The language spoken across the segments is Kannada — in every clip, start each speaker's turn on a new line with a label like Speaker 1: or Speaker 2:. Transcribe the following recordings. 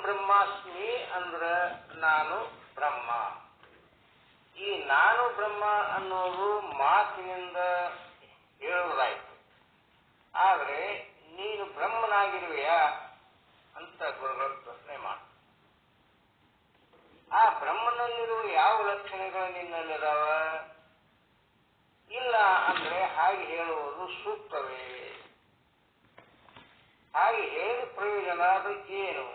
Speaker 1: ಬ್ರಹ್ಮಾಸ್ಮಿ ಅಂದ್ರ ನಾನು ಬ್ರಹ್ಮ. ಈ ನಾನು ಬ್ರಹ್ಮ ಅನ್ನೋದು ಮಾತಿನಿಂದ ಹೇಳುವುದಾಯ್ತು. ಆದರೆ ನೀನು ಬ್ರಹ್ಮನಾಗಿರುವೆಯಾ ಅಂತ ಗುರುಗಳು ಪ್ರಶ್ನೆ ಮಾಡ. ಆ ಬ್ರಹ್ಮನಲ್ಲಿರುವ ಯಾವ ಲಕ್ಷಣಗಳು ನಿನ್ನಲ್ಲಿದಾವ? ಇಲ್ಲ ಅಂದ್ರೆ ಹಾಗೆ ಹೇಳುವುದು ಸೂಕ್ತವೇ? ಹಾಗೆ ಹೇಳಿ ಪ್ರಯೋಜನ ಅದು ಏನು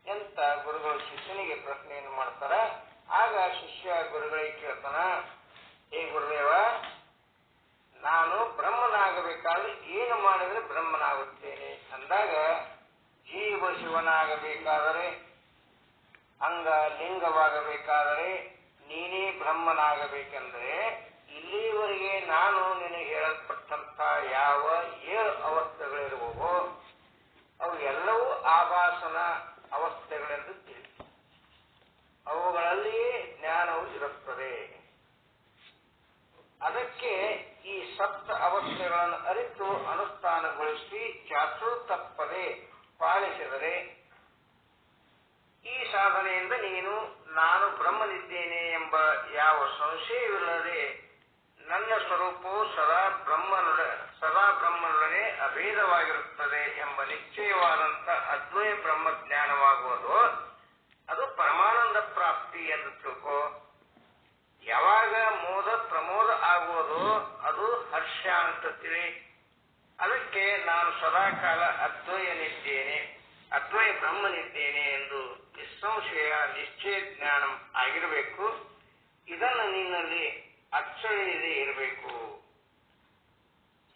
Speaker 1: ಅಂತ ಗುರುಗಳು ಶಿಷ್ಯನಿಗೆ ಪ್ರಶ್ನೆಯನ್ನು ಮಾಡ್ತಾರೆ. ಆಗ ಶಿಷ್ಯ ಗುರುಗಳಿಗೆ ಕೇಳ್ತಾನ, ಹೇ ಗುರುದೇವ, ನಾನು ಬ್ರಹ್ಮನಾಗಬೇಕಾದ್ರೆ ಏನು ಮಾಡಿದ್ರೆ ಬ್ರಹ್ಮನಾಗುತ್ತೇನೆ ಅಂದಾಗ, ಜೀವ ಶಿವನಾಗಬೇಕಾದರೆ, ಅಂಗ ಲಿಂಗವಾಗಬೇಕಾದರೆ, ನೀನೇ ಬ್ರಹ್ಮನಾಗಬೇಕೆಂದರೆ ಇಲ್ಲಿವರೆಗೆ ನಾನು ನಿನಗೆ ಹೇಳಲ್ಪಟ್ಟಂತ ಯಾವ 7 ಅವಸ್ಥೆಗಳಿರುವವೋ ಅವು ಎಲ್ಲವೂ ಆಭಾಸನ ಅವಸ್ಥೆಗಳೆಂದು ತಿಳಿಸಿ, ಅವುಗಳಲ್ಲಿಯೇ ಜ್ಞಾನವು ಇರುತ್ತದೆ. ಅದಕ್ಕೆ ಈ ಸಪ್ತ ಅವಸ್ಥೆಗಳನ್ನು ಅರಿತು ಅನುಷ್ಠಾನಗೊಳಿಸಿ ಚಾಚೂ ತಪ್ಪದೆ ಪಾಲಿಸಿದರೆ ಈ ಸಾಧನೆಯಿಂದ ನೀನು ನಾನು ಬ್ರಹ್ಮನಿದ್ದೇನೆ ಎಂಬ ಯಾವ ಸಂಶಯವಿಲ್ಲದೆ ನನ್ನ ಸ್ವರೂಪವು ಸದಾ ಬ್ರಹ್ಮನೊಡನೆ ಅಭೇದವಾಗಿರುತ್ತದೆ ಎಂಬ ನಿಶ್ಚಯವಾದಂಥ ಅದ್ವಯ ಬ್ರಹ್ಮಜ್ಞಾನವಾಗುವುದು. ಅದು ಪರಮಾನಂದ ಪ್ರಾಪ್ತಿ ಎಂದು ತಿಳ್ಕೋ. ಯಾವಾಗ ಮೋದ ಪ್ರಮೋದ ಆಗುವುದು ಅದು ಹರ್ಷ ಅಂತ ತಿಳಿ. ಅದಕ್ಕೆ ನಾನು ಸದಾಕಾಲ ಅದ್ವಯ ಬ್ರಹ್ಮನಿದ್ದೇನೆ ಎಂದು ನಿಸ್ಸಂಶಯ ನಿಶ್ಚಯ ಜ್ಞಾನ ಆಗಿರಬೇಕು. ಇದನ್ನು ನಿನ್ನಲ್ಲಿ ಅಚ್ಚಳಿಯದೆ ಇರಬೇಕು.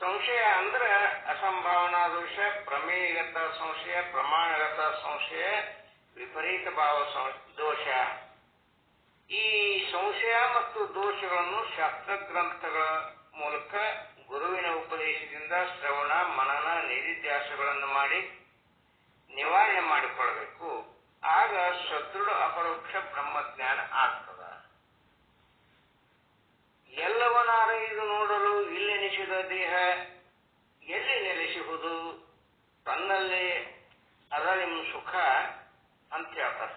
Speaker 1: ಸಂಶಯ ಅಂದ್ರೆ ಅಸಂಭಾವನಾ ದೋಷ, ಪ್ರಮೇಯಗತ ಸಂಶಯ, ಪ್ರಮಾಣಗತ ಸಂಶಯ, ವಿಪರೀತ ಭಾವ ದೋಷ. ಈ ಸಂಶಯ ಮತ್ತು ದೋಷಗಳನ್ನು ಶಾಸ್ತ್ರಗ್ರಂಥಗಳ ಮೂಲಕ ಗುರುವಿನ ಉಪದೇಶದಿಂದ ಶ್ರವಣ ಮನನ ನಿಧಿಧ್ಯಾಸಗಳನ್ನು ಮಾಡಿ ನಿವಾರಣೆ ಮಾಡಿಕೊಳ್ಳಬೇಕು. ಆಗ ಸದೃಢ ಅಪರೋಕ್ಷ ಬ್ರಹ್ಮಜ್ಞಾನ ಆಗ್ತದ. ಎಲ್ಲವನಾರೈದು ನೋಡಲು ಇಲ್ಲೆನಿಸಿದ ದೇಹ ಎಲ್ಲಿ ನೆಲೆಸುವುದು? ತನ್ನಲ್ಲೇ ಅದ ನಿಮ್ಮ ಸುಖ ಅಂತ ಹೇಳ್ತಾರೆ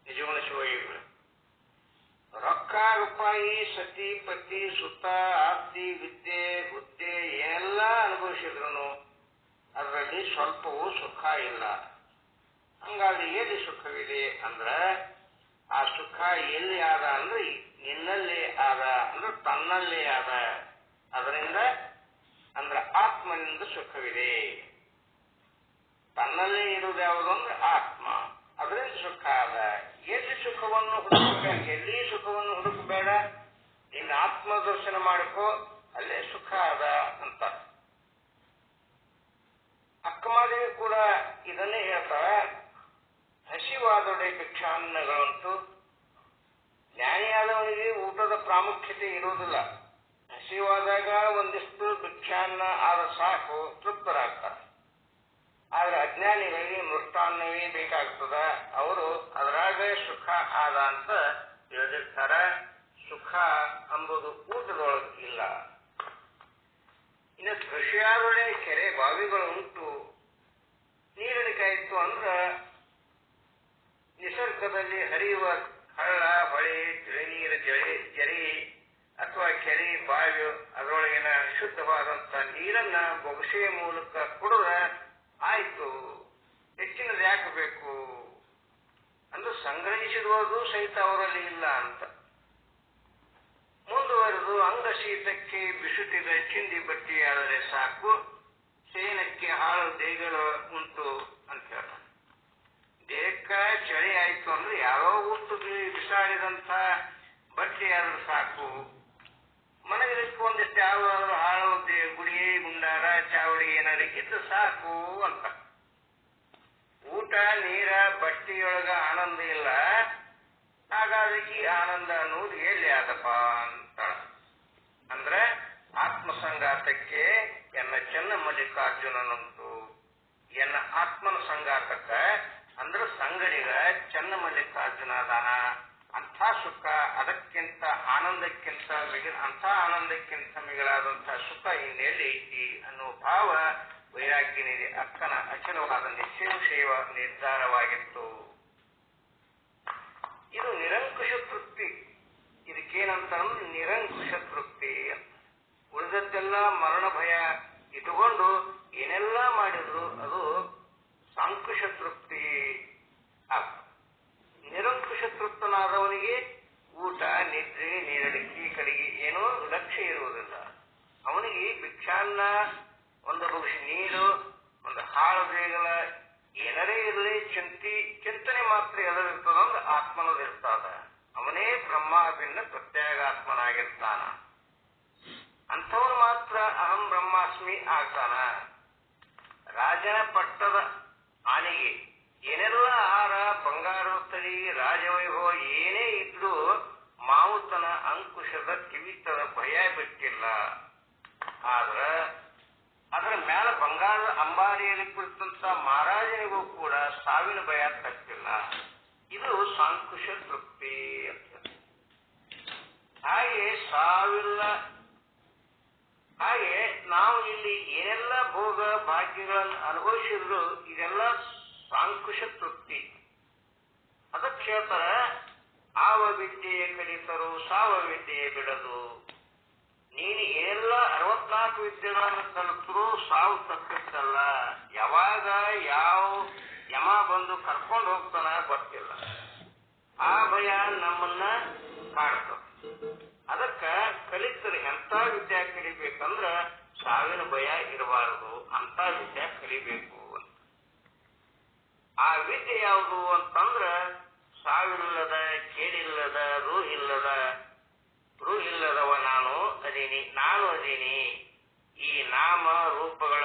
Speaker 1: ನಿಜಗುಣ ಶಿವಯೋಗಿಗಳು. ರೊಕ್ಕ ರೂಪಾಯಿ ಸತಿ ಪತಿ ಸುತ್ತ ಆಸ್ತಿ ವಿದ್ಯೆ ಹುದ್ದೆ ಏನೆಲ್ಲ ಅನುಭವಿಸಿದ್ರು ಅದರಲ್ಲಿ ಸ್ವಲ್ಪವೂ ಸುಖ ಇಲ್ಲ. ಹಂಗಾದ್ರೆ ಎಲ್ಲಿ ಸುಖವಿದೆ ಅಂದ್ರ ಆ ಸುಖ ಎಲ್ಲಿ ಆದ ಅಂದ್ರೆ ನಿನ್ನಲ್ಲೇ ಆದ, ಅಂದ್ರೆ ತನ್ನಲ್ಲೇ ಆದ. ಅದರಿಂದ ಅಂದ್ರೆ ಆತ್ಮನಿಂದ ಸುಖವಿದೆ. ತನ್ನಲ್ಲೇ ಇರುವುದು ಯಾವುದು ಅಂದ್ರೆ ಆತ್ಮ, ಅದರಿಂದ ಸುಖ ಆದ. ಎಲ್ಲಿ ಸುಖವನ್ನು ಹುಡುಕಬೇಡ, ಎಲ್ಲಿ ಸುಖವನ್ನು ಹುಡುಕಬೇಡ, ನಿನ್ನ ಆತ್ಮದರ್ಶನ ಮಾಡಿಕೋ, ಅಲ್ಲೇ ಸುಖ ಆದ ಅಂತ. ಅಕ್ಕಮಾದೇವಿ ಕೂಡ ಇದನ್ನೇ ಹೇಳ್ತಾಳೆ. ಹಸಿವಾದೊಡೆ ಭಿಕ್ಷಾನ್ನಗಳುಂಟು. ಜ್ಞಾನಿಯಾದವನಿಗೆ ಊಟದ ಪ್ರಾಮುಖ್ಯತೆ ಇರುವುದಿಲ್ಲ. ಹಸಿವಾದಾಗ ಒಂದಿಷ್ಟು ಭಿಕ್ಷಾನ್ನ ಆದ ಸಾಕು, ತೃಪ್ತರಾಗ್ತಾರೆ. ಆದ್ರೆ ಅಜ್ಞಾನಿಗಳಿಗೆ ಮೃಷ್ಟಾನ್ನವೇ ಬೇಕಾಗ್ತದ. ಅವರು ಅದರಾಗ ಸುಖ ಆದ ಅಂತ ತಿಳಿದಿರ್ತಾರ. ಸುಖ ಎಂಬುದು ಊಟದೊಳಗೆ ಇಲ್ಲ. ಇನ್ನು ಕೃಷಿಯಾದೊಡೆ ಕೆರೆ ಬಾವಿಗಳು ಉಂಟು. ನೀರಿನಕಾಯಿತು ಅಂದ್ರ ನಿಸರ್ಗದಲ್ಲಿ ಹರಿಯುವ ಹಳ್ಳ ಹೊಳೆ ತಿಳಿನೀರು ಜರಿ ಅಥವಾ ಕೆರೆ ಬಾವಿ ಅದರೊಳಗಿನ ಶುದ್ಧವಾದಂತ ನೀರನ್ನ ಬೊಗಸೆಯ ಮೂಲಕ ಕುಡಿದ ಆಯ್ತು, ಹೆಚ್ಚಿನದು ಯಾಕೆ ಬೇಕು ಅಂದ್ರೆ ಸಂಗ್ರಹಿಸಿರುವುದು ಸಹಿತ ಅವರಲ್ಲಿ ಇಲ್ಲ ಅಂತ. ಮುಂದುವರೆದು ಅಂಗ ಶೀತಕ್ಕೆ ಬಿಸುಟಿದ ಚಿಂದಿ ಬಟ್ಟೆಯಾದರೆ ಸಾಕು, ಸೇನಕ್ಕೆ ಹಾಳು ದೇಗಳು ಉಂಟು ಅಂತ ಹೇಳ್ತಾನೆ. ದೇಹಕ್ಕ ಚಳಿ ಆಯ್ತು ಅಂದ್ರೆ ಯಾರೋ ಉಟ್ಟು ಬಿಸಾಡಿದಂತ ಬಟ್ಟೆ ಆದ್ರೂ ಸಾಕು, ಮನೆಗೆ ಒಂದಿಷ್ಟು ಯಾವ್ದಾದ್ರು ಹಾಳು ಗುಡಿ ಗುಂಡಾರ ಚಾವಡಿ ಏನಾದ್ರು ಇದ್ದು ಸಾಕು ಅಂತ. ಊಟ ನೀರ ಬಟ್ಟೆಯೊಳಗ ಆನಂದ ಇಲ್ಲ, ಹಾಗಾದ್ರೆ ಈ ಆನಂದ ಅನ್ನೋದು ಎಲ್ಲಿ ಆದಪ್ಪ ಅಂತ. ಅಂದ್ರೆ ಆತ್ಮಸಂಗಾತಕ್ಕೆ ಎನ್ನ ಚೆನ್ನ ಮಲ್ಲಿಕಾರ್ಜುನನುಂಟು. ಎನ್ನ ಆತ್ಮನ ಸಂಗಾತಕ್ಕ ಅಂದ್ರೆ ಸಂಗಡಿಗ ಚೆನ್ನ ಮಲ್ಲಿಕಾರ್ಜುನ ಅದಾನ. ಅಂಥ ಸುಖ ಅದಕ್ಕಿಂತ ಆನಂದಕ್ಕಿಂತ ಅಂಥ ಆನಂದಕ್ಕಿಂತ ಮಿಗಿಲಾದಂತಹ ಸುಖ ಇನ್ನೆಲ್ಲಿ ಐತಿ ಅನ್ನೋ ಭಾವ ವೈರಾಗ್ಯನಿದೆ ಅಕ್ಕನ ಅಚಲ ಅಪರೋಕ್ಷವಾದ ನಿಸ್ಸಂಶಯವಾದ ನಿರ್ಧಾರವಾಗಿತ್ತು. ಇದು ನಿರಂಕುಶ ತೃಪ್ತಿ. ಇದಕ್ಕೇನಂತಂದ್ರೆ ನಿರಂಕುಶ ತೃಪ್ತಿ ಅಂತ. ಉಳಿದದ್ದೆಲ್ಲ ಮರಣ ಭಯ ಇಟ್ಟುಕೊಂಡು ಏನೆಲ್ಲ ಮಾಡಿದ್ರು ಅದು ಸಾಂಕುಶ ತೃಪ್ತಿ ಆಗ್ತದೆ. ನಿರಂಕುಶ ತೃಪ್ತನಾದವನಿಗೆ ಊಟ, ನಿದ್ರೆ, ನೀರಡಿಕೆ ಕಡೆಗೆ ಏನೋ ಲಕ್ಷ್ಯ ಇರುವುದಿಲ್ಲ. ಅವನಿಗೆ ಭಿಕ್ಷಾನ್ನ, ಒಂದು ಭವಿಷ್ಯ ನೀರು, ಒಂದು ಹಾಳು ಬೇಗಲ ಏನರೇ ಇರಲಿ ಚಿಂತನೆ ಮಾತ್ರ ಎದರಿರ್ತದಂದ್ರೆ ಆತ್ಮನದಿರ್ತದ. ಅವನೇ ಬ್ರಹ್ಮಾಭಿನ್ನ ಪ್ರತ್ಯೇಗಾತ್ಮನಾಗಿರ್ತಾನ. ಅಂಥವ್ರು ಮಾತ್ರ ಅಹಂ ಬ್ರಹ್ಮಾಸ್ಮಿ ಆಗ್ತಾನ. ರಾಜನ ಪಟ್ಟದ ಆನೆಗೆ ಏನೆಲ್ಲ ಆಹಾರ, ಬಂಗಾರದ ತಳಿ, ರಾಜವೈಭವ ಏನೇ ಇದ್ರೂ ಮಾವುತನ ಅಂಕುಶದ ಕಿವಿತದ ಭಯ ಬಿಟ್ಟಿಲ್ಲ. ಆದ್ರ ಅದರ ಮ್ಯಾಲ ಬಂಗಾರದ ಅಂಬಾರಿಯಲ್ಲಿ ಕುಳಿತಂತ ಮಹಾರಾಜನಿಗೂ ಕೂಡ ಸಾವಿನ ಭಯ ತಪ್ಪಿಲ್ಲ. ಇದು ಸಾಂಕುಶ ತೃಪ್ತಿ ಅಂತ. ಹಾಗೆ ಸಾವಿಲ್ಲ. ಹಾಗೆ ನಾವು ಇಲ್ಲಿ ಏನೆಲ್ಲ ಭೋಗ ಭಾಗ್ಯಗಳನ್ನು ಅನುಭವಿಸಿದ್ರು ಇದೆಲ್ಲ ಸಾಂಕುಶ ತೃಪ್ತಿ. ಅದಕ್ಕೆ ಹೇಳ್ತಾರ, ಆವ ವಿದ್ಯೆಯ ಕಲಿತರು ಸಾವ ವಿದ್ಯೆಯ ಬಿಡದು. ನೀನು ಏನೆಲ್ಲ 64 ವಿದ್ಯೆಗಳನ್ನು ಕಲಿತರೂ ಸಾವು ತಪ್ಪಿತ್ತಲ್ಲ. ಯಾವಾಗ ಯಾವ ಯಮ ಬಂದು ಕರ್ಕೊಂಡು ಹೋಗ್ತಾನ ಗೊತ್ತಿಲ್ಲ. ಆ ಭಯ ನಮ್ಮನ್ನ ಕಾಡ್ತದೆ. ಅದಕ್ಕ ಕಲಿತರು ಎಂತ ವಿದ್ಯೆ ಕಲಿಬೇಕಂದ್ರ ಸಾವಿನ ಭಯ ಇರಬಾರದು, ಅಂತ ವಿದ್ಯೆ ಕಲಿಬೇಕು ಅಂತ. ಆ ವಿದ್ಯೆ ಯಾವುದು ಅಂತಂದ್ರ ಸಾವಿಲ್ಲದ, ಕೇಳಿಲ್ಲದ, ರೂಹಿಲ್ಲದವ ನಾನು ಅದೀನಿ. ಈ ನಾಮ ರೂಪಗಳ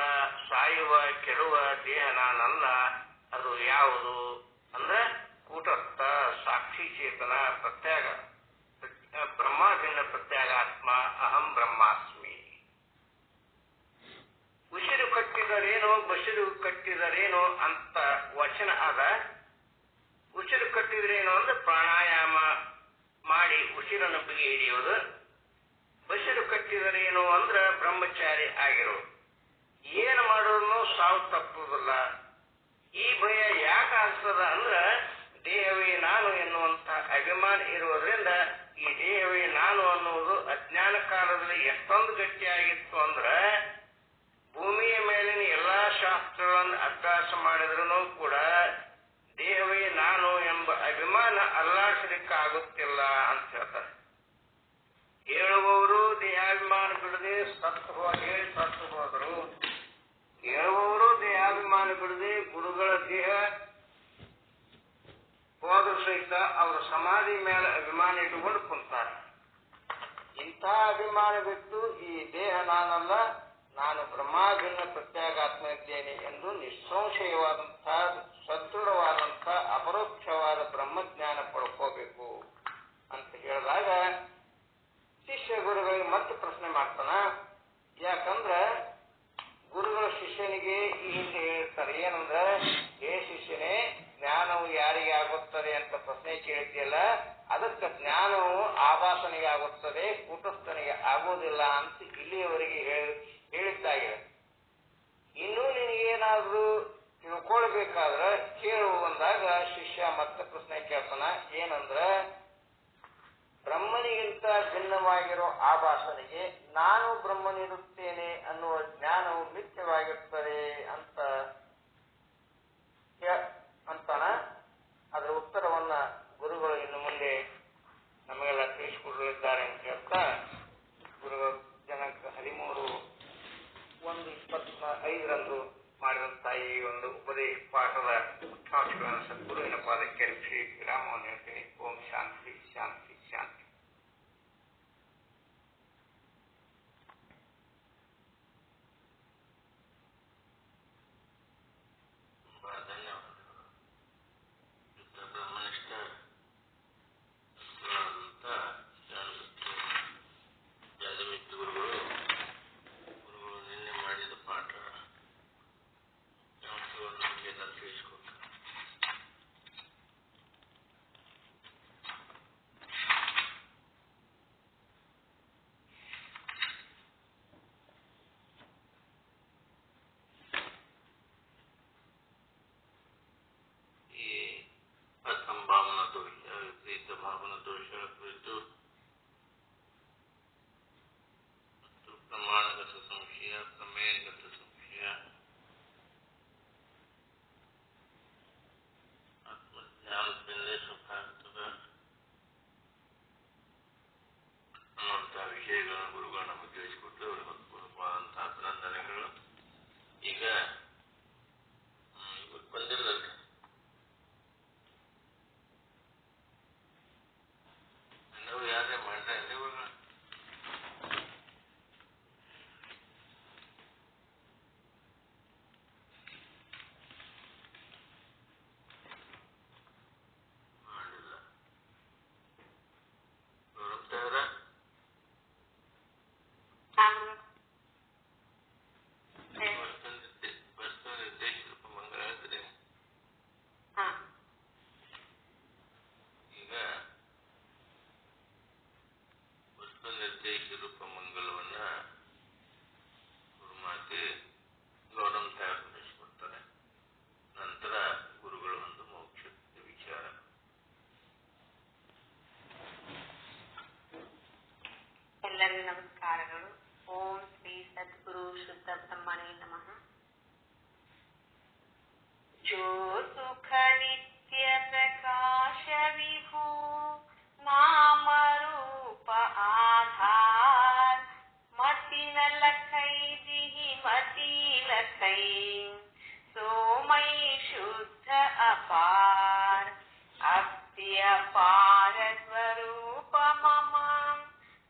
Speaker 1: ಸಾಯುವ ಕೆಡುವ ದೇಹ ನಾನಲ್ಲ. ಅದು ಯಾವುದು ಅಂದ್ರೆ ಕೂಟಸ್ಥ ಸಾಕ್ಷಿ ಚೇತನ ಪ್ರತ್ಯೇಕ ಬ್ರಹ್ಮಾಭಿನ್ನ ಪ್ರತ್ಯೇಗಾತ್ಮ ಅಹಂ ಬ್ರಹ್ಮಾಸ್ಮಿ. ಉಸಿರು ಕಟ್ಟಿದರೇನೋ ಬಸಿರು ಕಟ್ಟಿದರೇನೋ ಅಂತ ವಚನ ಅದ. ಉಸಿರು ಕಟ್ಟಿದ್ರೇನು ಅಂದ್ರೆ ಪ್ರಾಣಾಯಾಮ ಮಾಡಿ ಉಸಿರನ್ನು ಬಿಗಿ ಹಿಡಿಯುವುದು. ಬಸಿರು ಕಟ್ಟಿದರೇನು ಅಂದ್ರೆ ಬ್ರಹ್ಮಚಾರಿ ಆಗಿರೋದು. ಏನು ಮಾಡೋದನ್ನು ಸಾವು ತಪ್ಪುವುದಿಲ್ಲ. ಈ ಭಯ ಯಾಕೆ ಆಗ್ತದ ಅಂದ್ರೆ ದೇಹವೇ ನಾನು ಎನ್ನುವಂತ ಅಭಿಮಾನ ಇರುವುದರಿಂದ. ಈ ದೇಹವೇ ನಾನು ಅನ್ನುವುದು ಅಜ್ಞಾನ ಕಾಲದಲ್ಲಿ ಎಷ್ಟೊಂದು ಗಟ್ಟಿಯಾಗಿತ್ತು ಅಂದ್ರೆ ಭೂಮಿಯ ಮೇಲಿನ ಎಲ್ಲಾ ಶಾಸ್ತ್ರಗಳನ್ನು ಅಭ್ಯಾಸ ಮಾಡಿದ್ರೂ ಕೂಡ ದೇಹವೇ ನಾನು ಎಂಬ ಅಭಿಮಾನ ಅಲ್ಲಾಡಿಸಲಿಕ್ಕೆ ಆಗುತ್ತಿಲ್ಲ ಅಂತ ಹೇಳ್ತಾರೆ. ಹೇಳುವವರು ದೇಹಾಭಿಮಾನ ಬಿಡದೆ ಸತ್ತು ಹೋದರು. ಹೇಳುವವರು ದೇಹಾಭಿಮಾನ ಬಿಡದೆ ಗುರುಗಳ ದೇಹ ಹೋದರೂ ಸಹಿತ ಅವರ ಸಮಾಧಿ ಮೇಲೆ ಅಭಿಮಾನ ಇಟ್ಟುಕೊಂಡು ಕುಂತಾರೆ. ಇಂಥ ಅಭಿಮಾನ ಬಿಟ್ಟು ಈ ದೇಹ ನಾನಲ್ಲ, ನಾನು ಬ್ರಹ್ಮಾಭಿನ್ನ ಪ್ರತ್ಯೇಗಾತ್ಮ ಇದ್ದೇನೆ ಎಂದು ನಿಸ್ಸಂಶಯವಾದಂತಹ ಸದೃಢವಾದಂತಹ ಅಪರೋಕ್ಷವಾದ ಬ್ರಹ್ಮಜ್ಞಾನ ಪಡ್ಕೋಬೇಕು ಅಂತ ಹೇಳಿದಾಗ ಶಿಷ್ಯ ಗುರುಗಳಿಗೆ ಮತ್ತೆ ಪ್ರಶ್ನೆ ಮಾಡ್ತಾನ. ಯಾಕಂದ್ರ ಗುರುಗಳ ಶಿಷ್ಯನಿಗೆ ಈ ಹಿಂದೆ ಹೇಳ್ತಾರೆ ಏನಂದ್ರೆ, ಹೇ ಶಿಷ್ಯನೇ, ಜ್ಞಾನವು ಯಾರಿಗೆ ಆಗುತ್ತದೆ ಅಂತ ಪ್ರಶ್ನೆ ಕೇಳಿದ್ಯಲ್ಲ, ಅದಕ್ಕೆ ಜ್ಞಾನವು ಆಭಾಸನಿಗೆ ಆಗುತ್ತದೆ, ಕೂಟಸ್ಥನಿಗೆ ಆಗುವುದಿಲ್ಲ ಅಂತ ಇಲ್ಲಿಯವರೆಗೆ ಹೇಳಿದ್ದಾಗಿದೆ. ಇನ್ನೂ ನಿನಗೇನಾದ್ರೂ ತಿಳ್ಕೊಳ್ಬೇಕಾದ್ರೆ ಕೇಳು ಅಂದಾಗ ಶಿಷ್ಯ ಮತ್ತೆ ಪ್ರಶ್ನೆ ಕೇಳ್ತಾನ. ಏನಂದ್ರ, ಬ್ರಹ್ಮನಿಗಿಂತ ಭಿನ್ನವಾಗಿರೋ ಆಭಾಸನಿಗೆ ನಾನು ಬ್ರಹ್ಮನಿರುತ್ತೇನೆ ಅನ್ನುವ ಜ್ಞಾನವು ಮಿಥ್ಯವಾಗಿರುತ್ತದೆ ಅಂತಾನ. ಅದರ ಉತ್ತರವನ್ನ ಗುರುಗಳು ಇನ್ನು ಮುಂದೆ ನಮಗೆಲ್ಲ ತಿಳಿಸಿಕೊಡಲಿದ್ದಾರೆ ಅಂತ ಹೇಳ್ತಾ, ಗುರುಗಳು ಜನಕ 13/1/25 ಮಾಡಿದಂತಹ ಈ ಒಂದು ಉಪದೇಶ ಪಾಠದ ಮುಖ್ಯಾಂಶಗಳನ್ನು ಸದ್ಗುರುವಿನ ಪಾದಕ್ಕೆ ಶ್ರೀ ವಿರಾಮವನ್ನು ಹೇಳ್ತೀನಿ. ಓಂ ಶಾಂತಿ ಶಾಂತಿ ಶಾಂತಿ.
Speaker 2: ಎಲ್ಲರಿಗೂ ನಮಸ್ಕಾರಗಳು. ಓಂ ಶ್ರೀ ಸದ್ಗುರು ಶುದ್ಧ ಬ್ರಹ್ಮಣೇ ನಮಃ. जो सुख नित्य प्रकाश विभु नाम रूप आधार मति न लखै दिहि मति लखै सोमय शुद्ध अपार अप्ति अपार स्वरूप मम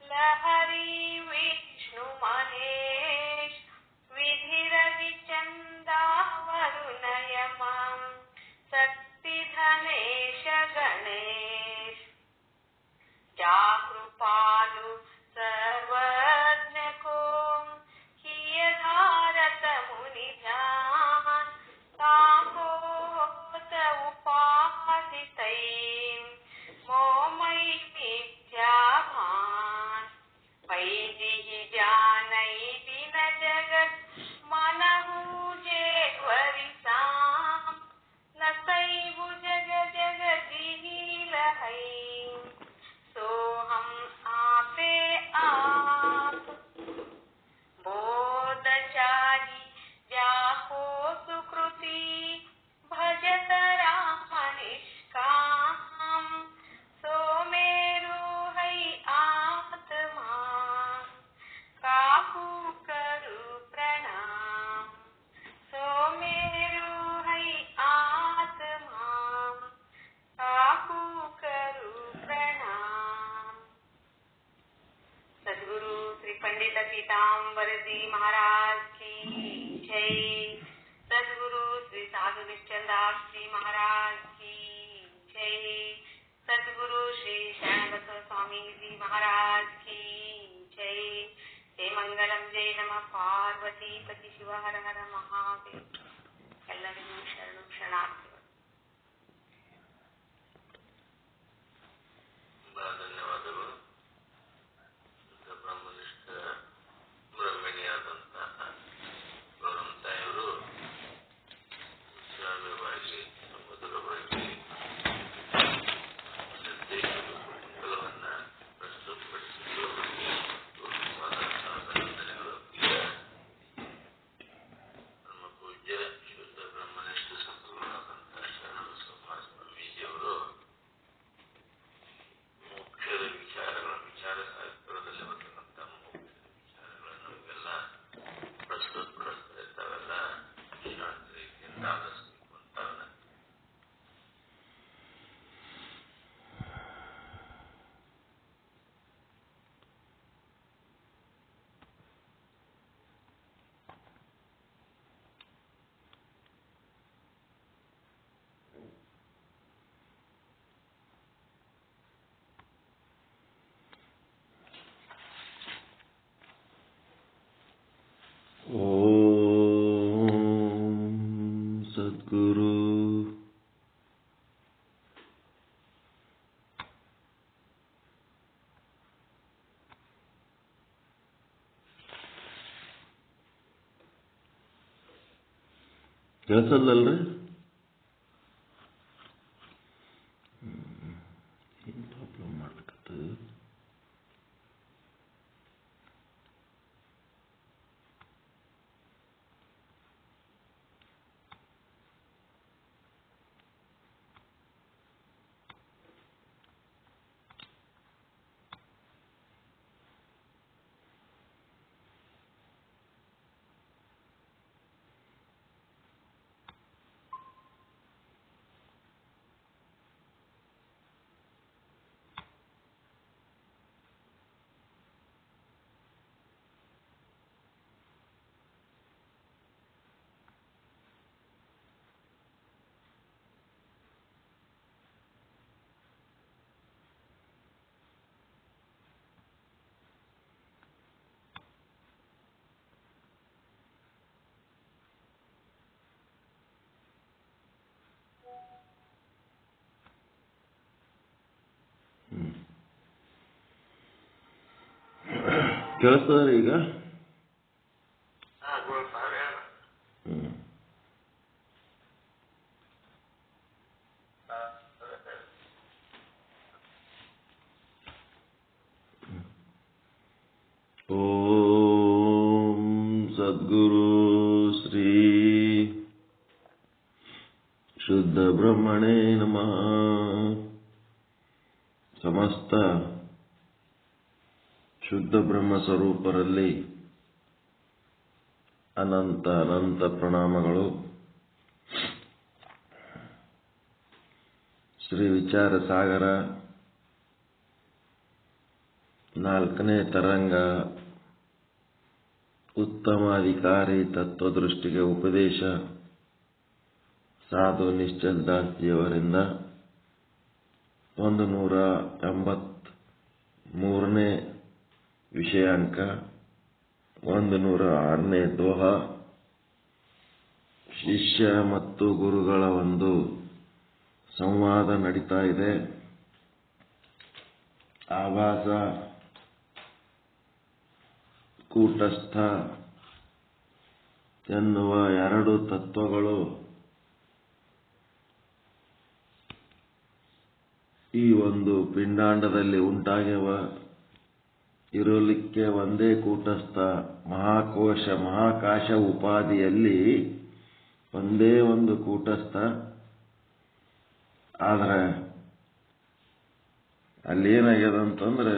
Speaker 2: लहरी विष्णु महेश विधिर विचंदा वरुणयम शक्ति धनेश गणेश जागृपालु सर्वज्ञ को किय भारत मुनि ध्यान ताको होत उपासितै मोमय मिथ्या भान वैदिहि जानै दिन जगत मनहु जे वरिसाम लसैबु जग जग जिहि लहै सोहम आपे आप बोध चाहि जाको सुकृति भजत राम निष्काम सो मेरु है आत्मा काहू करू प्रणाम सो मेरु है आत्मा काहू करू प्रणाम. सद्गुरु श्री पंडित पीताम्बर जी महाराज की जय. सद्गुरु श्री साधु निश्चलदास जी महाराज की जय. सद्गुरु श्री शरणबसव स्वामी जी महाराज की जय. जय मंगलम. जय नमः पार्वती पति शिव हर हर महादेव. ಎಲ್ಲರಿಗೂ ಶರಣು ಶರಣಾರ್ಥಿಗಳು.
Speaker 3: ಧನ್ಯವಾದಗಳು. ಬ್ರಹ್ಮನಿಷ್ಠ ಬ್ರಹ್ಮಣಿಯಾದಂತಹ ಗೌರಮ್ಮ ತಾಯಿಯವರು ವಿಶಾಲವಾಗಿ ಮಧುರವಾಗಿ ಕುತೂಹಲವನ್ನು ಪ್ರಸ್ತುತಪಡಿಸಿದ್ದು ಅವರಿಗೆ ಅಭಿನಂದನೆಗಳು. ಈಗ ನಮ್ಮ ಪೂಜ್ಯ ಶುದ್ಧ ಬ್ರಹ್ಮನಿಷ್ಠ ಸಂತಗಳಾದಂತಹ ಶರಣಬಸವ ಸ್ವಾಮೀಜಿಯವರು ಮೋಕ್ಷದ ವಿಚಾರ ಸಾಹಿತ್ಯದಲ್ಲಿ ಬರ್ತಕ್ಕಂಥ ಮೋಕ್ಷದ ವಿಚಾರಗಳನ್ನು ನಮಗೆಲ್ಲ ಪ್ರಸ್ತುತಪಡಿಸ್ತಾ ಇರ್ತಾವೆಲ್ಲ ಶಾಸ್ತ್ರ ರೀತಿಯಿಂದ ಆಲಿಸಬೇಕು ಅಂತಾವನ್ನ.
Speaker 4: ಓಂ ಸದ್ಗುರು ಕೇಳಿಸಲ್ಲಲ್ರಿ? ಏನು ಪ್ರಾಬ್ಲಮ್ ಮಾಡ್ಲಿಕ್ಕತ್ತು? ಕೇಳಿಸ್ತದ್ರಿ ಈಗ? ಶುದ್ಧ ಬ್ರಹ್ಮಣೇ ನಮಃ. ಸಮಸ್ತ ಶುದ್ಧ ಬ್ರಹ್ಮ ಸ್ವರೂಪರಲ್ಲಿ ಅನಂತ ಅನಂತ ಪ್ರಣಾಮಗಳು. ಶ್ರೀ ವಿಚಾರ ಸಾಗರ 4ನೇ ತರಂಗ ಉತ್ತಮಾಧಿಕಾರಿ ತತ್ವದೃಷ್ಟಿಗೆ ಉಪದೇಶ ಸಾಧು ನಿಶ್ಚಲ್ ದಾಸ್ಜಿಯವರಿಂದ 183ನೇ ವಿಷಯಾಂಕ 106ನೇ ದೋಹ. ಶಿಷ್ಯ ಮತ್ತು ಗುರುಗಳ ಒಂದು ಸಂವಾದ ನಡೀತಾ ಇದೆ. ಆಭಾಸ, ಕೂಟಸ್ಥ ಎನ್ನುವ ಎರಡು ತತ್ವಗಳು ಈ ಒಂದು ಪಿಂಡಾಂಡದಲ್ಲಿ ಉಂಟಾಗ್ಯವ. ಇರಲಿಕ್ಕೆ ಒಂದೇ ಕೂಟಸ್ಥ ಮಹಾಕೋಶ ಮಹಾಕಾಶ ಉಪಾಧಿಯಲ್ಲಿ ಒಂದೇ ಒಂದು ಕೂಟಸ್ಥ. ಆದರೆ ಅಲ್ಲೇನಾಗ್ಯದಂತಂದ್ರೆ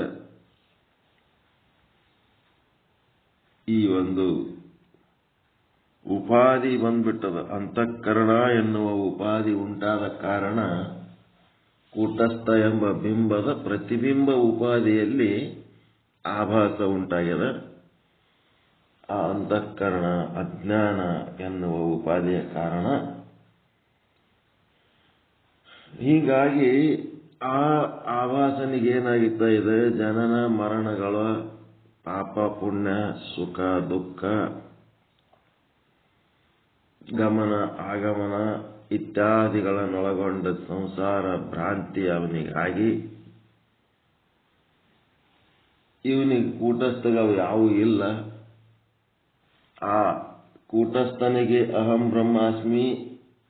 Speaker 4: ಈ ಒಂದು ಉಪಾಧಿ ಬಂದ್ಬಿಟ್ಟದ. ಅಂತಃಕರಣ ಎನ್ನುವ ಉಪಾಧಿ ಉಂಟಾದ ಕಾರಣ ಕೂಟಸ್ಥ ಎಂಬ ಬಿಂಬದ ಪ್ರತಿಬಿಂಬ ಉಪಾಧಿಯಲ್ಲಿ ಆಭಾಸ ಉಂಟಾಗ್ಯದ. ಆ ಅಂತಃಕರಣ ಅಜ್ಞಾನ ಎನ್ನುವ ಉಪಾಧಿಯ ಕಾರಣ. ಹೀಗಾಗಿ ಆ ಆಭಾಸನಿಗೇನಾಗುತ್ತಾ ಇದೆ, ಜನನ ಮರಣಗಳ ಪಾಪ ಪುಣ್ಯ ಸುಖ ದುಃಖ ಗಮನ ಆಗಮನ ಇತ್ಯಾದಿಗಳನ್ನೊಳಗೊಂಡ ಸಂಸಾರ ಭ್ರಾಂತಿ ಅವನಿಗಾಗಿ. ಇವನಿಗೆ ಕೂಟಸ್ಥಗಳು ಯಾವೂ ಇಲ್ಲ. ಆ ಕೂಟಸ್ಥನಿಗೆ ಅಹಂ ಬ್ರಹ್ಮಾಸ್ಮಿ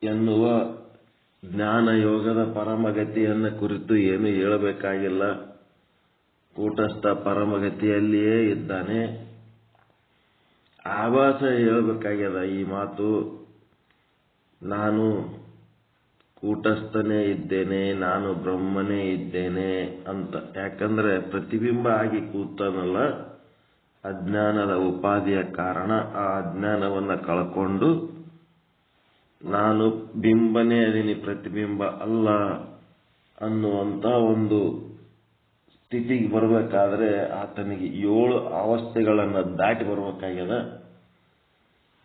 Speaker 4: ಎನ್ನುವ ಜ್ಞಾನ ಯೋಗದ ಪರಮಗತಿಯನ್ನು ಕುರಿತು ಏನು ಹೇಳಬೇಕಾಗಿಲ್ಲ. ಕೂಟಸ್ಥ ಪರಮಗತಿಯಲ್ಲಿಯೇ ಇದ್ದಾನೆ. ಆಭಾಸ ಹೇಳಬೇಕಾಗ್ಯದ ಈ ಮಾತು. ನಾನು ಕೂಟಸ್ಥನೇ ಇದ್ದೇನೆ, ನಾನು ಬ್ರಹ್ಮನೇ ಇದ್ದೇನೆ ಅಂತ. ಯಾಕಂದ್ರೆ ಪ್ರತಿಬಿಂಬ ಆಗಿ ಕೂತನಲ್ಲ, ಅಜ್ಞಾನದ ಉಪಾಧಿಯ ಕಾರಣ ಆ ಅಜ್ಞಾನವನ್ನು ಕಳ್ಕೊಂಡು ನಾನು ಬಿಂಬನೇ ಅದೀನಿ, ಪ್ರತಿಬಿಂಬ ಅಲ್ಲ ಅನ್ನುವಂಥ ಒಂದು ಸ್ಥಿತಿಗೆ ಬರಬೇಕಾದ್ರೆ ಆತನಿಗೆ 7 ಅವಸ್ಥೆಗಳನ್ನು ದಾಟಿ ಬರಬೇಕಾಗ್ಯದ.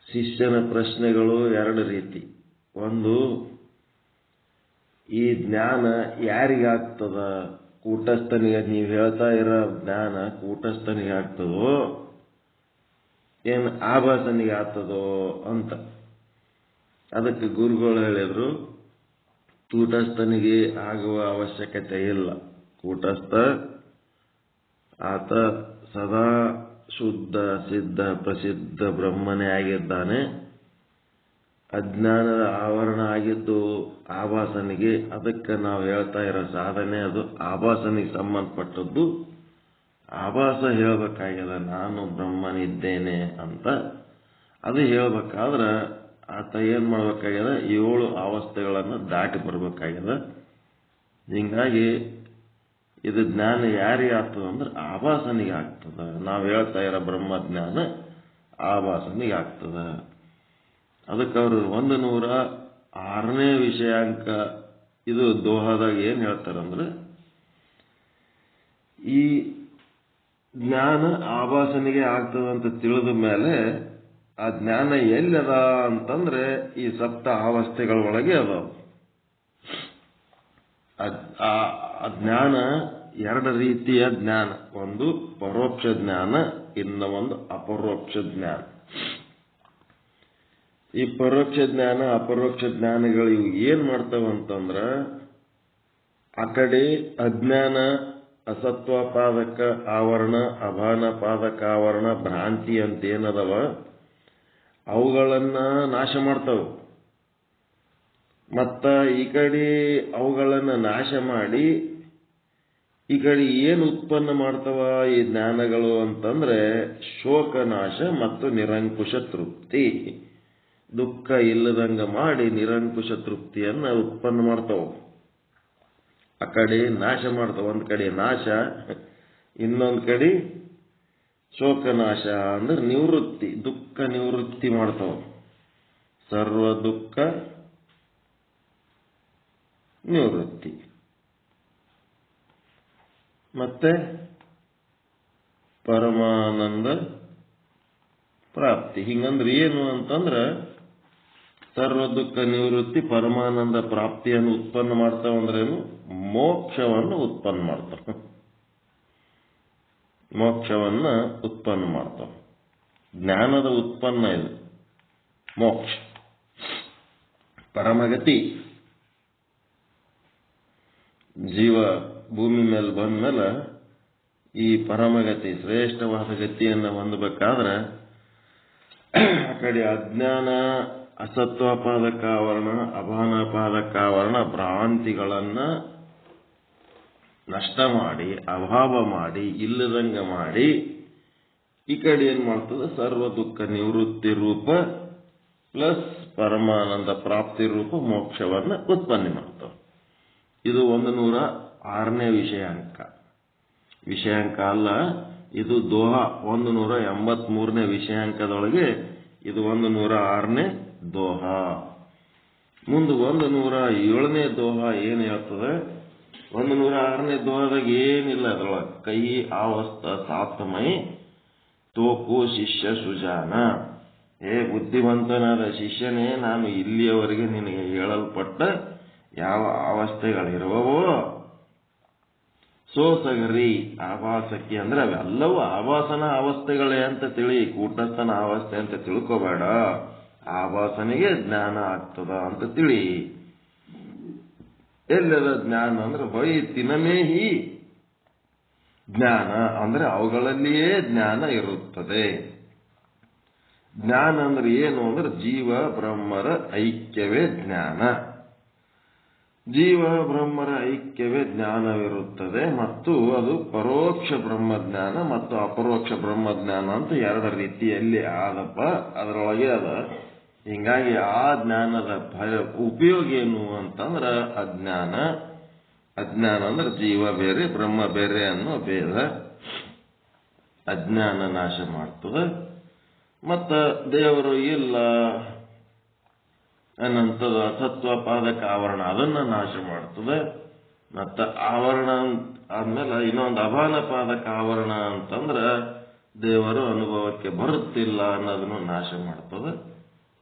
Speaker 4: ಶಿಷ್ಯನ ಪ್ರಶ್ನೆಗಳು 2 ರೀತಿ. ಒಂದು, ಈ ಜ್ಞಾನ ಯಾರಿಗಾಗ್ತದ? ಕೂಟಸ್ಥನಿಗೆ ನೀವು ಹೇಳ್ತಾ ಇರೋ ಜ್ಞಾನ ಕೂಟಸ್ಥನಿಗೆ ಆಗ್ತದೋ ಏನು ಆಭಾಸನಿಗೆ ಆಗ್ತದೋ ಅಂತ. ಅದಕ್ಕೆ ಗುರುಗಳು ಹೇಳಿದ್ರು, ಕೂಟಸ್ಥನಿಗೆ ಆಗುವ ಅವಶ್ಯಕತೆ ಇಲ್ಲ. ಕೂಟಸ್ಥ ಆತ ಸದಾ ಶುದ್ಧ ಸಿದ್ಧ ಪ್ರಸಿದ್ಧ ಬ್ರಹ್ಮನೇ ಆಗಿದ್ದಾನೆ. ಅಜ್ಞಾನದ ಆವರಣ ಆಗಿದ್ದು ಆಭಾಸನಿಗೆ. ಅದಕ್ಕೆ ನಾವು ಹೇಳ್ತಾ ಇರೋ ಸಾಧನೆ ಅದು ಆಭಾಸನಿಗೆ ಸಂಬಂಧಪಟ್ಟದ್ದು. ಆಭಾಸ ಹೇಳಬೇಕಾಗ್ಯದ ನಾನು ಬ್ರಹ್ಮನಿದ್ದೇನೆ ಅಂತ. ಅದು ಹೇಳಬೇಕಾದ್ರೆ ಆತ ಏನ್ ಮಾಡ್ಬೇಕಾಗ್ಯದ, 7 ಅವಸ್ಥೆಗಳನ್ನು ದಾಟಿ ಬರಬೇಕಾಗ್ಯದ. ಹೀಗಾಗಿ ಇದು ಜ್ಞಾನ ಯಾರಿಗೆ ಆಗ್ತದ ಅಂದ್ರೆ ಆಭಾಸನಿಗೆ ಆಗ್ತದ. ನಾವು ಹೇಳ್ತಾ ಇರೋ ಬ್ರಹ್ಮಜ್ಞಾನ ಆಭಾಸನಿಗೆ ಆಗ್ತದ. ಅದಕ್ಕೆ ಅವರು 106ನೇ ವಿಷಯಾಂಕ ಇದು ದೋಹದಾಗ ಏನ್ ಹೇಳ್ತಾರಂದ್ರೆ, ಈ ಜ್ಞಾನ ಆಭಾಸನಿಗೆ ಆಗ್ತದಂತ ತಿಳಿದ ಮೇಲೆ ಆ ಜ್ಞಾನ ಎಲ್ಲದ ಅಂತಂದ್ರೆ ಈ ಸಪ್ತ ಅವಸ್ಥೆಗಳೊಳಗೆ ಅದಾವ. ಆ ಜ್ಞಾನ 2 ರೀತಿಯ ಜ್ಞಾನ. ಒಂದು ಪರೋಕ್ಷ ಜ್ಞಾನ, ಇನ್ನು ಒಂದು ಅಪರೋಕ್ಷ ಜ್ಞಾನ. ಈ ಪರೋಕ್ಷ ಜ್ಞಾನ ಅಪರೋಕ್ಷ ಜ್ಞಾನಗಳು ಇವು ಏನ್ ಮಾಡ್ತಾವಂತಂದ್ರ, ಆ ಕಡೆ ಅಜ್ಞಾನ ಅಸತ್ವ ಪಾದಕ ಆವರಣ ಅಭಾನ ಪಾದಕ ಆವರಣ ಭ್ರಾಂತಿ ಅಂತ ಏನದವ ಅವುಗಳನ್ನ ನಾಶ ಮಾಡ್ತಾವ. ಮತ್ತ ಈ ಕಡೆ ಅವುಗಳನ್ನ ನಾಶ ಮಾಡಿ ಈ ಕಡೆ ಏನು ಉತ್ಪನ್ನ ಮಾಡ್ತಾವ ಈ ಜ್ಞಾನಗಳು ಅಂತಂದ್ರೆ ಶೋಕ ನಾಶ ಮತ್ತು ನಿರಂಕುಶ ತೃಪ್ತಿ. ದುಃಖ ಇಲ್ಲದಂಗ ಮಾಡಿ ನಿರಂಕುಶ ತೃಪ್ತಿಯನ್ನ ಉತ್ಪನ್ನ ಮಾಡ್ತಾವ. ಆ ಕಡೆ ನಾಶ ಮಾಡ್ತಾವ. ಒಂದ್ ಕಡೆ ನಾಶ, ಇನ್ನೊಂದ್ ಕಡೆ ಶೋಕನಾಶ ಅಂದ್ರೆ ನಿವೃತ್ತಿ, ದುಃಖ ನಿವೃತ್ತಿ ಮಾಡ್ತಾವ. ಸರ್ವ ದುಃಖ ನಿವೃತ್ತಿ. ಮತ್ತೆ ಪರಮಾನಂದ ಪ್ರಾಪ್ತಿ. ಹಿಂಗಂದ್ರೆ ಏನು ಅಂತಂದ್ರ ಸರ್ವ ದುಃಖ ನಿವೃತ್ತಿ ಪರಮಾನಂದ ಪ್ರಾಪ್ತಿಯನ್ನು ಉತ್ಪನ್ನ ಮಾಡ್ತಾವ. ಅಂದ್ರೇನು? ಮೋಕ್ಷವನ್ನು ಉತ್ಪನ್ನ ಮಾಡ್ತಾವ. ಮೋಕ್ಷವನ್ನ ಉತ್ಪನ್ನ ಮಾಡ್ತಾವ. ಜ್ಞಾನದ ಉತ್ಪನ್ನ ಇದು ಮೋಕ್ಷ. ಪರಮಗತಿ. ಜೀವ ಭೂಮಿ ಮೇಲೆ ಬಂದ್ಮೇಲೆ ಈ ಪರಮಗತಿ ಶ್ರೇಷ್ಠವಾದ ಗತಿಯನ್ನು ಹೊಂದಬೇಕಾದ್ರೆ ಆ ಕಡೆ ಅಜ್ಞಾನ, ಅಸತ್ವಪಾದಕ ಆವರಣ, ಅಭಾನಪಾದಕ ಆವರಣ, ಭ್ರಾಂತಿಗಳನ್ನ ನಷ್ಟ ಮಾಡಿ, ಅಭಾವ ಮಾಡಿ, ಇಲ್ಲದಂಗ ಮಾಡಿ, ಈ ಕಡೆ ಏನ್ ಮಾಡ್ತದೆ? ಸರ್ವ ದುಃಖ ನಿವೃತ್ತಿ ರೂಪ ಪ್ಲಸ್ ಪರಮಾನಂದ ಪ್ರಾಪ್ತಿ ರೂಪ ಮೋಕ್ಷವನ್ನ ಉತ್ಪನ್ನ ಮಾಡ್ತವೆ. ಇದು 106ನೇ ವಿಷಯಾಂಕ. ವಿಷಯಾಂಕ ಅಲ್ಲ, ಇದು ದೋಹ 183ನೇ ವಿಷಯಾಂಕದೊಳಗೆ ಇದು 106ನೇ ದೋಹ. ಮುಂದೆ 107ನೇ ದೋಹ ಏನ್ ಹೇಳ್ತದೆ? 106ನೇ ದೋಹದಾಗ ಏನಿಲ್ಲ ಅದ್ರೊಳಗೆ. ಕೈ ಆವಸ್ತ ಸಾತಮೈ ತೋಕು ಶಿಷ್ಯ ಸುಜಾನ. ಬುದ್ಧಿವಂತನಾದ ಶಿಷ್ಯನೇ, ನಾನು ಇಲ್ಲಿಯವರೆಗೆ ನಿನಗೆ ಹೇಳಲ್ಪಟ್ಟ ಯಾವ ಅವಸ್ಥೆಗಳಿರುವವೋ ಸೋಸಗರಿ ಆಭಾಸಕ್ಕೆ ಅಂದ್ರೆ ಅವೆಲ್ಲವೂ ಆಭಾಸನ ಅವಸ್ಥೆಗಳೇ ಅಂತ ತಿಳಿ, ಕೂಟಸ್ಥನ ಅವಸ್ಥೆ ಅಂತ ತಿಳ್ಕೋಬೇಡ. ಆಭಾಸನಿಗೆ ಜ್ಞಾನ ಆಗ್ತದ ಅಂತ ತಿಳಿ. ಎಲ್ಲದ ಜ್ಞಾನ ಅಂದ್ರೆ ವೈತಿನಮೇಹಿ ಜ್ಞಾನ ಅಂದ್ರೆ ಅವುಗಳಲ್ಲಿಯೇ ಜ್ಞಾನ ಇರುತ್ತದೆ. ಜ್ಞಾನ ಅಂದ್ರೆ ಏನು ಅಂದ್ರೆ ಜೀವ ಬ್ರಹ್ಮರ ಐಕ್ಯವೇ ಜ್ಞಾನ. ಜೀವ ಬ್ರಹ್ಮರ ಐಕ್ಯವೇ ಜ್ಞಾನವಿರುತ್ತದೆ. ಮತ್ತು ಅದು ಪರೋಕ್ಷ ಬ್ರಹ್ಮಜ್ಞಾನ ಮತ್ತು ಅಪರೋಕ್ಷ ಬ್ರಹ್ಮಜ್ಞಾನ ಅಂತ 2 ರೀತಿಯಲ್ಲಿ ಆದಪ್ಪ, ಅದರೊಳಗೆ ಅದ. ಹಿಂಗಾಗಿ ಆ ಜ್ಞಾನದ ಉಪಯೋಗ ಏನು ಅಂತಂದ್ರ ಅಜ್ಞಾನ. ಅಜ್ಞಾನ ಅಂದ್ರೆ ಜೀವ ಬೇರೆ ಬ್ರಹ್ಮ ಬೇರೆ ಅನ್ನೋ ಭೇದ. ಅಜ್ಞಾನ ನಾಶ ಮಾಡ್ತದೆ. ಮತ್ತ ದೇವರು ಇಲ್ಲ ಅನ್ನಂಥದ್ದು ಅಸತ್ವಪಾದಕ ಆವರಣ, ಅದನ್ನ ನಾಶ ಮಾಡ್ತದೆ. ಮತ್ತ ಆವರಣ ಆದ್ಮೇಲೆ ಇನ್ನೊಂದು ಅಭಾನಪಾದಕ ಆವರಣ ಅಂತಂದ್ರ ದೇವರು ಅನುಭವಕ್ಕೆ ಬರುತ್ತಿಲ್ಲ ಅನ್ನೋದನ್ನು ನಾಶ ಮಾಡ್ತದೆ.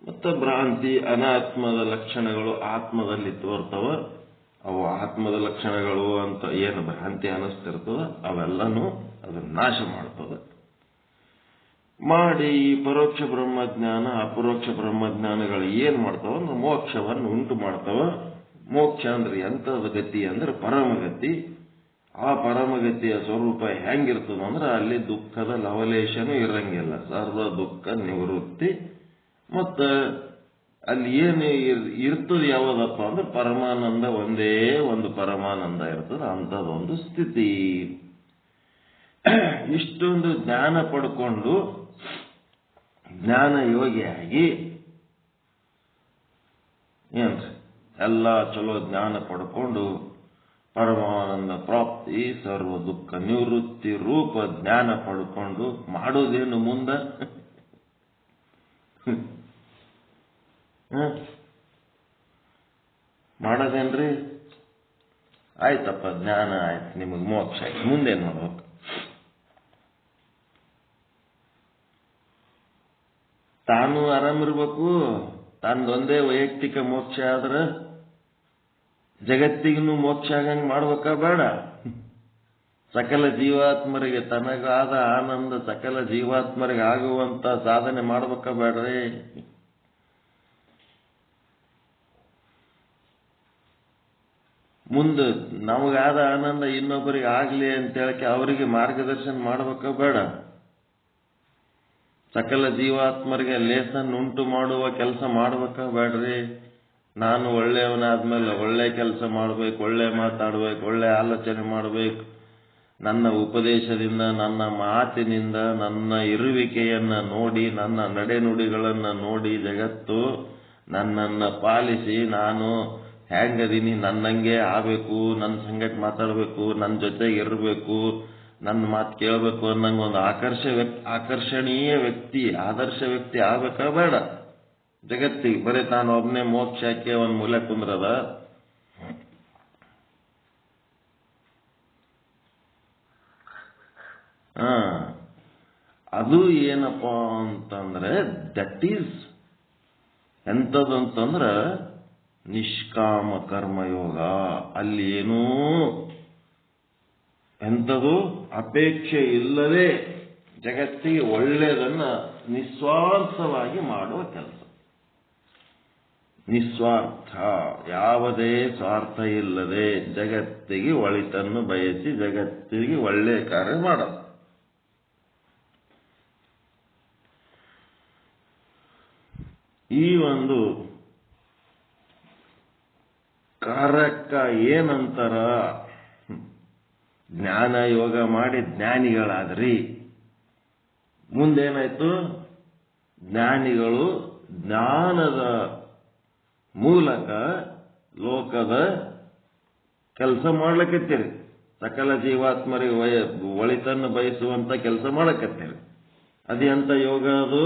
Speaker 4: ಮತ್ತ ಭ್ರಾಂತಿ, ಅನಾತ್ಮದ ಲಕ್ಷಣಗಳು ಆತ್ಮದಲ್ಲಿ ತೋರ್ತವ. ಅವು ಆತ್ಮದ ಲಕ್ಷಣಗಳು ಅಂತ ಏನು ಭ್ರಾಂತಿ ಅನಿಸ್ತಿರ್ತದ ಅವೆಲ್ಲನೂ ಅದನ್ನ ನಾಶ ಮಾಡ್ತದೆ. ಮಾಡಿ ಈ ಪರೋಕ್ಷ ಬ್ರಹ್ಮಜ್ಞಾನ ಅಪರೋಕ್ಷ ಬ್ರಹ್ಮಜ್ಞಾನಗಳು ಏನ್ ಮಾಡ್ತಾವ ಅಂದ್ರೆ ಮೋಕ್ಷವನ್ನು ಉಂಟು ಮಾಡ್ತಾವ. ಮೋಕ್ಷ ಅಂದ್ರೆ ಎಂಥದ ಗತಿ ಅಂದ್ರೆ ಪರಮಗತಿ. ಆ ಪರಮಗತಿಯ ಸ್ವರೂಪ ಹೆಂಗಿರ್ತದ ಅಂದ್ರೆ ಅಲ್ಲಿ ದುಃಖದ ಲವಲೇಶನೂ ಇರಂಗಿಲ್ಲ. ಸರ್ವ ದುಃಖ ನಿವೃತ್ತಿ. ಮತ್ತ ಅಲ್ಲಿ ಏನು ಇರ್ತದೆ ಯಾವುದಪ್ಪ ಅಂದ್ರೆ ಪರಮಾನಂದ, ಒಂದೇ ಒಂದು ಪರಮಾನಂದ ಇರ್ತದೆ. ಅಂಥದ್ದೊಂದು ಸ್ಥಿತಿ. ಇಷ್ಟೊಂದು ಜ್ಞಾನ ಪಡ್ಕೊಂಡು ಜ್ಞಾನ ಯೋಗಿಯಾಗಿ ಏನ್ರಿ ಎಲ್ಲ ಚಲೋ ಜ್ಞಾನ ಪಡ್ಕೊಂಡು ಪರಮಾನಂದ ಪ್ರಾಪ್ತಿ, ಸರ್ವ ದುಃಖ ನಿವೃತ್ತಿ ರೂಪ ಜ್ಞಾನ ಪಡ್ಕೊಂಡು ಮಾಡೋದೇನು ಮುಂದ? ಮಾಡೋದೇನ್ರಿ? ಆಯ್ತಪ್ಪ, ಜ್ಞಾನ ಆಯ್ತು, ನಿಮಗೆ ಮೋಕ್ಷ ಆಯ್ತು, ಮುಂದೇನ್ ಮಾಡ್ಬೇಕು? ತಾನು ಆರಾಮಿರ್ಬೇಕು. ತಾನೊಂದೇ ವೈಯಕ್ತಿಕ ಮೋಕ್ಷ ಆದ್ರೆ ಜಗತ್ತಿಗೂ ಮೋಕ್ಷ ಆಗಂಗ್ ಮಾಡ್ಬೇಕ ಬೇಡ? ಸಕಲ ಜೀವಾತ್ಮರಿಗೆ ತನಗಾದ ಆನಂದ ಸಕಲ ಜೀವಾತ್ಮರಿಗೆ ಆಗುವಂತ ಸಾಧನೆ ಮಾಡ್ಬೇಕ ಬೇಡ್ರಿ? ಮುಂದೆ ನಮಗಾದ ಆನಂದ ಇನ್ನೊಬ್ಬರಿಗೆ ಆಗ್ಲಿ ಅಂತ ಹೇಳಕ್ಕೆ ಅವರಿಗೆ ಮಾರ್ಗದರ್ಶನ ಮಾಡ್ಬೇಕ ಬೇಡ? ಸಕಲ ಜೀವಾತ್ಮರಿಗೆ ಲೇಸನ್ ಉಂಟು ಮಾಡುವ ಕೆಲಸ ಮಾಡ್ಬೇಕ ಬೇಡ್ರಿ? ನಾನು ಒಳ್ಳೆಯವನಾದ್ಮೇಲೆ ಒಳ್ಳೆ ಕೆಲಸ ಮಾಡ್ಬೇಕು, ಒಳ್ಳೆ ಮಾತಾಡ್ಬೇಕು, ಒಳ್ಳೆ ಆಲೋಚನೆ ಮಾಡ್ಬೇಕು, ನನ್ನ ಉಪದೇಶದಿಂದ, ನನ್ನ ಮಾತಿನಿಂದ, ನನ್ನ ಇರುವಿಕೆಯನ್ನು ನೋಡಿ, ನನ್ನ ನಡೆನುಡಿಗಳನ್ನು ನೋಡಿ ಜಗತ್ತು ನನ್ನನ್ನು ಪಾಲಿಸಿ ನಾನು ಹೆಂಗದೀನಿ, ನನ್ನಂಗೆ ಆಗಬೇಕು, ನನ್ನ ಸಂಗತಿ ಮಾತಾಡಬೇಕು, ನನ್ನ ಜೊತೆಗೆ ಇರಬೇಕು, ನನ್ನ ಮಾತು ಕೇಳಬೇಕು ಅನ್ನಂಗೆ ಒಂದು ಆಕರ್ಷಣೀಯ ವ್ಯಕ್ತಿ, ಆದರ್ಶ ವ್ಯಕ್ತಿ ಆಗಬೇಕಾ ಬೇಡ ಜಗತ್ತಿಗೆ? ಬರೀ ನಾನು ಒಬ್ಬನೇ ಮೋಕ್ಷಕ್ಕೆ ಒಂದು ಮೂಲೆ ಕುಂದ್ರದ? ಅದು ಏನಪ್ಪ ಅಂತಂದ್ರೆ ದಟ್ ಈಸ್ ಎಂಥದಂತಂದ್ರ ನಿಷ್ಕಾಮ ಕರ್ಮಯೋಗ. ಅಲ್ಲಿ ಏನೂ ಎಂಥದು ಅಪೇಕ್ಷೆ ಇಲ್ಲದೆ ಜಗತ್ತಿಗೆ ಒಳ್ಳೆಯದನ್ನ ನಿಸ್ವಾರ್ಥವಾಗಿ ಮಾಡುವ ಕೆಲಸ. ನಿಸ್ವಾರ್ಥ, ಯಾವುದೇ ಸ್ವಾರ್ಥ ಇಲ್ಲದೆ ಜಗತ್ತಿಗೆ ಒಳಿತನ್ನು ಬಯಸಿ ಜಗತ್ತಿಗೆ ಒಳ್ಳೆಯ ಕಾರ್ಯ ಮಾಡೋದು. ಈ ಒಂದು ಕಾರ್ಯಕ್ಕ ಏನಂತಾರ? ಜ್ಞಾನ ಯೋಗ ಮಾಡಿ ಜ್ಞಾನಿಗಳಾದ್ರಿ. ಮುಂದೇನಾಯ್ತು? ಜ್ಞಾನಿಗಳು ಜ್ಞಾನದ ಮೂಲಕ ಲೋಕದ ಕೆಲಸ ಮಾಡ್ಲಕತ್ತೀರಿ, ಸಕಲ ಜೀವಾತ್ಮರಿಗೆ ಒಳಿತನ್ನು ಬಯಸುವಂತ ಕೆಲಸ ಮಾಡಕತ್ತೀರಿ. ಅದೆಂತ ಯೋಗ ಅದು?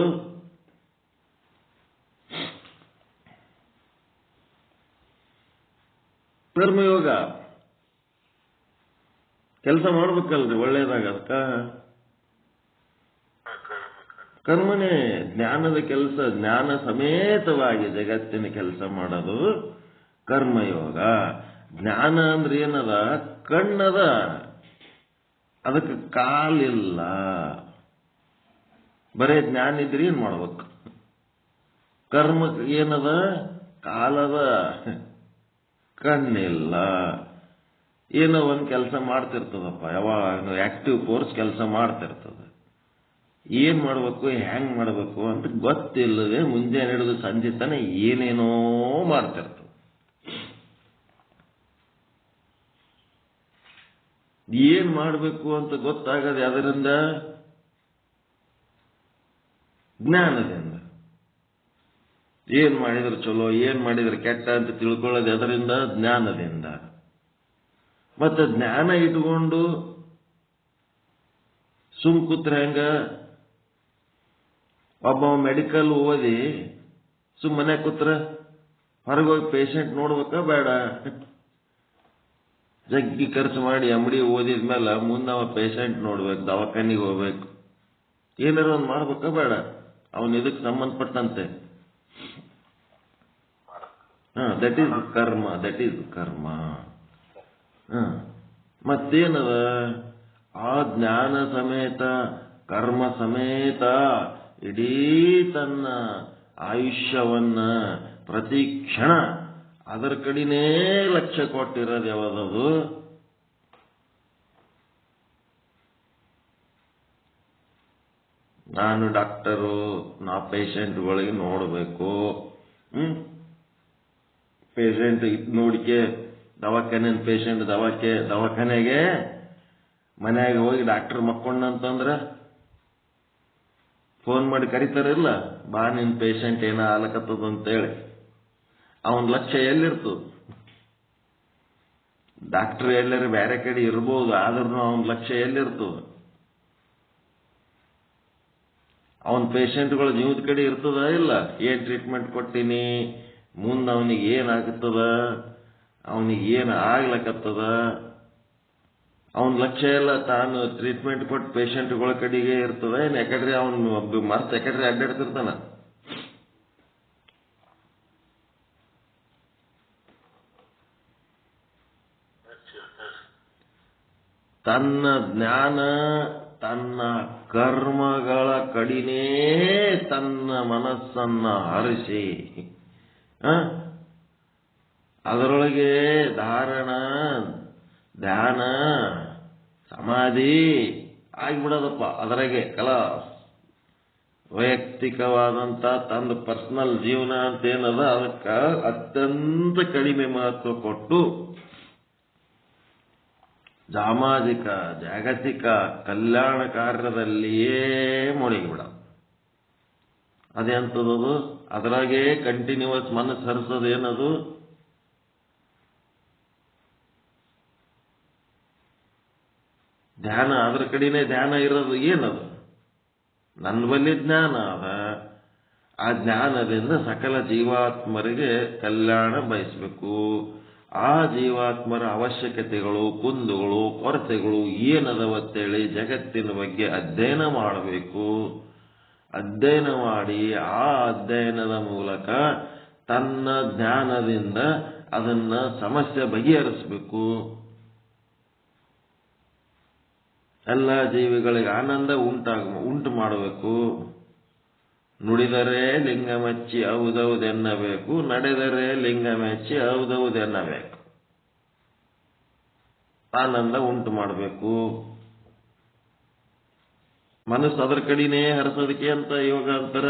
Speaker 4: ಕರ್ಮಯೋಗ. ಕೆಲಸ ಮಾಡ್ಬೇಕಲ್ರಿ ಒಳ್ಳೇದಾಗ. ಅದಕ್ಕ ಕರ್ಮನೇ ಜ್ಞಾನದ ಕೆಲಸ. ಜ್ಞಾನ ಸಮೇತವಾಗಿ ಜಗತ್ತಿನ ಕೆಲಸ ಮಾಡೋದು ಕರ್ಮಯೋಗ. ಜ್ಞಾನ ಅಂದ್ರೆ ಏನದ? ಕಣ್ಣದ, ಅದಕ್ಕೆ ಕಾಲಿಲ್ಲ. ಬರೇ ಜ್ಞಾನ ಇದ್ರಿ ಏನ್ ಮಾಡ್ಬೇಕು? ಕರ್ಮ ಏನದ? ಕಾಲದ, ಕಣ್ಣಿಲ್ಲ. ಏನೋ ಒಂದು ಕೆಲಸ ಮಾಡ್ತಿರ್ತದಪ್ಪ, ಯಾವಾಗ ಆಕ್ಟಿವ್ ಫೋರ್ಸ್ ಕೆಲಸ ಮಾಡ್ತಿರ್ತದೆ. ಏನ್ ಮಾಡ್ಬೇಕು, ಹೆಂಗ್ ಮಾಡ್ಬೇಕು ಅಂತ ಗೊತ್ತಿಲ್ಲದೆ ಮುಂಜಾನೆ ಹಿಡಿದು ಸಂಜೆ ತನ ಏನೇನೋ ಮಾಡ್ತಿರ್ತದೆ. ಏನ್ ಮಾಡ್ಬೇಕು ಅಂತ ಗೊತ್ತಾಗದೆ ಅದರಿಂದ ಜ್ಞಾನದಿಂದ. ಏನ್ ಮಾಡಿದ್ರೆ ಚಲೋ, ಏನ್ ಮಾಡಿದ್ರೆ ಕೆಟ್ಟ ಅಂತ ತಿಳ್ಕೊಳ್ಳೋದು ಅದರಿಂದ ಜ್ಞಾನದಿಂದ. ಮತ್ತೆ ಜ್ಞಾನ ಇಟ್ಕೊಂಡು ಸುಮ್ ಕೂತ್ರೆ ಹೆಂಗ? ಒಬ್ಬ ಮೆಡಿಕಲ್ ಓದಿ ಸುಮ್ಮನೆ ಕೂತ್ರ ಹೊರಗೋಗಿ ಪೇಷಂಟ್ ನೋಡ್ಬೇಕಾ ಬೇಡ? ಜಗ್ಗಿ ಖರ್ಚು ಮಾಡಿ ಅಂಗಡಿ ಓದಿದ್ಮೇಲೆ ಮುಂದೆ ಅವ ಪೇಷಂಟ್ ನೋಡ್ಬೇಕು, ದವಾಖಾನಿಗೆ ಹೋಗ್ಬೇಕು, ಏನಾರ ಒಂದು ಮಾಡ್ಬೇಕಾ ಬೇಡ? ಅವನು ಇದಕ್ಕೆ ಸಂಬಂಧಪಟ್ಟಂತೆ. ದಟ್ ಈಸ್ ಕರ್ಮ, ದಟ್ ಈಸ್ ಕರ್ಮ. ಮತ್ತೇನದ? ಆ ಜ್ಞಾನ ಸಮೇತ ಕರ್ಮ ಸಮೇತ ಇಡೀ ತನ್ನ ಆಯುಷ್ಯವನ್ನ ಪ್ರತಿ ಕ್ಷಣ ಅದರ ಕಡೆನೇ ಲಕ್ಷ್ಯ ಕೊಟ್ಟಿರೋದು ಯಾವ್ದದು? ನಾನು ಡಾಕ್ಟರು, ನಾ ಪೇಷಂಟ್ಗಳಿಗೆ ನೋಡಬೇಕು, ಪೇಷಂಟ್ ನೋಡಿಕೆ ದವಾಖಾನೆ, ಪೇಷಂಟ್ ದವಾಖಾನೆಗೆ ಮನೆಯಾಗ ಹೋಗಿ ಡಾಕ್ಟರ್ ಮಕ್ಕೊಂಡಂತಂದ್ರ ಫೋನ್ ಮಾಡಿ ಕರೀತಾರಿಲ್ಲ, ಬಾ ನಿನ್ ಪೇಷಂಟ್ ಏನ ಆಲಕತ್ತದ ಅಂತೇಳಿ. ಅವನ ಲಕ್ಷ್ಯ ಎಲ್ಲಿರ್ತದ? ಡಾಕ್ಟರ್ ಎಲ್ಲರೂ ಬೇರೆ ಕಡೆ ಇರ್ಬೋದು, ಆದ್ರೂ ಅವನ ಲಕ್ಷ್ಯ ಎಲ್ಲಿರ್ತದ? ಅವನ ಪೇಷಂಟ್ಗಳ ಜೀವದ ಕಡೆ ಇರ್ತದ ಇಲ್ಲ? ಏನ್ ಟ್ರೀಟ್ಮೆಂಟ್ ಕೊಟ್ಟಿನಿ, ಮುಂದೆ ಅವನಿಗೆ ಏನಾಗುತ್ತದ, ಅವನಿಗೆ ಏನು ಆಗ್ಲಕತ್ತದ, ಅವನ ಲಕ್ಷ್ಯ ಎಲ್ಲ ತಾನು ಟ್ರೀಟ್ಮೆಂಟ್ ಕೊಟ್ಟು ಪೇಷಂಟ್ಗಳ ಕಡೆಗೆ ಇರ್ತದ. ಏನ್ ಯಾಕಂದ್ರೆ ಅವನು ಮರ್ತ್ ಯಾಕಂದ್ರೆ ಅಡ್ಡಾಡ್ತಿರ್ತಾನ. ತನ್ನ ಜ್ಞಾನ, ತನ್ನ ಕರ್ಮಗಳ ಕಡಿನೇ ತನ್ನ ಮನಸ್ಸನ್ನ ಹರಿಸಿ ಅದರೊಳಗೆ ಧಾರಣ, ಧ್ಯಾನ, ಸಮಾಧಿ ಆಗಿಬಿಡೋದಪ್ಪ. ಅದರಾಗೆ ವೈಯಕ್ತಿಕವಾದಂತ ತನ್ನ ಪರ್ಸನಲ್ ಜೀವನ ಅಂತ ಏನದ ಅದಕ್ಕೆ ಅತ್ಯಂತ ಕಡಿಮೆ ಮಹತ್ವ ಕೊಟ್ಟು ಸಾಮಾಜಿಕ ಜಾಗತಿಕ ಕಲ್ಯಾಣ ಕಾರ್ಯದಲ್ಲಿಯೇ ಮುಳುಗಿಬಿಡ. ಅದೆಂಥದ್ದು? ಅದರಾಗೆ ಕಂಟಿನ್ಯೂಸ್ ಮನಸ್ಸು ಹರಿಸೋದೇನದು? ಧ್ಯಾನ. ಅದ್ರ ಕಡೆನೇ ಧ್ಯಾನ ಇರೋದು. ಏನದು? ನನ್ನ ಬಳಿ ಜ್ಞಾನ ಅದ, ಆ ಜ್ಞಾನದಿಂದ ಸಕಲ ಜೀವಾತ್ಮರಿಗೆ ಕಲ್ಯಾಣ ಬಯಸಬೇಕು. ಆ ಜೀವಾತ್ಮರ ಅವಶ್ಯಕತೆಗಳು, ಕುಂದುಗಳು, ಕೊರತೆಗಳು ಏನದವತ್ತೇಳಿ ಜಗತ್ತಿನ ಬಗ್ಗೆ ಅಧ್ಯಯನ ಮಾಡಬೇಕು. ಅಧ್ಯಯನ ಮಾಡಿ ಆ ಅಧ್ಯಯನದ ಮೂಲಕ ತನ್ನ ಜ್ಞಾನದಿಂದ ಅದನ್ನ ಸಮಸ್ಯೆ ಬಗೆಹರಿಸಬೇಕು. ಎಲ್ಲ ಜೀವಿಗಳಿಗೆ ಆನಂದ ಉಂಟು ಮಾಡಬೇಕು. ನುಡಿದರೆ ಲಿಂಗ ಮೆಚ್ಚಿ ಹೌದೌದೆನ್ನಬೇಕು, ನಡೆದರೆ ಲಿಂಗ ಮೆಚ್ಚಿ ಹೌದೌದೆನ್ನಬೇಕು. ಆನಂದ ಉಂಟು ಮಾಡಬೇಕು. ಮನಸ್ಸು ಅದರ ಕಡೆನೇ ಹರಿಸೋದಕ್ಕೆ ಅಂತ ಯೋಗ ಅಂತಾರ.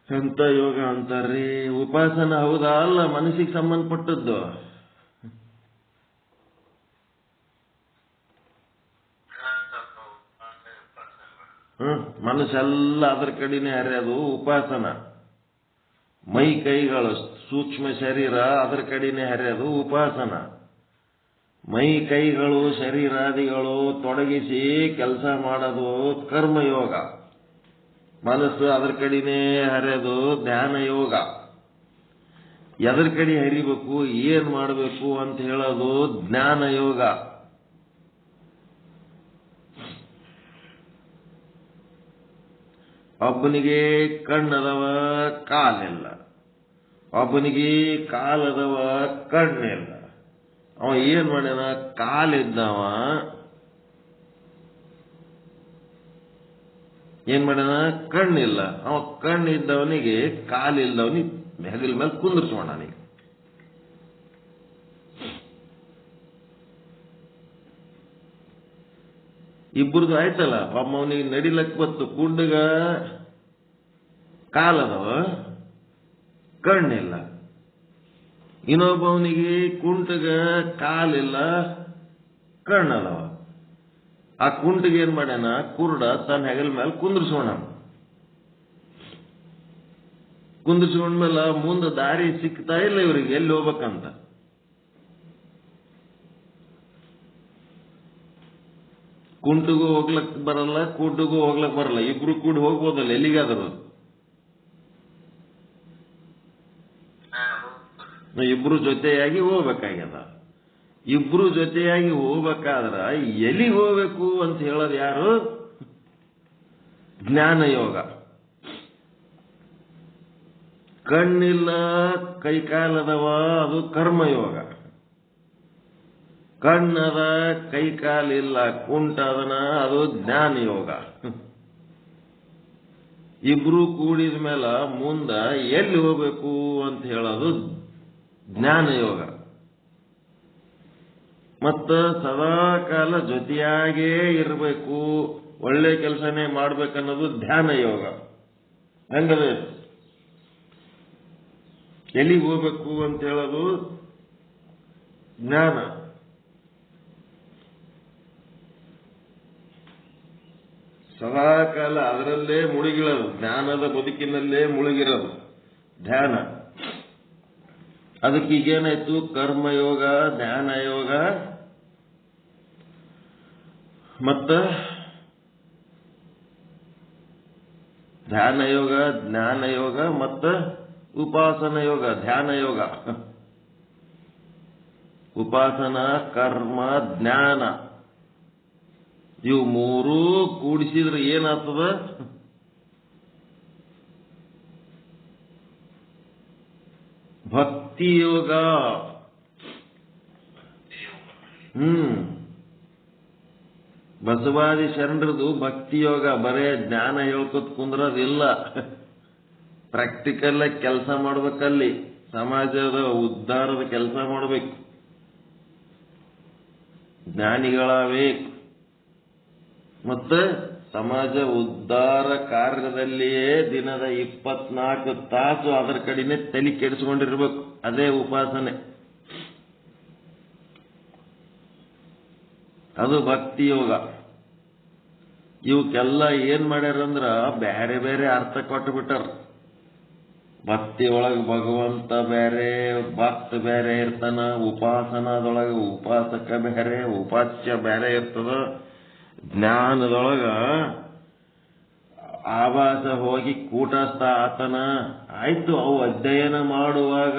Speaker 4: ಎಂತ ಯೋಗ ಅಂತಾರ್ರಿ? ಉಪಾಸನ ಹೌದಾ? ಅಲ್ಲ, ಮನಸ್ಸಿಗೆ ಸಂಬಂಧಪಟ್ಟದ್ದು. ಮನಸ್ಸೆಲ್ಲ ಅದರ ಕಡೆನೇ ಹರಿಯೋದು ಉಪಾಸನ. ಮೈ ಕೈಗಳು ಸೂಕ್ಷ್ಮ ಶರೀರ ಅದರ ಕಡೆನೇ ಹರಿಯೋದು ಉಪಾಸನ. ಮೈ ಕೈಗಳು ಶರೀರಾದಿಗಳು ತೊಡಗಿಸಿ ಕೆಲಸ ಮಾಡೋದು ಕರ್ಮಯೋಗ. ಮನಸ್ಸು ಅದರ ಕಡೆನೇ ಹರಿಯೋದು ಧ್ಯಾನ ಯೋಗ. ಎದರ ಕಡೆ ಹರಿಬೇಕು, ಏನ್ ಮಾಡಬೇಕು ಅಂತ ಹೇಳೋದು ಜ್ಞಾನ ಯೋಗ. ಒಬ್ಬನಿಗೆ ಕಣ್ಣದವ ಕಾಲಿಲ್ಲ, ಒಬ್ಬನಿಗೆ ಕಾಲದವ ಕಣ್ಣಿಲ್ಲ. ಅವ ಏನ್ ಮಾಡ್ಯಾನ? ಕಾಲಿದ್ದವ ಏನ್ ಮಾಡ್ಯಾನ? ಕಣ್ಣಿಲ್ಲ. ಅವ ಕಣ್ಣಿದ್ದವನಿಗೆ ಕಾಲಿಲ್ಲದವನಿಗೆ ಹೆಗಲ ಮೇಲೆ ಕುಂದಿರ್ಸೋಣ. ನೀನು ಇಬ್ಬರದು ಆಯ್ತಲ್ಲ. ಒಮ್ಮವನಿಗೆ ನಡಿಲಕ್ ಬತ್ತು, ಕುಂಡಗ ಕಾಲದವ ಕಣ್ಣಿಲ್ಲ. ಇನ್ನೊಬ್ಬವನಿಗೆ ಕುಂಟಗ ಕಾಲಿಲ್ಲ, ಕಣ್ಣದವ. ಆ ಕುಂಟಿಗೆ ಏನ್ ಮಾಡ್ಯಾನ? ಕುರುಡ ತನ್ನ ಹೆಗಲ ಮೇಲೆ ಕುಂದ್ರಿಸೋಣ. ಕುಂದ್ರಿಸ್ಕೊಂಡ್ಮೇಲೆ ಮುಂದೆ ದಾರಿ ಸಿಗ್ತಾ ಇಲ್ಲ ಇವರಿಗೆ ಎಲ್ಲಿ ಹೋಗ್ಬೇಕಂತ. ಕುಂಟಿಗೂ ಹೋಗ್ಲಕ್ ಬರಲ್ಲ, ಕುಂಟಿಗೂ ಹೋಗ್ಲಕ್ ಬರಲ್ಲ. ಇಬ್ರು ಕೂಡಿ ಹೋಗ್ಬೋದಲ್ಲ ಎಲ್ಲಿಗಾದ್ರು. ಇಬ್ರು ಜೊತೆಯಾಗಿ ಹೋಗ್ಬೇಕಾಗ್ಯದ. ಇಬ್ರು ಜೊತೆಯಾಗಿ ಹೋಗ್ಬೇಕಾದ್ರ ಎಲ್ಲಿಗೆ ಹೋಗ್ಬೇಕು ಅಂತ ಹೇಳೋದು ಯಾರು? ಜ್ಞಾನ ಯೋಗ. ಕಣ್ಣಿಲ್ಲ, ಕೈಕಾಲದವ, ಅದು ಕರ್ಮಯೋಗ. ಕಣ್ಣದ, ಕೈಕಾಲಿಲ್ಲ, ಕುಂಟದನ, ಅದು ಜ್ಞಾನ ಯೋಗ. ಇಬ್ರು ಕೂಡಿದ ಮೇಲೆ ಮುಂದ ಎಲ್ಲಿ ಹೋಗ್ಬೇಕು ಅಂತ ಹೇಳೋದು ಜ್ಞಾನ ಯೋಗ. ಮತ್ತ ಸದಾ ಕಾಲ ಜೊತೆಯಾಗೇ ಇರಬೇಕು, ಒಳ್ಳೆ ಕೆಲಸನೇ ಮಾಡ್ಬೇಕನ್ನೋದು ಧ್ಯಾನ ಯೋಗ. ಹೆಂಗದ? ಎಲ್ಲಿಗೆ ಹೋಗ್ಬೇಕು ಅಂತ ಹೇಳೋದು ಜ್ಞಾನ. ಸದಾ ಕಾಲ ಅದರಲ್ಲೇ ಮುಳುಗಿರೋದು, ಜ್ಞಾನದ ಬದುಕಿನಲ್ಲೇ ಮುಳುಗಿರೋದು ಧ್ಯಾನ. ಅದಕ್ಕೆ ಈಗೇನಾಯ್ತು? ಕರ್ಮಯೋಗ, ಧ್ಯಾನ ಯೋಗ, ಮತ್ತ ಧ್ಯಾನ ಯೋಗ, ಜ್ಞಾನ ಯೋಗ, ಮತ್ತ ಉಪಾಸನ ಯೋಗ. ಧ್ಯಾನ ಯೋಗ, ಉಪಾಸನ, ಕರ್ಮ, ಜ್ಞಾನ ಇವು ಮೂರೂ ಕೂಡಿಸಿದ್ರೆ ಏನಾಗ್ತದ? ಭಕ್ತಿ ಯೋಗ. ಬಸವಾದಿ ಶರಣರದು ಭಕ್ತಿ ಯೋಗ. ಬರೇ ಜ್ಞಾನ ಹೇಳ್ಕೊತ್ ಕುಂದ್ರದಿಲ್ಲ, ಪ್ರಾಕ್ಟಿಕಲ್ ಆಗಿ ಕೆಲಸ ಮಾಡ್ಬೇಕಲ್ಲಿ. ಸಮಾಜದ ಉದ್ಧಾರದ ಕೆಲಸ ಮಾಡಬೇಕು, ಜ್ಞಾನಿಗಳಾಗಬೇಕು. ಮತ್ತೆ ಸಮಾಜ ಉದ್ಧಾರ ಕಾರ್ಯದಲ್ಲಿಯೇ ದಿನದ 24 ತಾಸು ಅದರ ಕಡೆನೆ ತಲೆ ಕೆಡಿಸಿಕೊಂಡಿರ್ಬೇಕು. ಅದೇ ಉಪಾಸನೆ, ಅದು ಭಕ್ತಿ ಯೋಗ. ಇವಕ್ಕೆಲ್ಲ ಏನ್ ಮಾಡ್ಯಾರಂದ್ರ ಬೇರೆ ಬೇರೆ ಅರ್ಥ ಕೊಟ್ಟು ಬಿಟ್ಟಾರ. ಭಕ್ತಿ ಒಳಗೆ ಭಗವಂತ ಬೇರೆ, ಭಕ್ತ ಬೇರೆ ಇರ್ತಾನ, ಉಪಾಸನದೊಳಗೆ ಉಪಾಸಕ ಬೇರೆ, ಉಪಾಸ್ಯ ಬೇರೆ ಇರ್ತದ. ಜ್ಞಾನದೊಳಗ ಆವಾಸ ಹೋಗಿ ಕೂಟಸ್ಥ ಆತನ. ಆಯ್ತು, ಅವು ಅಧ್ಯಯನ ಮಾಡುವಾಗ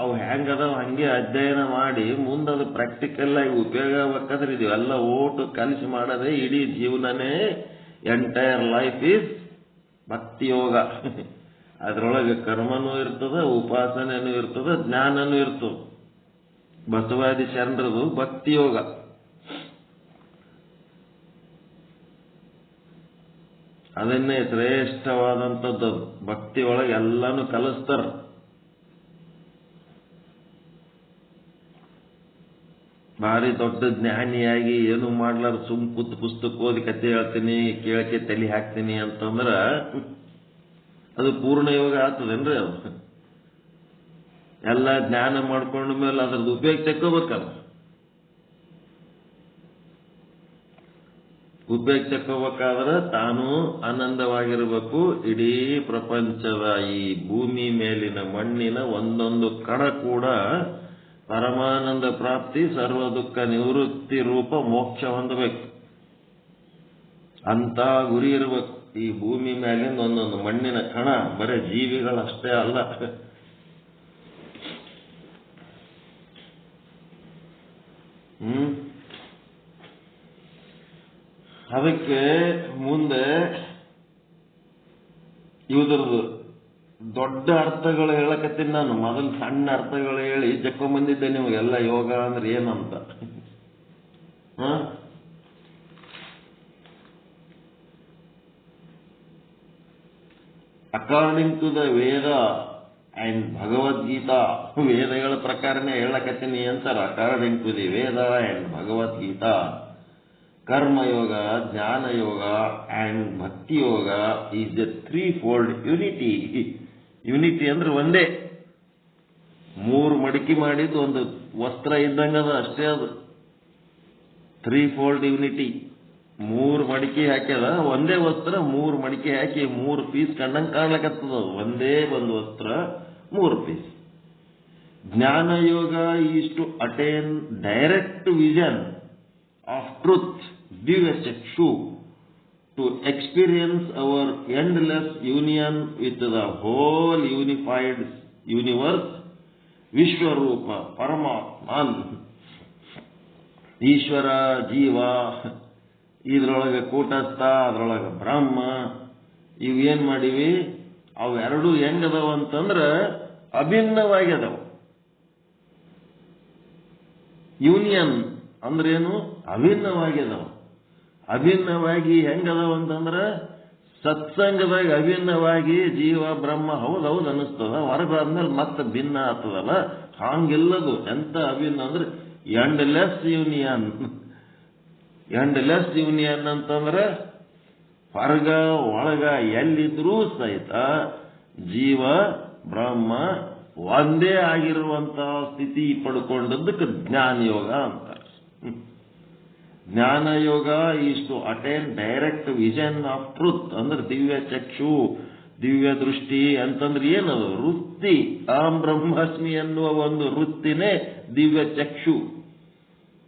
Speaker 4: ಅವು ಹೆಂಗದಾವ ಹಂಗೆ ಅಧ್ಯಯನ ಮಾಡಿ ಮುಂದದು ಪ್ರಾಕ್ಟಿಕಲ್ ಆಗಿ ಉಪಯೋಗ ಆಗ್ಬೇಕಾದ್ರೆ ಇದೆಲ್ಲ ಓಟು ಕಲಿಸಿ ಮಾಡದೆ ಇಡೀ ಜೀವನನೇ, ಎಂಟೈರ್ ಲೈಫ್ ಈಸ್ ಭಕ್ತಿ ಯೋಗ. ಅದ್ರೊಳಗೆ ಕರ್ಮನೂ ಇರ್ತದ, ಉಪಾಸನೆನೂ ಇರ್ತದ, ಜ್ಞಾನನೂ ಇರ್ತದ. ಬಸವಾದಿ ಶರಣರದು ಭಕ್ತಿ ಯೋಗ. ಅದನ್ನೇ ಶ್ರೇಷ್ಠವಾದಂಥದ್ದು. ಭಕ್ತಿ ಒಳಗೆ ಎಲ್ಲಾನು ಕಲಿಸ್ತಾರ. ಭಾರಿ ದೊಡ್ಡ ಜ್ಞಾನಿಯಾಗಿ ಏನು ಮಾಡ್ಲಾರ ಸುಮ್ ಕೂತ್ ಪುಸ್ತಕ ಓದಿ ಕತೆ ಹೇಳ್ತೀನಿ, ಕೇಳಕ್ಕೆ ತಲೆ ಹಾಕ್ತೀನಿ ಅಂತಂದ್ರ ಅದು ಪೂರ್ಣ ಯೋಗ ಆಗ್ತದೇನ್ರಿ? ಅದು ಎಲ್ಲ ಜ್ಞಾನ ಮಾಡ್ಕೊಂಡ ಮೇಲೆ ಅದ್ರದ್ದು ಉಪಯೋಗ ತಕ್ಕೋಬೇಕಲ್ಲ. ಉಪಯೋಗ ತಕ್ಕೋಬೇಕಾದ್ರೆ ತಾನು ಆನಂದವಾಗಿರಬೇಕು. ಇಡೀ ಪ್ರಪಂಚದ ಈ ಭೂಮಿ ಮೇಲಿನ ಮಣ್ಣಿನ ಒಂದೊಂದು ಕಣ ಕೂಡ ಪರಮಾನಂದ ಪ್ರಾಪ್ತಿ, ಸರ್ವ ದುಃಖ ನಿವೃತ್ತಿ ರೂಪ ಮೋಕ್ಷ ಹೊಂದಬೇಕು ಅಂತ ಗುರಿ ಇರಬೇಕು. ಈ ಭೂಮಿ ಮೇಲಿಂದ ಒಂದೊಂದು ಮಣ್ಣಿನ ಕಣ ಬರೀ ಜೀವಿಗಳಷ್ಟೇ ಅಲ್ಲ. ಅದಕ್ಕೆ ಮುಂದೆ ಇವುದ್ರದ್ದು ದೊಡ್ಡ ಅರ್ಥಗಳು ಹೇಳಕತ್ತೀನಿ ನಾನು. ಮೊದಲು ಸಣ್ಣ ಅರ್ಥಗಳು ಹೇಳಿ ಜಕ್ಕೊಂಬಂದಿದ್ದೆ ನಿಮಗೆಲ್ಲ ಯೋಗ ಅಂದ್ರೆ ಏನಂತ. According to the Veda and Bhagavad Gita, ವೇದಗಳ ಪ್ರಕಾರನೇ ಹೇಳಕತ್ತೀನಿ ಅಂತಾರೆ. According to the Veda and Bhagavad Gita, Karma Yoga, Jnana Yoga and bhakti yoga is the 3-fold unity. Unity ಅಂದ್ರೆ ಒಂದೇ. 3 ಮಡಿಕೆ ಮಾಡಿದ್ದು ಒಂದು ವಸ್ತ್ರ ಇದ್ದಂಗದ ಅಷ್ಟೇ. ಅದು 3-fold ಯುನಿಟಿ. 3 ಮಡಿಕೆ ಹಾಕ್ಯದ, ಒಂದೇ ವಸ್ತ್ರ 3 ಮಡಿಕೆ ಹಾಕಿ 3 ಪೀಸ್ ಕಂಡಂಗೆ ಕಾಣ್ಲಕತ್ತದ. ಒಂದೇ ಒಂದು ವಸ್ತ್ರ 3 piece. Jnana Yoga is to attain direct vision of truth, ದಿವ್ಯ ಚಕ್ಷು, to experience our endless union with the whole unified universe, Vishwarupa, Paramatman. Ishwara, ಜೀವ, ಇದ್ರೊಳಗೆ ಕೂಟಸ್ಥ, ಅದ್ರೊಳಗೆ ಬ್ರಹ್ಮ. ಇವೇನ್ ಮಾಡಿವಿ? ಅವೆರಡು ಹೆಂಗದವ ಅಂತಂದ್ರೆ ಅಭಿನ್ನವಾಗ್ಯದವ. ಯೂನಿಯನ್ ಅಂದ್ರೇನು? ಅಭಿನ್ನವಾಗ್ಯದವ. ಅಭಿನ್ನವಾಗಿ ಹೆಂಗದವ ಅಂತಂದ್ರೆ ಸತ್ಸಂಗದಾಗ ಅಭಿನ್ನವಾಗಿ ಜೀವ ಬ್ರಹ್ಮ ಹೌದೌದು ಅನ್ನಿಸ್ತದ. ಹೊರಗಾದ್ಮೇಲೆ ಮತ್ತೆ ಭಿನ್ನ ಆಗ್ತದಲ್ಲ, ಹಾಂಗಿಲ್ಲದು. ಎಂತ ಅಭಿನ್ನ ಅಂದ್ರೆ ಎಂಡ್ಲೆಸ್ ಯೂನಿಯನ್. ಎಂಡ್ಲೆಸ್ ಯೂನಿಯನ್ ಅಂತಂದ್ರೆ ಹೊರಗ ಒಳಗ ಎಲ್ಲಿದ್ರೂ ಸಹಿತ ಜೀವ ಬ್ರಹ್ಮ ಒಂದೇ ಆಗಿರುವಂತಹ ಸ್ಥಿತಿ ಪಡ್ಕೊಂಡದ್ದಕ್ಕೆ ಜ್ಞಾನಯೋಗ ಅಂತಾರೆ. Jnana Yoga is to attain direct vision of truth, ಅಂದ್ರೆ ದಿವ್ಯ ಚಕ್ಷು, ದಿವ್ಯ ದೃಷ್ಟಿ ಅಂತಂದ್ರೆ ಏನದು? ವೃತ್ತಿ. ಅಹಂ ಬ್ರಹ್ಮಾಸ್ಮಿ ಎನ್ನುವ ಒಂದು ವೃತ್ತಿನೇ ದಿವ್ಯ ಚಕ್ಷು.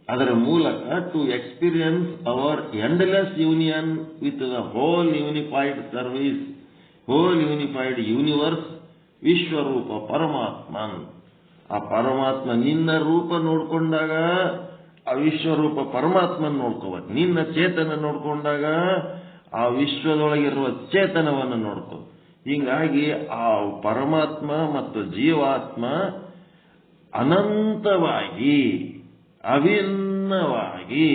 Speaker 4: ಅದರ ಮೂಲಕ to experience our endless union with the whole unified service, whole unified universe, ವಿಶ್ವರೂಪ ಪರಮಾತ್ಮನ್. ಆ ಪರಮಾತ್ಮ ನಿನ್ನ ರೂಪ ನೋಡ್ಕೊಂಡಾಗ ಆ ವಿಶ್ವರೂಪ ಪರಮಾತ್ಮನ್ ನೋಡ್ಕೋಬೇಕು. ನಿನ್ನ ಚೇತನ ನೋಡ್ಕೊಂಡಾಗ ಆ ವಿಶ್ವದೊಳಗಿರುವ ಚೇತನವನ್ನು ನೋಡ್ಕೋ. ಹೀಗಾಗಿ ಆ ಪರಮಾತ್ಮ ಮತ್ತು ಜೀವಾತ್ಮ ಅನಂತವಾಗಿ ಅಭಿನ್ನವಾಗಿ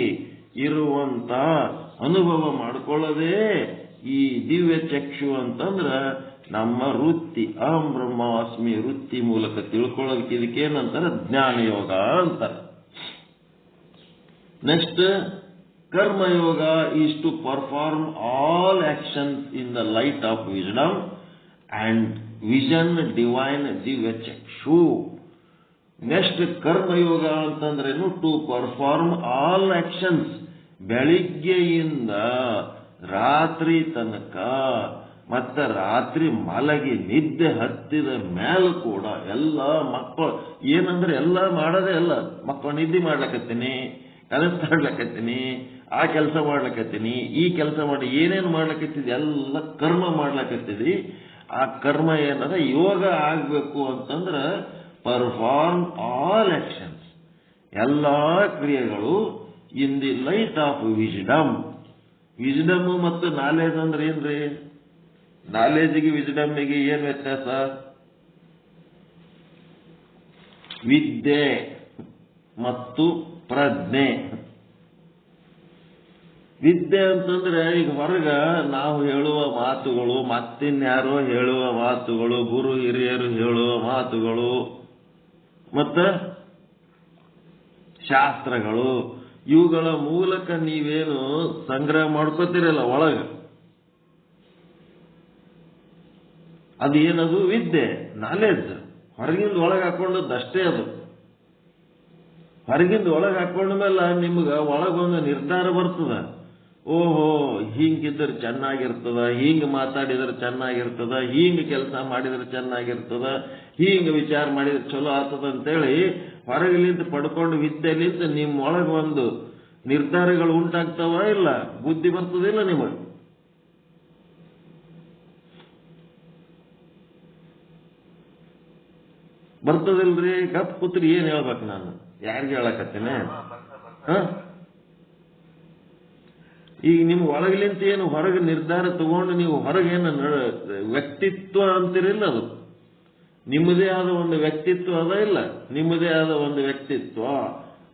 Speaker 4: ಇರುವಂತ ಅನುಭವ ಮಾಡಿಕೊಳ್ಳದೆ ಈ ದಿವ್ಯ ಚಕ್ಷು ಅಂತಂದ್ರ ನಮ್ಮ ವೃತ್ತಿ, ಅಹಂ ಬ್ರಹ್ಮಾಸ್ಮಿ ವೃತ್ತಿ ಮೂಲಕ ತಿಳ್ಕೊಳ್ಳೋದಕ್ಕೆ ಇದಕ್ಕೇನಂತಾರೆ? ಜ್ಞಾನಯೋಗ ಅಂತಾರೆ. ನೆಕ್ಸ್ಟ್ ಕರ್ಮಯೋಗ is to perform all actions in the light of wisdom and vision divine ದಿವ್ಯ ಚಕ್ಷು. ನೆಕ್ಸ್ಟ್ ಕರ್ಮಯೋಗ ಅಂತಂದ್ರೇನು? ಟು ಪರ್ಫಾರ್ಮ್ ಆಲ್ ಆಕ್ಷನ್ಸ್, ಬೆಳಿಗ್ಗೆಯಿಂದ ರಾತ್ರಿ ತನಕ, ಮತ್ತೆ ರಾತ್ರಿ ಮಲಗಿ ನಿದ್ದೆ ಹತ್ತಿದ ಮೇಲೂ ಕೂಡ ಎಲ್ಲ ಮಕ್ಕಳು ಏನಂದ್ರೆ ಎಲ್ಲ ಮಾಡೋದೇ ಅಲ್ಲ. ಮಕ್ಕಳು ನಿದ್ದೆ ಮಾಡ್ಲಕತ್ತೀನಿ, ಕೆಲಸ ಮಾಡ್ಲಕತ್ತೀನಿ, ಆ ಕೆಲಸ ಮಾಡ್ಲಕತ್ತೀನಿ, ಈ ಕೆಲಸ ಮಾಡಿ ಏನೇನು ಮಾಡ್ಲಕತ್ತಿದ್ ಎಲ್ಲ ಕರ್ಮ ಮಾಡ್ಲಕತ್ತಿದಿ. ಆ ಕರ್ಮ ಏನದ ಯೋಗ ಆಗ್ಬೇಕು ಅಂತಂದ್ರೆ ಪರ್ಫಾರ್ಮ್ ಆಲ್ ಆಕ್ಷನ್ಸ್, ಎಲ್ಲಾ ಕ್ರಿಯೆಗಳು ಇನ್ the light of wisdom. Wisdom ಮತ್ತು ನಾಲೆಜ್ ಅಂದ್ರೆ ಏನ್ರಿ? ನಾಲೆಜಿಗೆ ವಿಜ್ಡಮ್ಮಿಗೆ ಏನ್ ವ್ಯತ್ಯಾಸ? ವಿದ್ಯೆ ಮತ್ತು ಪ್ರಜ್ಞೆ. ವಿದ್ಯೆ ಅಂತಂದ್ರೆ ಈಗ ಹೊರಗ ನಾವು ಹೇಳುವ ಮಾತುಗಳು, ಮತ್ತಿನ್ಯಾರೋ ಹೇಳುವ ಮಾತುಗಳು, ಗುರು ಹಿರಿಯರು ಹೇಳುವ ಮಾತುಗಳು, ಮತ್ತ ಶಾಸ್ತ್ರಗಳು, ಇವುಗಳ ಮೂಲಕ ನೀವೇನು ಸಂಗ್ರಹ ಮಾಡ್ಕೋತಿರಲ್ಲ ಒಳಗ, ಅದು ಏನದು? ವಿದ್ಯೆ, ನಾಲೆಜ್. ಹೊರಗಿಂದ ಒಳಗೆ ಹಾಕೊಂಡದ್ದಷ್ಟೇ ಅದು. ಹೊರಗಿಂದ ಒಳಗೆ ಹಾಕೊಂಡ ಮೇಲೆ ನಿಮ್ಗೆ ಒಳಗೊಂದು ನಿರ್ಧಾರ ಬರ್ತದ. ಓಹೋ, ಹಿಂಗಿದ್ರೆ ಚೆನ್ನಾಗಿರ್ತದ, ಹಿಂಗ್ ಮಾತಾಡಿದ್ರೆ ಚೆನ್ನಾಗಿರ್ತದ, ಹಿಂಗ್ ಕೆಲಸ ಮಾಡಿದ್ರೆ ಚೆನ್ನಾಗಿರ್ತದ, ಹಿಂಗ್ ವಿಚಾರ ಮಾಡಿದ್ರೆ ಚಲೋ ಆಗ್ತದ ಅಂತೇಳಿ ಹೊರಗಿಲಿಂದ ಪಡ್ಕೊಂಡು ವಿದ್ಯೆಲಿಂದ ನಿಮ್ಮ ಒಳಗೆ ಒಂದು ನಿರ್ಧಾರಗಳು ಉಂಟಾಗ್ತಾವ ಇಲ್ಲ? ಬುದ್ಧಿ ಬರ್ತದಿಲ್ಲ ನಿಮಗೆ? ಬರ್ತದಿಲ್ರಿ? ಗಪ್ ಕೂತ್ರಿ, ಏನ್ ಹೇಳ್ಬೇಕು ನಾನು? ಯಾರಿಗೆ ಹೇಳಕತ್ತೇನೆ? ಈಗ ನಿಮ್ ಒಳಗಿಲಿಂತ ಏನು ಹೊರಗೆ ನಿರ್ಧಾರ ತಗೊಂಡು ನೀವು ಹೊರಗೇನು ವ್ಯಕ್ತಿತ್ವ ಅಂತಿರಿಲ್ಲ, ಅದು ನಿಮ್ಮದೇ ಆದ ಒಂದು ವ್ಯಕ್ತಿತ್ವ ಅದ ಇಲ್ಲ? ನಿಮ್ಮದೇ ಆದ ಒಂದು ವ್ಯಕ್ತಿತ್ವ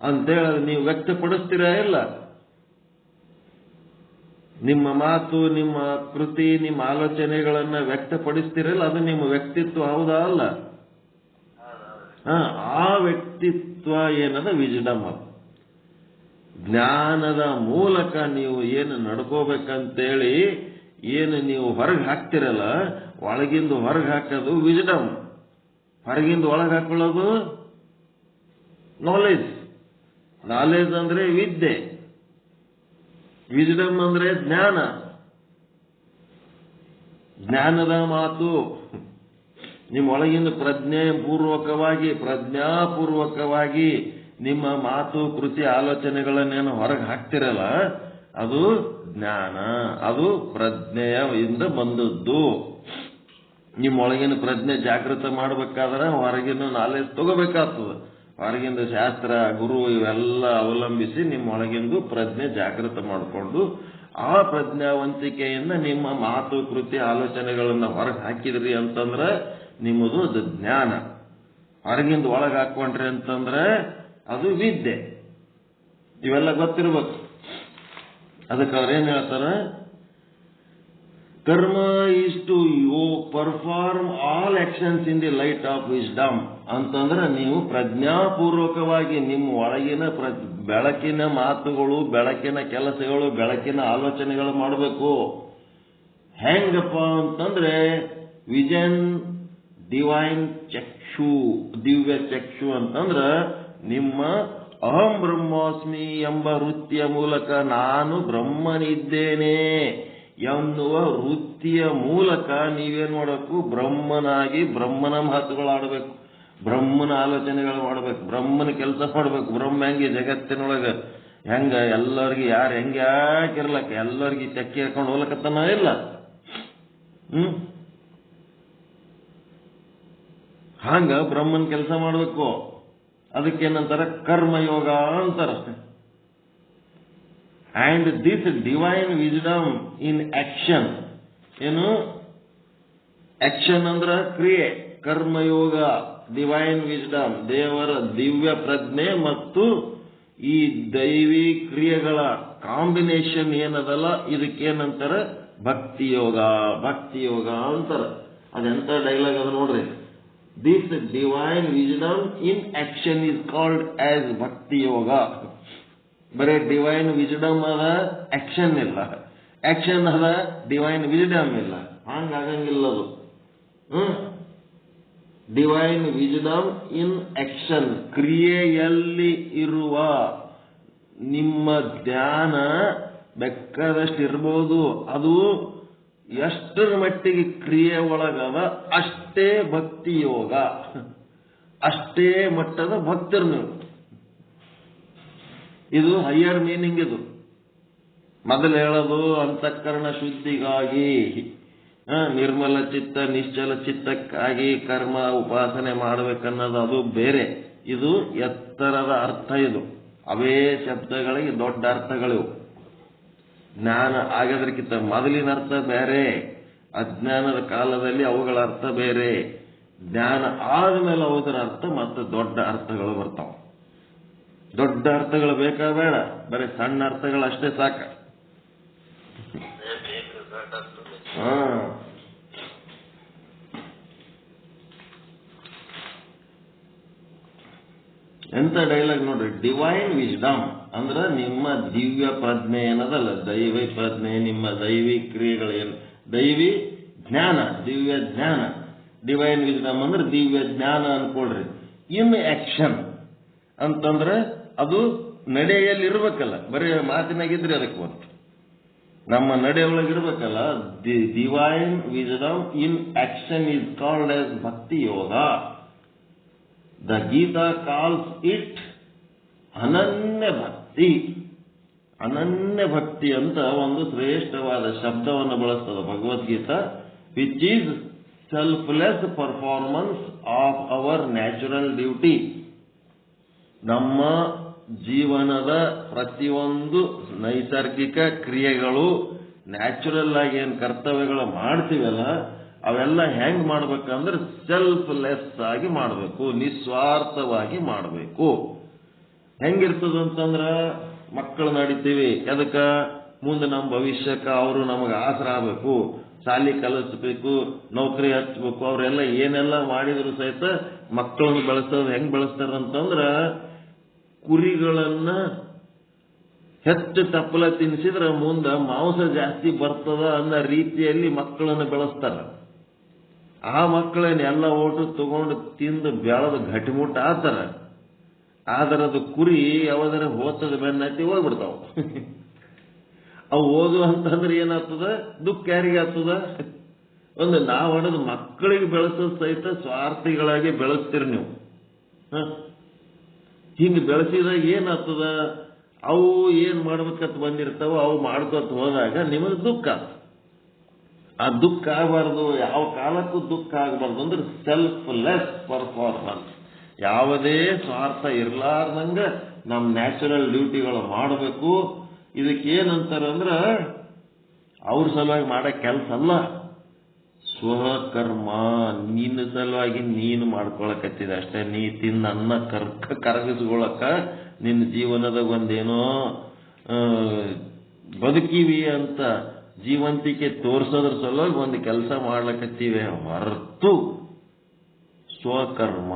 Speaker 4: ಅಂತೇಳಿ ನೀವು ವ್ಯಕ್ತಪಡಿಸ್ತೀರಾ ಇಲ್ಲ? ನಿಮ್ಮ ಮಾತು, ನಿಮ್ಮ ಕೃತಿ, ನಿಮ್ಮ ಆಲೋಚನೆಗಳನ್ನ ವ್ಯಕ್ತಪಡಿಸ್ತಿರಲ್ಲ, ಅದು ನಿಮ್ಮ ವ್ಯಕ್ತಿತ್ವ ಹೌದಾ ಅಲ್ಲ? ಆ ವ್ಯಕ್ತಿತ್ವ ಏನದ? ವಿಜ್ಡಮ್. ಜ್ಞಾನದ ಮೂಲಕ ನೀವು ಏನು ನಡ್ಕೋಬೇಕಂತೇಳಿ ಏನು ನೀವು ಹೊರಗೆ ಹಾಕ್ತಿರಲ್ಲ, ಒಳಗಿಂದ ಹೊರಗೆ ಹಾಕೋದು ವಿಜ್ಡಮ್, ಹೊರಗಿಂದ ಒಳಗೆ ಹಾಕೊಳ್ಳೋದು ನಾಲೆಜ್. ನಾಲೆಜ್ ಅಂದ್ರೆ ವಿದ್ಯೆ, ವಿಜ್ಡಮ್ ಅಂದ್ರೆ ಜ್ಞಾನ. ಜ್ಞಾನದ ಮಾತು ನಿಮ್ಮ ಒಳಗಿಂದ ಪ್ರಜ್ಞಾಪೂರ್ವಕವಾಗಿ ನಿಮ್ಮ ಮಾತು, ಕೃತಿ, ಆಲೋಚನೆಗಳನ್ನೇನು ಹೊರಗೆ ಹಾಕ್ತಿರಲ್ಲ, ಅದು ಜ್ಞಾನ, ಅದು ಪ್ರಜ್ಞೆಯಿಂದ ಬಂದದ್ದು. ನಿಮ್ಮ ಒಳಗಿನ ಪ್ರಜ್ಞೆ ಜಾಗೃತ ಮಾಡಬೇಕಾದ್ರೆ ಹೊರಗಿನ ನಾಲೆಜ್ ತಗೋಬೇಕಾಗ್ತದೆ. ಹೊರಗಿಂದ ಶಾಸ್ತ್ರ, ಗುರು ಇವೆಲ್ಲ ಅವಲಂಬಿಸಿ ನಿಮ್ಮ ಒಳಗಿಂದು ಪ್ರಜ್ಞೆ ಜಾಗೃತ ಮಾಡಿಕೊಂಡು ಆ ಪ್ರಜ್ಞಾವಂತಿಕೆಯಿಂದ ನಿಮ್ಮ ಮಾತು, ಕೃತಿ, ಆಲೋಚನೆಗಳನ್ನ ಹೊರಗೆ ಹಾಕಿದ್ರಿ ಅಂತಂದ್ರೆ ನಿಮ್ಮದು ಅದು ಜ್ಞಾನ. ಹೊರಗಿಂದ ಒಳಗೆ ಹಾಕೊಂಡ್ರಿ ಅಂತಂದ್ರೆ ಅದು ವಿದ್ಯೆ. ಇವೆಲ್ಲ ಗೊತ್ತಿರ್ಬೇಕು. ಅದಕ್ಕೆ ಅವ್ರೇನ್ ಹೇಳ್ತಾರ? ಕರ್ಮ is to perform all actions in the light of wisdom ಅಂತಂದ್ರೆ ನೀವು ಪ್ರಜ್ಞಾಪೂರ್ವಕವಾಗಿ ನಿಮ್ಮ ಒಳಗಿನ ಬೆಳಕಿನ ಮಾತುಗಳು, ಬೆಳಕಿನ ಕೆಲಸಗಳು, ಬೆಳಕಿನ ಆಲೋಚನೆಗಳು ಮಾಡಬೇಕು. ಹೆಂಗಪ್ಪ ಅಂತಂದ್ರೆ ವಿಜನ್ ಡಿವೈನ್ ಚಕ್ಷು, ದಿವ್ಯ ಚಕ್ಷು ಅಂತಂದ್ರ ನಿಮ್ಮ ಅಹಂ ಬ್ರಹ್ಮಾಸ್ಮಿ ಎಂಬ ವೃತ್ತಿಯ ಮೂಲಕ ನಾನು ಬ್ರಹ್ಮನಿದ್ದೇನೆ ಎನ್ನುವ ವೃತ್ತಿಯ ಮೂಲಕ ನೀವೇನ್ ಮಾಡಬೇಕು? ಬ್ರಹ್ಮನಾಗಿ ಬ್ರಹ್ಮನ ಮಾತುಗಳಾಡಬೇಕು, ಬ್ರಹ್ಮನ ಆಲೋಚನೆಗಳು ಮಾಡಬೇಕು, ಬ್ರಹ್ಮನ ಕೆಲಸ ಮಾಡಬೇಕು. ಬ್ರಹ್ಮ ಹೆಂಗೆ ಜಗತ್ತಿನೊಳಗ ಹೆಂಗ ಎಲ್ಲರಿಗೆ ಯಾರು ಹೆಂಗ ಯಾಕಿರ್ಲಕ್ಕ ಎಲ್ಲರಿಗೆ ತೆಕ್ಕಿ ಹಾಕೊಂಡು ಹೋಗ್ಲಕತ್ತಾನ ಇಲ್ಲ? ಹಂಗ ಬ್ರಹ್ಮನ್ ಕೆಲಸ ಮಾಡಬೇಕು. ಅದಕ್ಕೇನಂತಾರ? ಕರ್ಮಯೋಗ ಅಂತಾರ. And this divine wisdom in action. ಏನು ಆಕ್ಷನ್ ಅಂದ್ರ ಕ್ರಿಯೆ. ಕರ್ಮಯೋಗ, ಡಿವೈನ್ ವಿಜ್ಡಮ್, ದೇವರ ದಿವ್ಯ ಪ್ರಜ್ಞೆ ಮತ್ತು ಈ ದೈವಿ ಕ್ರಿಯೆಗಳ ಕಾಂಬಿನೇಷನ್ ಏನದಲ್ಲ, ಇದಕ್ಕೇನಂತಾರ? ಭಕ್ತಿಯೋಗ. ಭಕ್ತಿಯೋಗ ಅಂತಾರ. ಅದೆಂತ ಡೈಲಾಗ್ ಅದ ನೋಡ್ರಿ. This divine wisdom in action is called as Bhakti Yoga. ಬರೀ ಡಿವೈನ್ ವಿಜ್ಡಮ್ ಅದ, ಆಕ್ಷನ್ ಇಲ್ಲ. ಆಕ್ಷನ್ ಅದ, ಡಿವೈನ್ ವಿಜ್ಡಮ್ ಇಲ್ಲ. ಹಂಗಾಗಂಗಿಲ್ಲದು. ಡಿವೈನ್ ವಿಜ್ಡಮ್ ಇನ್ ಆಕ್ಷನ್, ಕ್ರಿಯೆಯಲ್ಲಿ ಇರುವ ನಿಮ್ಮ ಧ್ಯಾನ ಬೇಕಾದಷ್ಟು ಇರ್ಬೋದು. ಅದು ಎಷ್ಟರ ಮಟ್ಟಿಗೆ ಕ್ರಿಯೆ ಒಳಗದ ಅಷ್ಟೇ ಭಕ್ತಿ ಯೋಗ, ಅಷ್ಟೇ ಮಟ್ಟದ ಭಕ್ತರು ನೀವು. ಇದು ಹೈಯರ್ ಮೀನಿಂಗ್. ಇದು ಮೊದಲು ಹೇಳೋದು ಅಂತಃಕರಣ ಶುದ್ಧಿಗಾಗಿ, ನಿರ್ಮಲ ಚಿತ್ತ ನಿಶ್ಚಲ ಚಿತ್ತಕ್ಕಾಗಿ ಕರ್ಮ ಉಪಾಸನೆ ಮಾಡಬೇಕನ್ನೋದು ಅದು ಬೇರೆ. ಇದು ಎತ್ತರದ ಅರ್ಥ. ಇದು ಅವೇ ಶಬ್ದಗಳಿಗೆ ದೊಡ್ಡ ಅರ್ಥಗಳಿವು. ಜ್ಞಾನ ಆಗೋದಕ್ಕಿಂತ ಮೊದಲಿನ ಅರ್ಥ ಬೇರೆ, ಅಜ್ಞಾನದ ಕಾಲದಲ್ಲಿ ಅವುಗಳ ಅರ್ಥ ಬೇರೆ, ಜ್ಞಾನ ಆದ್ಮೇಲೆ ಅವುದರ ಅರ್ಥ ಮತ್ತು ದೊಡ್ಡ ಅರ್ಥಗಳು ಬರ್ತಾವ. ದೊಡ್ಡ ಅರ್ಥಗಳು ಬೇಕಾ ಬೇಡ, ಬರೀ ಸಣ್ಣ ಅರ್ಥಗಳಷ್ಟೇ ಸಾಕ. ಎಂತ ಡೈಲಾಗ್ ನೋಡ್ರಿ. ಡಿವೈನ್ ವಿಜ್ಡಮ್ ಅಂದ್ರೆ ನಿಮ್ಮ ದಿವ್ಯ ಪ್ರಜ್ಞೆ ಏನದಲ್ಲ, ದೈವಿ ಪ್ರಜ್ಞೆ, ನಿಮ್ಮ ದೈವಿ ಕ್ರಿಯೆಗಳೇನು, ದೈವಿ ಜ್ಞಾನ, ದಿವ್ಯ ಜ್ಞಾನ. ಡಿವೈನ್ ವಿಜ್ಡಮ್ ಅಂದ್ರೆ ದಿವ್ಯ ಜ್ಞಾನ ಅನ್ಕೊಳ್ರಿ. ಇನ್ ಆಕ್ಷನ್ ಅಂತಂದ್ರೆ ಅದು ನಡೆಯಲ್ಲಿ ಇರ್ಬೇಕಲ್ಲ, ಬರೀ ಮಾತಿನಾಗಿದ್ರಿ ಅದಕ್ಕೆ ಬಂತು. ನಮ್ಮ ನಡೆಯೊಳಗಿರ್ಬೇಕಲ್ಲ. Divine wisdom in action is called as bhakti yoga. The Gita calls it ಅನನ್ಯ ಭಕ್ತಿ. ಅನನ್ಯ ಭಕ್ತಿ ಅಂತ ಒಂದು ಶ್ರೇಷ್ಠವಾದ ಶಬ್ದವನ್ನು ಬಳಸ್ತದೆ Bhagavad Gita, which is selfless performance of our natural duty. ನಮ್ಮ ಜೀವನದ ಪ್ರತಿಯೊಂದು ನೈಸರ್ಗಿಕ ಕ್ರಿಯೆಗಳು, ನ್ಯಾಚುರಲ್ ಆಗಿ ಏನು ಕರ್ತವ್ಯಗಳು ಮಾಡ್ತೀವಲ್ಲ, ಅವೆಲ್ಲ ಹೆಂಗ್ ಮಾಡ್ಬೇಕಂದ್ರೆ ಸೆಲ್ಫ್ಲೆಸ್ ಆಗಿ ಮಾಡಬೇಕು, ನಿಸ್ವಾರ್ಥವಾಗಿ ಮಾಡಬೇಕು. ಹೆಂಗಿರ್ತದಂತಂದ್ರ ಮಕ್ಕಳು ನಡಿತೀವಿ, ಅದಕ್ಕ ಮುಂದೆ ನಮ್ಮ ಭವಿಷ್ಯಕ್ಕೆ ಅವರು ನಮಗೆ ಆಸರ ಆಗಬೇಕು, ಶಾಲಿ ಕಲಿಸ್ಬೇಕು, ನೌಕರಿ ಹಚ್ಬೇಕು. ಅವರೆಲ್ಲ ಏನೆಲ್ಲ ಮಾಡಿದ್ರು ಸಹಿತ ಮಕ್ಕಳನ್ನು ಬೆಳೆಸೋದು ಹೆಂಗ್ ಬೆಳೆಸ್ತಾರಂತಂದ್ರ, ಕುರಿಗಳನ್ನ ಹೆಚ್ಚು ತಪ್ಪಲ ತಿನ್ನಿಸಿದ್ರೆ ಮುಂದೆ ಮಾಂಸ ಜಾಸ್ತಿ ಬರ್ತದ ಅನ್ನೋ ರೀತಿಯಲ್ಲಿ ಮಕ್ಕಳನ್ನು ಬೆಳೆಸ್ತಾರ. ಆ ಮಕ್ಕಳನ್ನ ಎಲ್ಲ ಓಟು ತಗೊಂಡು ತಿಂದು ಬೆಳೆದು ಗಟ್ಟಿಮುಟ್ಟ ಆತಾರ. ಆದ್ರೆ ಅದು ಕುರಿ ಯಾವ್ದಾರ ಹೋತದ ಬೆನ್ನತ್ತಿ ಹೋಗ್ಬಿಡ್ತಾವ. ಅವು ಓದು ಅಂತಂದ್ರೆ ಏನಾಗ್ತದ, ದುಃಖ ಯಾರಿಗೆ ಆಗ್ತದ? ಒಂದು ನಾವು ಹಣದ ಮಕ್ಕಳಿಗೆ ಬೆಳೆಸೋದು ಸಹಿತ ಸ್ವಾರ್ಥಿಗಳಾಗಿ ಬೆಳೆಸ್ತೀರಿ ನೀವು. ಹಿಂಗೆ ಬೆಳೆಸಿದಾಗ ಏನಾಗ್ತದ, ಅವು ಏನ್ ಮಾಡ್ಬೇಕಂತ ಬಂದಿರ್ತಾವ, ಅವು ಮಾಡ್ಕೊತ ಹೋದಾಗ ನಿಮಗೆ ದುಃಖ. ಆ ದುಃಖ ಆಗಬಾರ್ದು, ಯಾವ ಕಾಲಕ್ಕೂ ದುಃಖ ಆಗಬಾರ್ದು. ಅಂದ್ರೆ ಸೆಲ್ಫ್ಲೆಸ್ ಪರ್ಫಾರ್ಮೆನ್ಸ್, ಯಾವುದೇ ಸ್ವಾರ್ಥ ಇರ್ಲಾರ್ದಂಗ ನಮ್ಮ ನ್ಯಾಚುರಲ್ ಡ್ಯೂಟಿಗಳು ಮಾಡಬೇಕು. ಇದಕ್ಕೇನಂತಾರಂದ್ರ ಅವ್ರ ಸಲುವಾಗಿ ಮಾಡೋ ಕೆಲಸ ಅಲ್ಲ, ಸ್ವಕರ್ಮ. ನಿನ್ನ ಸಲುವಾಗಿ ನೀನು ಮಾಡ್ಕೊಳಕತ್ತಿದ ಅಷ್ಟೇ. ನೀ ತಿನ್ನ ಅನ್ನ ಕರಗಿಸ್ಕೊಳಕ, ನಿನ್ನ ಜೀವನದಾಗ ಒಂದೇನೋ ಬದುಕಿವಿ ಅಂತ ಜೀವಂತಿಕೆ ತೋರ್ಸೋದ್ರ ಸಲುವಾಗಿ ಒಂದು ಕೆಲಸ ಮಾಡ್ಲಕತ್ತೀವಿ ಹೊರತು ಸ್ವಕರ್ಮ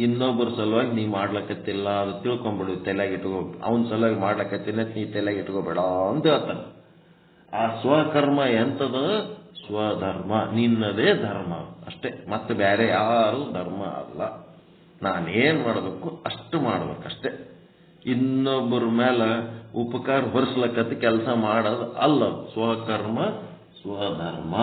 Speaker 4: ಇನ್ನೊಬ್ಬರ ಸಲುವಾಗಿ ನೀ ಮಾಡ್ಲಕತ್ತಿಲ್ಲ. ಅದು ತಿಳ್ಕೊಂಬಿಡು, ತಲೆಯಾಗಿ ಇಟ್ಕೋ. ಅವನ ಸಲುವಾಗಿ ಮಾಡ್ಲಕತ್ತಿನ ನೀ ತಲೆಯಾಗಿ ಇಟ್ಕೋಬೇಡ ಅಂತ ಹೇಳ್ತಾನೆ. ಆ ಸ್ವಕರ್ಮ ಎಂತದ? ಸ್ವಧರ್ಮ, ನಿನ್ನದೇ ಧರ್ಮ ಅಷ್ಟೇ, ಮತ್ತೆ ಬೇರೆ ಯಾರು ಧರ್ಮ ಅಲ್ಲ. ನಾನೇನ್ ಮಾಡಬೇಕು ಅಷ್ಟು ಮಾಡ್ಬೇಕಷ್ಟೇ. ಇನ್ನೊಬ್ಬರ ಮೇಲೆ ಉಪಕಾರ ಹೊರಿಸ್ಲಕತ್ತ ಕೆಲಸ ಮಾಡೋದು ಅಲ್ಲ. ಸ್ವಕರ್ಮ ಸ್ವಧರ್ಮ.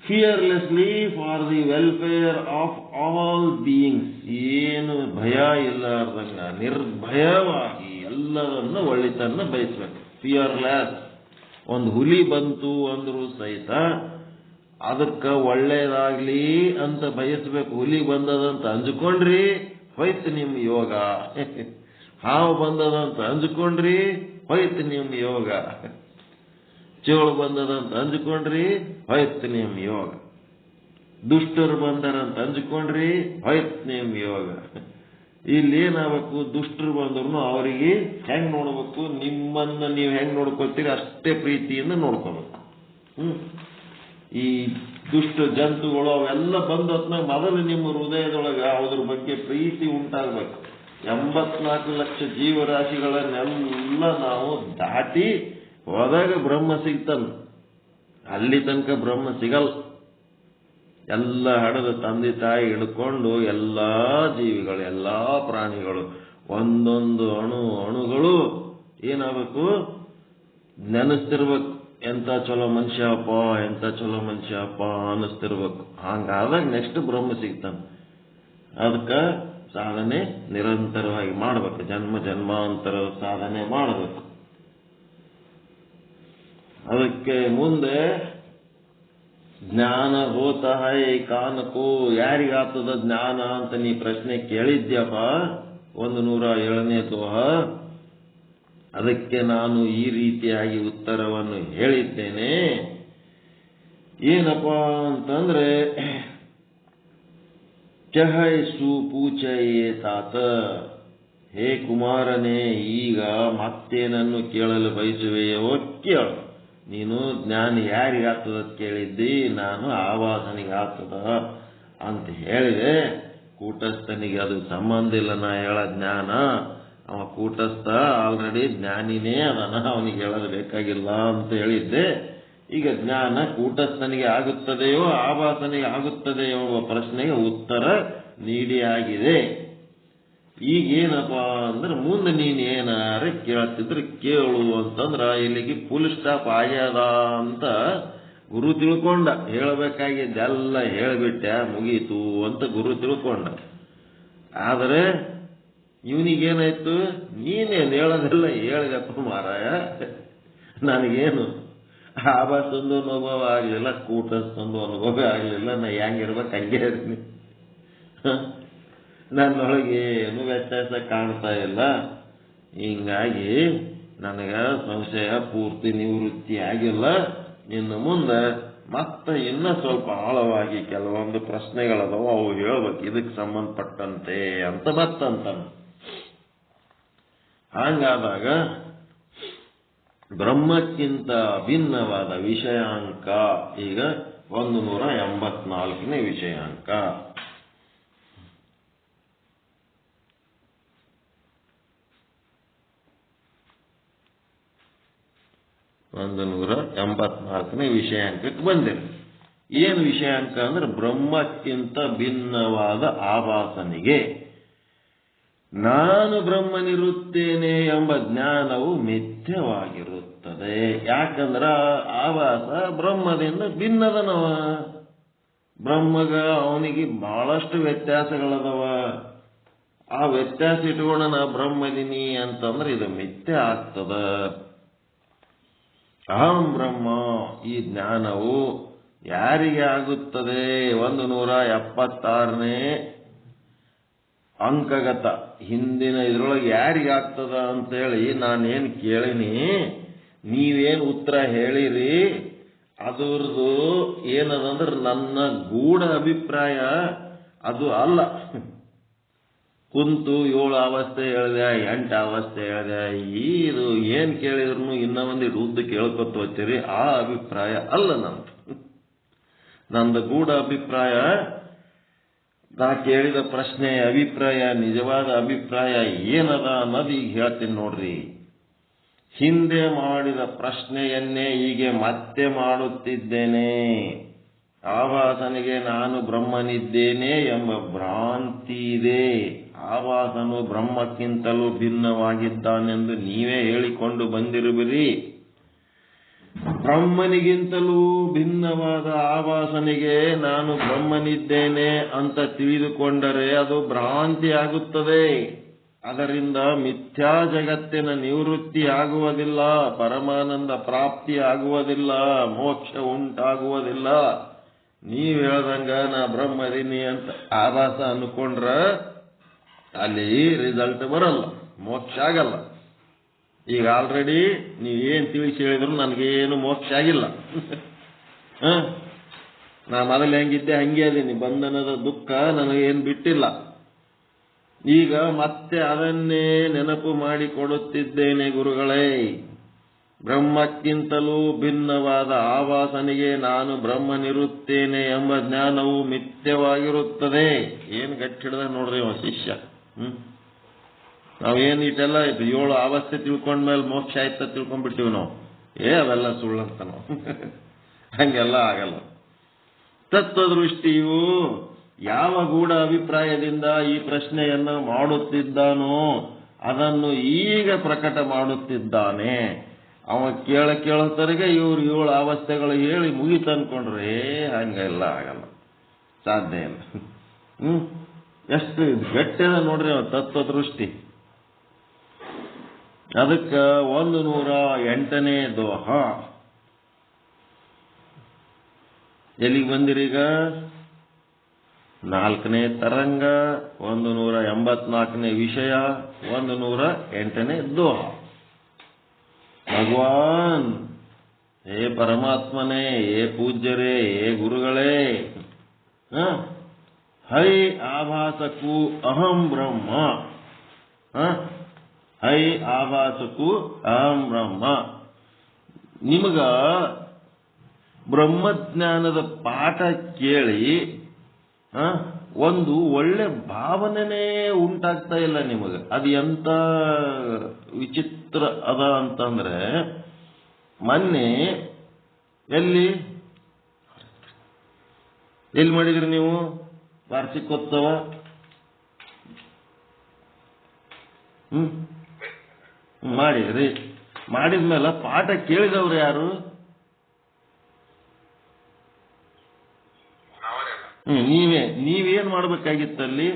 Speaker 4: Fearlessly for the welfare of all beings. ಏನು ಭಯ ಇಲ್ಲಾರ್ದಂಗ ನಿರ್ಭಯವಾಗಿ ಎಲ್ಲರನ್ನ ಒಳ್ಳೆತನ ಬಯಸ್ಬೇಕು. ಫಿಯರ್ಲೆಸ್. ಒಂದು ಹುಲಿ ಬಂತು ಅಂದ್ರೂ ಸಹಿತ ಅದಕ್ಕೆ ಒಳ್ಳೇದಾಗ್ಲಿ ಅಂತ ಬಯಸ್ಬೇಕು. ಹುಲಿ ಬಂದದಂತ ಅಂಜ್ಕೊಂಡ್ರಿ ಹೋಯ್ತು ನಿಮ್ ಯೋಗ. ಹಾವು ಬಂದದಂತ ಅಂಜ್ಕೊಂಡ್ರಿ ಹೋಯ್ತು ನಿಮ್ ಯೋಗ. ಚೋಳು ಬಂದದಂತ ಅಂಜ್ಕೊಂಡ್ರಿ ಹೋಯ್ತು ನಿಮ್ ಯೋಗ. ದುಷ್ಟರು ಬಂದರಂತ ಅಂಜ್ಕೊಂಡ್ರಿ ಹೋಯ್ತು ನಿಮ್ ಯೋಗ. ಇಲ್ಲಿ ಏನಾಗಬೇಕು? ದುಷ್ಟರು ಬಂದ್ರು ಅವರಿಗೆ ಹೆಂಗ್ ನೋಡ್ಬೇಕು? ನಿಮ್ಮನ್ನ ನೀವು ಹೆಂಗ್ ನೋಡ್ಕೊತೀರಿ ಅಷ್ಟೇ ಪ್ರೀತಿಯಿಂದ ನೋಡ್ಕೋಬೇಕು. ಈ ದುಷ್ಟ ಜಂತುಗಳು ಅವೆಲ್ಲ ಬಂದ ಹೊತ್ನಾಗ ಮೊದಲು ನಿಮ್ಮ ಹೃದಯದೊಳಗ ಅದ್ರ ಬಗ್ಗೆ ಪ್ರೀತಿ ಉಂಟಾಗ್ಬೇಕು. 84 ಲಕ್ಷ ಜೀವರಾಶಿಗಳನ್ನೆಲ್ಲ ನಾವು ದಾಟಿ ಹೋದಾಗ ಬ್ರಹ್ಮ ಸಿಗ್ತಾನ. ಅಲ್ಲಿ ತನಕ ಬ್ರಹ್ಮ ಸಿಗಲ್ಲ. ಎಲ್ಲ ಹಡದ ತಂದೆ ತಾಯಿ ಹಿಡ್ಕೊಂಡು ಎಲ್ಲಾ ಜೀವಿಗಳು, ಎಲ್ಲಾ ಪ್ರಾಣಿಗಳು, ಒಂದೊಂದು ಅಣುಗಳು ಏನಾಗಬೇಕು, ನೆನೆಸ್ತಿರ್ಬೇಕು. ಎಂತ ಚಲೋ ಮನುಷ್ಯಪ್ಪ, ಎಂತ ಚಲೋ ಮನುಷ್ಯಪ್ಪ ಅನ್ನಿಸ್ತಿರ್ಬೇಕು. ಹಂಗಾದಾಗ ನೆಕ್ಸ್ಟ್ ಬ್ರಹ್ಮ ಸಿಗ್ತಾನ. ಅದಕ್ಕೆ ಸಾಧನೆ ನಿರಂತರವಾಗಿ ಮಾಡಬೇಕು. ಜನ್ಮ ಜನ್ಮಾಂತರದ ಸಾಧನೆ ಮಾಡಬೇಕು. ಅದಕ್ಕೆ ಮುಂದೆ ಜ್ಞಾನ ಹೋತ ಹೈ ಕಾನಕೋ, ಯಾರಿಗಾಗ್ತದ ಜ್ಞಾನ ಅಂತ ನೀ ಪ್ರಶ್ನೆ ಕೇಳಿದ್ಯಪ್ಪ 107ನೇ ದೋಹ. ಅದಕ್ಕೆ ನಾನು ಈ ರೀತಿಯಾಗಿ ಉತ್ತರವನ್ನು ಹೇಳಿದ್ದೇನೆ. ಏನಪ್ಪ ಅಂತಂದ್ರೆ, ಚಹೈ ಸುಪೂಚಯೇ ತಾತ, ಹೇ ಕುಮಾರನೇ, ಈಗ ಮತ್ತೇನನ್ನು ಕೇಳಲು ಬಯಸುವೆಯೋ ಕೇಳು. ನೀನು ಜ್ಞಾನ ಯಾರಿಗಾಗ್ತದ ಕೇಳಿದ್ದಿ, ನಾನು ಆವಾಸನಿಗಾಗ್ತದ ಅಂತ ಹೇಳಿದೆ. ಕೂಟಸ್ಥನಿಗೆ ಅದು ಸಂಬಂಧ ಇಲ್ಲ ನಾ ಹೇಳ ಜ್ಞಾನ. ಅವ ಕೂಟಸ್ಥ ಆಲ್ರೆಡಿ ಜ್ಞಾನಿನೇ ಅದನ, ಅವನಿಗೆ ಹೇಳೋದು ಬೇಕಾಗಿಲ್ಲ ಅಂತ ಹೇಳಿದ್ದೆ. ಈಗ ಜ್ಞಾನ ಕೂಟಸ್ಥನಿಗೆ ಆಗುತ್ತದೆಯೋ ಆವಾಸನಿಗೆ ಆಗುತ್ತದೆಯೋ ಎಂಬ ಪ್ರಶ್ನೆಗೆ ಉತ್ತರ ನೀಡಿ ಆಗಿದೆ. ಈಗೇನಪ್ಪ ಅಂದ್ರೆ, ಮುಂದೆ ನೀನು ಏನಾರ ಕೇಳ್ತಿದ್ರೆ ಕೇಳು ಅಂತಂದ್ರ ಇಲ್ಲಿಗೆ ಫುಲ್ ಸ್ಟಾಪ್ ಆಗ್ಯದ ಅಂತ ಗುರು ತಿಳ್ಕೊಂಡ. ಹೇಳಬೇಕಾಗಿದ್ದೆಲ್ಲ ಹೇಳಿಬಿಟ್ಟೆ, ಮುಗೀತು ಅಂತ ಗುರು ತಿಳ್ಕೊಂಡ. ಆದರೆ ಇವನಿಗೇನಾಯ್ತು, ನೀನೇನು ಹೇಳೋದೆಲ್ಲ ಹೇಳಿದಪ್ಪ ಮಾರಾಯ, ನನಗೇನು ಆವಾಸೊಂದು ಅನುಭವ ಆಗಲಿಲ್ಲ, ಕೂಟಸ್ಥೊಂದು ಅನುಭವ ಆಗಲಿಲ್ಲ. ನಾ ಹೆಂಗಿರ್ಬೇಕು ಹಂಗೆ ಇರ್ತೀನಿ. ನನ್ನೊಳಗೆ ಏನು ವ್ಯತ್ಯಾಸ ಕಾಣ್ತಾ ಇಲ್ಲ. ಹಿಂಗಾಗಿ ನನಗೆ ಸಂಶಯ ಪೂರ್ತಿ ನಿವೃತ್ತಿ ಆಗಿಲ್ಲ. ಇನ್ನು ಮುಂದೆ ಮತ್ತೆ ಇನ್ನೂ ಸ್ವಲ್ಪ ಆಳವಾಗಿ ಕೆಲವೊಂದು ಪ್ರಶ್ನೆಗಳದವು, ಅವು ಹೇಳ್ಬೇಕು ಇದಕ್ಕೆ ಸಂಬಂಧಪಟ್ಟಂತೆ ಅಂತ ಮತ್ತಂತಾನೆ. ಹಂಗಾದಾಗ ಬ್ರಹ್ಮಕ್ಕಿಂತ ಭಿನ್ನವಾದ ವಿಷಯಾಂಕ ಈಗ 184ನೇ ವಿಷಯಾಂಕ. ವಿಷಯಾಂಕಕ್ಕೆ ಬಂದಿರಿ. ಏನು ವಿಷಯಾಂಕ ಅಂದ್ರೆ, ಬ್ರಹ್ಮಕ್ಕಿಂತ ಭಿನ್ನವಾದ ಆವಾಸನಿಗೆ ನಾನು ಬ್ರಹ್ಮನಿರುತ್ತೇನೆ ಎಂಬ ಜ್ಞಾನವು ಮಿಥ್ಯವಾಗಿರುತ್ತದೆ. ಯಾಕಂದ್ರ ಆವಾಸ ಬ್ರಹ್ಮದಿಂದ ಭಿನ್ನದನವ. ಬ್ರಹ್ಮಗ ಅವನಿಗೆ ಬಹಳಷ್ಟು ವ್ಯತ್ಯಾಸಗಳದವ. ಆ ವ್ಯತ್ಯಾಸ ಇಟ್ಕೊಂಡು ನಾ ಬ್ರಹ್ಮದಿನಿ ಅಂತಂದ್ರೆ ಇದು ಮಿಥ್ಯ ಆಗ್ತದ. ಅಹಂ ಬ್ರಹ್ಮ ಈ ಜ್ಞಾನವು ಯಾರಿಗೆ ಆಗುತ್ತದೆ? 176ನೇ ಅಂಕಗತ ಹಿಂದಿನ ಇದ್ರೊಳಗೆ ಯಾರಿಗಾಗ್ತದ ಅಂತೇಳಿ ನಾನೇನು ಕೇಳಿನಿ, ನೀವೇನು ಉತ್ತರ ಹೇಳಿರಿ, ಅದರದು ಏನದಂದ್ರೆ ನನ್ನ ಗೂಢ ಅಭಿಪ್ರಾಯ ಅದು ಅಲ್ಲ. ಕುಂತು 7 ಅವಸ್ಥೆ ಹೇಳಿದೆ, 8 ಅವಸ್ಥೆ ಹೇಳಿದೆ, ಇದು ಏನ್ ಕೇಳಿದ್ರು ಇನ್ನೂ ಒಂದಿಟ್ಟು ಉದ್ದ ಕೇಳ್ಕೊತ ಹೋಗ್ತೀರಿ. ಆ ಅಭಿಪ್ರಾಯ ಅಲ್ಲ ನಂದು ಗೂಢ ಅಭಿಪ್ರಾಯ. ನಾ ಕೇಳಿದ ಪ್ರಶ್ನೆ ಅಭಿಪ್ರಾಯ, ನಿಜವಾದ ಅಭಿಪ್ರಾಯ ಏನದ ಅನ್ನೋದು ಈಗ ಹೇಳ್ತೀನಿ ನೋಡ್ರಿ. ಹಿಂದೆ ಮಾಡಿದ ಪ್ರಶ್ನೆಯನ್ನೇ ಹೀಗೆ ಮತ್ತೆ ಮಾಡುತ್ತಿದ್ದೇನೆ. ಆವಾಸನಿಗೆ ನಾನು ಬ್ರಹ್ಮನಿದ್ದೇನೆ ಎಂಬ ಭ್ರಾಂತಿ ಇದೆ. ಆವಾಸನು ಬ್ರಹ್ಮಕ್ಕಿಂತಲೂ ಭಿನ್ನವಾಗಿದ್ದಾನೆಂದು ನೀವೇ ಹೇಳಿಕೊಂಡು ಬಂದಿರುವಿರಿ. ಬ್ರಹ್ಮನಿಗಿಂತಲೂ ಭಿನ್ನವಾದ ಆವಾಸನಿಗೆ ನಾನು ಬ್ರಹ್ಮನಿದ್ದೇನೆ ಅಂತ ತಿಳಿದುಕೊಂಡರೆ ಅದು ಭ್ರಾಂತಿ ಆಗುತ್ತದೆ. ಅದರಿಂದ ಮಿಥ್ಯಾ ಜಗತ್ತಿನ ನಿವೃತ್ತಿ ಆಗುವುದಿಲ್ಲ, ಪರಮಾನಂದ ಪ್ರಾಪ್ತಿ ಆಗುವುದಿಲ್ಲ, ಮೋಕ್ಷ ಉಂಟಾಗುವುದಿಲ್ಲ. ನೀವ್ ಹೇಳ್ದಂಗ ನಾ ಬ್ರಹ್ಮದೀನಿ ಅಂತ ಆವಾಸ ಅನ್ಕೊಂಡ್ರ ಅಲ್ಲಿ ರಿಸಲ್ಟ್ ಬರಲ್ಲ, ಮೋಕ್ಷ ಆಗಲ್ಲ. ಈಗ ಆಲ್ರೆಡಿ ನೀವೇನ್ ತಿಳಿಸಿ ಹೇಳಿದ್ರು ನನಗೇನು ಮೋಕ್ಷ ಆಗಿಲ್ಲ. ನಾ ಮೊದಲು ಹೆಂಗಿದ್ದೆ ಹಂಗೆ ಅದೀನಿ. ಬಂಧನದ ದುಃಖ ನನಗೇನು ಬಿಟ್ಟಿಲ್ಲ. ಈಗ ಮತ್ತೆ ಅದನ್ನೇ ನೆನಪು ಮಾಡಿಕೊಡುತ್ತಿದ್ದೇನೆ ಗುರುಗಳೇ. ಬ್ರಹ್ಮಕ್ಕಿಂತಲೂ ಭಿನ್ನವಾದ ಆವಾಸನಿಗೆ ನಾನು ಬ್ರಹ್ಮನಿರುತ್ತೇನೆ ಎಂಬ ಜ್ಞಾನವು ಮಿಥ್ಯವಾಗಿರುತ್ತದೆ. ಏನು ಗಟ್ಟಿ ಹಿಡ್ದ ನೋಡ್ರಿ ಅವ ಶಿಷ್ಯ. ನಾವೇನು ಇಟ್ಟೆಲ್ಲ 7 ಅವಸ್ಥೆ ತಿಳ್ಕೊಂಡ್ಮೇಲೆ ಮೋಕ್ಷ ಆಯ್ತ ತಿಳ್ಕೊಂಡ್ಬಿಟ್ಟಿವಿ ನಾವು. ಅವೆಲ್ಲ ಸುಳ್ಳಂತ ನಾವು. ಹಂಗೆಲ್ಲ ಆಗಲ್ಲ. ತತ್ವದೃಷ್ಟಿಯು ಯಾವ ಗೂಢ ಅಭಿಪ್ರಾಯದಿಂದ ಈ ಪ್ರಶ್ನೆಯನ್ನು ಮಾಡುತ್ತಿದ್ದಾನೋ ಅದನ್ನು ಈಗ ಪ್ರಕಟ ಮಾಡುತ್ತಿದ್ದಾನೆ. ಅವ ಕೇಳತರಿಗೆ ಇವ್ರು 7 ಅವಸ್ಥೆಗಳು ಹೇಳಿ ಮುಗಿತನ್ಕೊಂಡ್ರೆ ಹಂಗೆಲ್ಲ ಆಗಲ್ಲ, ಸಾಧ್ಯ ಇಲ್ಲ. ಎಷ್ಟು ಗಟ್ಟಿದ ನೋಡ್ರಿ ಅವ ತತ್ವದೃಷ್ಟಿ. ಅದಕ್ಕೆ 108ನೇ ದೋಹ. ಎಲ್ಲಿಗೆ ಬಂದಿರೀಗ? 4ನೇ ತರಂಗ, 184ನೇ ವಿಷಯ, 108ನೇ ದೋಹ. ಭಗವಾನ್, ಹೇ ಪರಮಾತ್ಮನೇ, ಹೇ ಪೂಜ್ಯರೇ, ಹೇ ಗುರುಗಳೇ, ಹೈ ಆಭಾಸಕ್ಕೂ ಅಹಂ ಬ್ರಹ್ಮ, ಹೈ ಆಭಾಸಕ್ಕೂ ಅಹಂ ಬ್ರಹ್ಮ. ನಿಮಗ ಬ್ರಹ್ಮಜ್ಞಾನದ ಪಾಠ ಕೇಳಿ ಒಂದು ಒಳ್ಳೆ ಭಾವನೆನೇ ಉಂಟಾಗ್ತಾ ಇಲ್ಲ ನಿಮಗೆ. ಅದು ಎಂತ ವಿಚಿತ್ರ ಅದ ಅಂತಂದ್ರೆ, ಮೊನ್ನೆ ಎಲ್ಲಿ ಮಾಡಿದ್ರಿ ನೀವು ವಾರ್ಷಿಕೋತ್ಸವ? ಮಾಡಿದ್ರಿ. ಮಾಡಿದ್ಮೇಲೆ ಪಾಠ ಕೇಳಿದವ್ರು ಯಾರು? ನೀವೇನ್ ಮಾಡ್ಬೇಕಾಗಿತ್ತಲ್ಲಿ?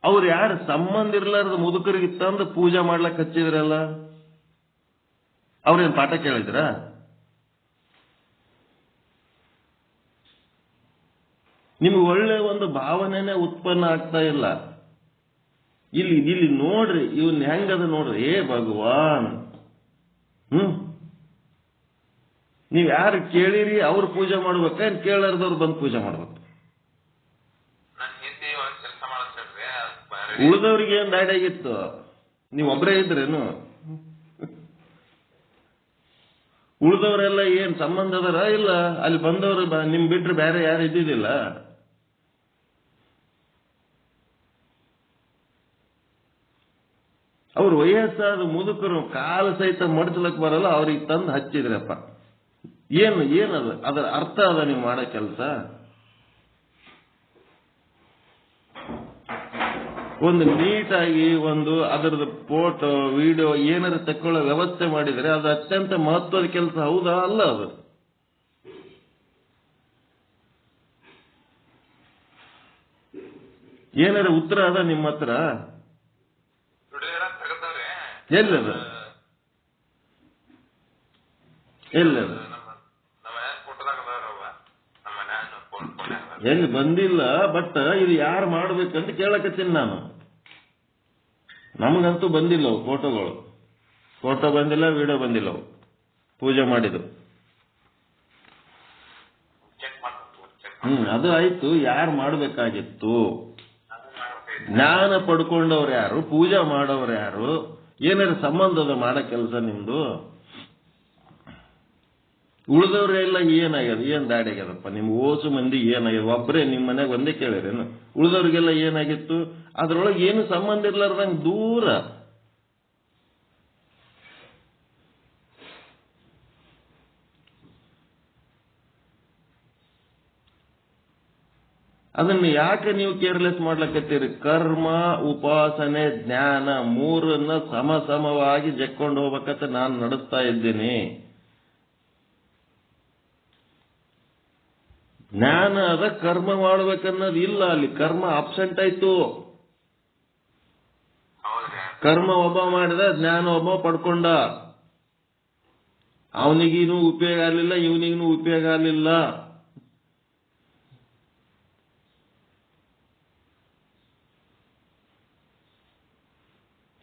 Speaker 4: ಅವ್ರು ಯಾರು ಸಂಬಂಧ ಇರ್ಲಾರ್ದ ಮುದುಕರಿಗೆ ತಂದು ಪೂಜೆ ಮಾಡ್ಲಕ್ ಹಚ್ಚಿದ್ರಲ್ಲ, ಅವ್ರೇನ್ ಪಾಠ ಕೇಳಿದ್ರ? ನಿಮ್ಗೆ ಒಳ್ಳೆ ಒಂದು ಭಾವನೆನೇ ಉತ್ಪನ್ನ ಆಗ್ತಾ ಇಲ್ಲ. ಇಲ್ಲಿ ನೋಡ್ರಿ, ಇವನ್ ಹೆಂಗದ ನೋಡ್ರಿ. ಏ ಭಗವಾನ್, ನೀವ್ ಯಾರು ಕೇಳಿರಿ ಅವ್ರು ಪೂಜೆ ಮಾಡ್ಬೇಕೇನ್ ಕೇಳಾರ್ದವ್ರು ಬಂದು ಪೂಜೆ ಮಾಡ್ಬೇಕು? ಉಳಿದವ್ರಿಗೆ ಏನ್ ದಾಡಿ ಆಗಿತ್ತು? ನೀವ್ ಒಬ್ಬರೇ ಇದ್ರೇನು? ಉಳಿದವರೆಲ್ಲ ಏನ್ ಸಂಬಂಧ ಅದರ ಇಲ್ಲ? ಅಲ್ಲಿ ಬಂದವರು ನಿಮ್ ಬಿಟ್ರೆ ಬೇರೆ ಯಾರು ಇದ್ದಿದ್ದಿಲ್ಲ? ಅವ್ರು ವಯಸ್ಸಾದ ಮುದುಕರು ಕಾಲು ಸಹಿತ ಮಡಚಲಕ್ ಬರಲ್ಲ, ಅವ್ರಿಗೆ ತಂದು ಹಚ್ಚಿದ್ರಪ್ಪ. ಏನದು? ಅದರ ಅರ್ಥ ಅದ ನೀವು ಮಾಡೋ ಕೆಲಸ? ಒಂದು ನೀಟಾಗಿ ಒಂದು ಅದರದ್ದು ಫೋಟೋ ವಿಡಿಯೋ ಏನಾದ್ರು ತಕ್ಕೊಳ್ಳೋ ವ್ಯವಸ್ಥೆ ಮಾಡಿದರೆ ಅದು ಅತ್ಯಂತ ಮಹತ್ವದ ಕೆಲಸ. ಹೌದಾ ಅಲ್ಲ? ಅದು ಏನಾರ ಉತ್ತರ ಅದ ನಿಮ್ಮ ಹತ್ರ? ಎಲ್ಲದು? ಎಲ್ಲಿ ಬಂದಿಲ್ಲ. ಬಟ್ ಇದು ಯಾರು ಮಾಡ್ಬೇಕಂತ ಕೇಳಕತ್ತೀನಿ ನಾನು. ನಮಗಂತೂ ಬಂದಿಲ್ಲ ಅವು ಫೋಟೋಗಳು. ಫೋಟೋ ಬಂದಿಲ್ಲ, ವಿಡಿಯೋ ಬಂದಿಲ್ಲ. ಅವು ಪೂಜೆ ಮಾಡಿದ್ದು ಅದು ಆಯ್ತು. ಯಾರು ಮಾಡಬೇಕಾಗಿತ್ತು? ಜ್ಞಾನ ಪಡ್ಕೊಂಡವ್ರು ಯಾರು? ಪೂಜೆ ಮಾಡೋರು ಯಾರು? ಏನಾರು ಸಂಬಂಧದ ಮಾಡೋ ಕೆಲಸ ನಿಮ್ದು? ಉಳಿದವ್ರೆಲ್ಲ ಏನಾಗ್ಯದ? ಏನ್ ದಾಡಿ ಆಗ್ಯದಪ್ಪ? ನಿಮ್ ಓಸು ಮಂದಿ ಏನಾಗ್ಯದ? ಒಬ್ಬರೇ ನಿಮ್ ಮನೆಗೆ ಒಂದೇ ಕೇಳಿರೇನು? ಉಳಿದವ್ರಿಗೆಲ್ಲ ಏನಾಗಿತ್ತು? ಅದ್ರೊಳಗೆ ಏನು ಸಂಬಂಧ ಇರ್ಲಾರ್ದಂಗೆ ದೂರ. ಅದನ್ನ ಯಾಕೆ ನೀವು ಕೇರ್ಲೆಸ್ ಮಾಡ್ಲಕತ್ತೀರಿ? ಕರ್ಮ, ಉಪಾಸನೆ, ಜ್ಞಾನ ಮೂರನ್ನ ಸಮವಾಗಿ ಜಕ್ಕೊಂಡು ಹೋಗ್ಬೇಕಂತ ನಾನು ನಡೆಸ್ತಾ ಇದ್ದೀನಿ. ಜ್ಞಾನ ಅದ, ಕರ್ಮ ಮಾಡ್ಬೇಕನ್ನೋದು ಇಲ್ಲ. ಅಲ್ಲಿ ಕರ್ಮ ಅಬ್ಸೆಂಟ್ ಆಯ್ತು. ಕರ್ಮ ಒಬ್ಬ ಮಾಡಿದ, ಜ್ಞಾನ ಒಬ್ಬ ಪಡ್ಕೊಂಡ. ಅವನಿಗೀನು ಉಪಯೋಗ ಆಗಲಿಲ್ಲ, ಇವನಿಗೂ ಉಪಯೋಗ ಆಗಲಿಲ್ಲ.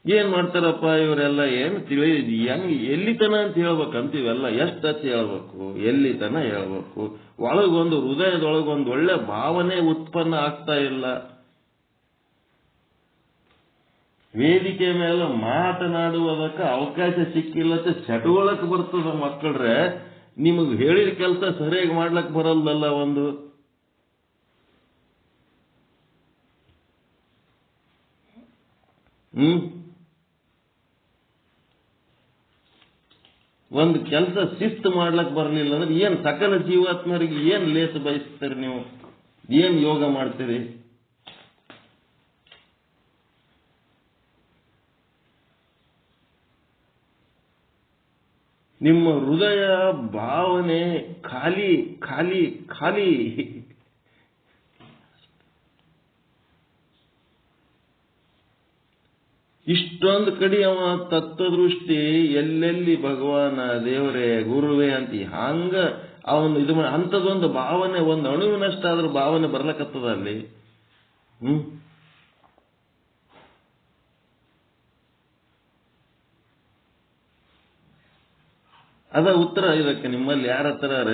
Speaker 4: ಏನ್ ಮಾಡ್ತಾರಪ್ಪ ಇವರೆಲ್ಲ? ಏನ್ ಹೆಂಗ್ ಎಲ್ಲಿತನ ಅಂತ ಹೇಳ್ಬೇಕಂತ ಇವೆಲ್ಲ? ಎಷ್ಟತ್ತು ಹೇಳ್ಬೇಕು? ಎಲ್ಲಿತನ ಹೇಳ್ಬೇಕು? ಒಳಗೊಂದು ಹೃದಯದೊಳಗೊಂದು ಒಳ್ಳೆ ಭಾವನೆ ಉತ್ಪನ್ನ ಆಗ್ತಾ ಇಲ್ಲ. ವೇದಿಕೆ ಮೇಲೆ ಮಾತನಾಡುವುದಕ್ಕೆ ಅವಕಾಶ ಸಿಕ್ಕಿಲ್ಲತ್ತೆ ಸೆಟ್ಗೊಳಕ್ ಬರ್ತದ ಮಕ್ಕಳ್ರೆ. ನಿಮಗ್ ಹೇಳಿದ ಕೆಲಸ ಸರಿಯಾಗಿ ಮಾಡ್ಲಕ್ ಬರಲ್ದಲ್ಲ. ಒಂದು ಒಂದು ಕೆಲಸ ಶಿಸ್ತು ಮಾಡ್ಲಕ್ ಬರಲಿಲ್ಲ ಅಂದ್ರೆ ಏನ್ ಸಕಲ ಜೀವಾತ್ಮರಿಗೆ ಏನ್ ಲೇಸ ಬಯಸ್ತೀರಿ ನೀವು? ಏನ್ ಯೋಗ ಮಾಡ್ತೀರಿ? ನಿಮ್ಮ ಹೃದಯ ಭಾವನೆ ಖಾಲಿ ಖಾಲಿ ಖಾಲಿ. ಇಷ್ಟೊಂದು ಕಡೆ ಅವ ತತ್ವದೃಷ್ಟಿ ಎಲ್ಲೆಲ್ಲಿ ಭಗವಾನ ದೇವರೇ ಗುರುವೇ ಅಂತ ಹಂಗ ಅವನು ಇದು ಅಂಥದ್ದೊಂದು ಭಾವನೆ, ಒಂದು ಅಣುವಿನಷ್ಟಾದ್ರೂ ಭಾವನೆ ಬರ್ಲಕತ್ತದ ಅಲ್ಲಿ. ಅದ ಉತ್ತರ ಇದಕ್ಕೆ. ನಿಮ್ಮಲ್ಲಿ ಯಾರ ಹತ್ರ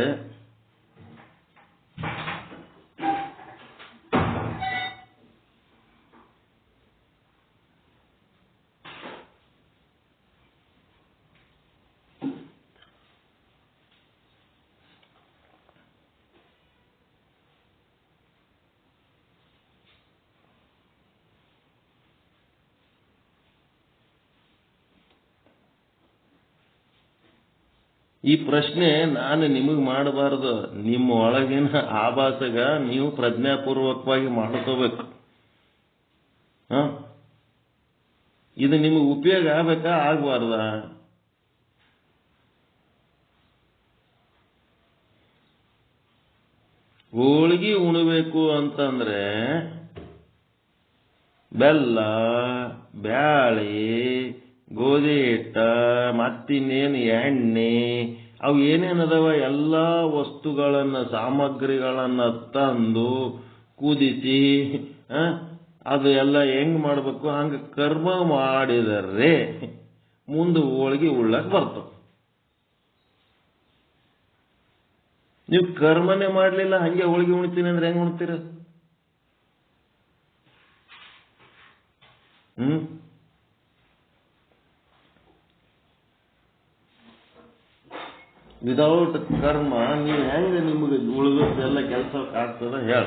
Speaker 4: ಈ ಪ್ರಶ್ನೆ ನಾನು ನಿಮಗೆ ಮಾಡಬಾರದು. ನಿಮ್ಮ ಒಳಗಿನ ಆಭಾಸಗ ನೀವು ಪ್ರಜ್ಞಾಪೂರ್ವಕವಾಗಿ ಮಾಡ್ಕೋಬೇಕು. ಇದು ನಿಮಗೆ ಉಪಯೋಗ ಆಗ್ಬೇಕಾ ಆಗ್ಬಾರ್ದ? ಹೋಳಿಗೆ ಉಣಬೇಕು ಅಂತಂದ್ರೆ ಬೆಲ್ಲ, ಬ್ಯಾಳಿ, ಗೋಧಿ ಹಿಟ್ಟ, ಮತ್ತಿನ್ನೇನು ಎಣ್ಣೆ, ಅವು ಏನೇನದವ ಎಲ್ಲ ವಸ್ತುಗಳನ್ನ ಸಾಮಗ್ರಿಗಳನ್ನ ತಂದು ಕುದಿಸಿ ಅದು ಎಲ್ಲ ಹೆಂಗ್ ಮಾಡ್ಬೇಕು ಹಂಗ ಕರ್ಮ ಮಾಡಿದರೆ ಮುಂದೆ ಹೋಳಿಗೆ ಉಳ್ಳಕ್ ಬರ್ತವೆ. ನೀವು ಕರ್ಮನೇ ಮಾಡ್ಲಿಲ್ಲ ಹಂಗೆ ಹೋಳಿಗೆ ಉಣ್ತೀನಿ ಅಂದ್ರೆ ಹೆಂಗ್ ಉಣ್ತೀರ? ವಿದೌಟ್ ಕರ್ಮ ನೀವು ಹೆಂಗ ನಿಮಗೆ ಉಳಿದೆಲ್ಲ ಕೆಲಸ ಆಗ್ತದ ಹೇಳ?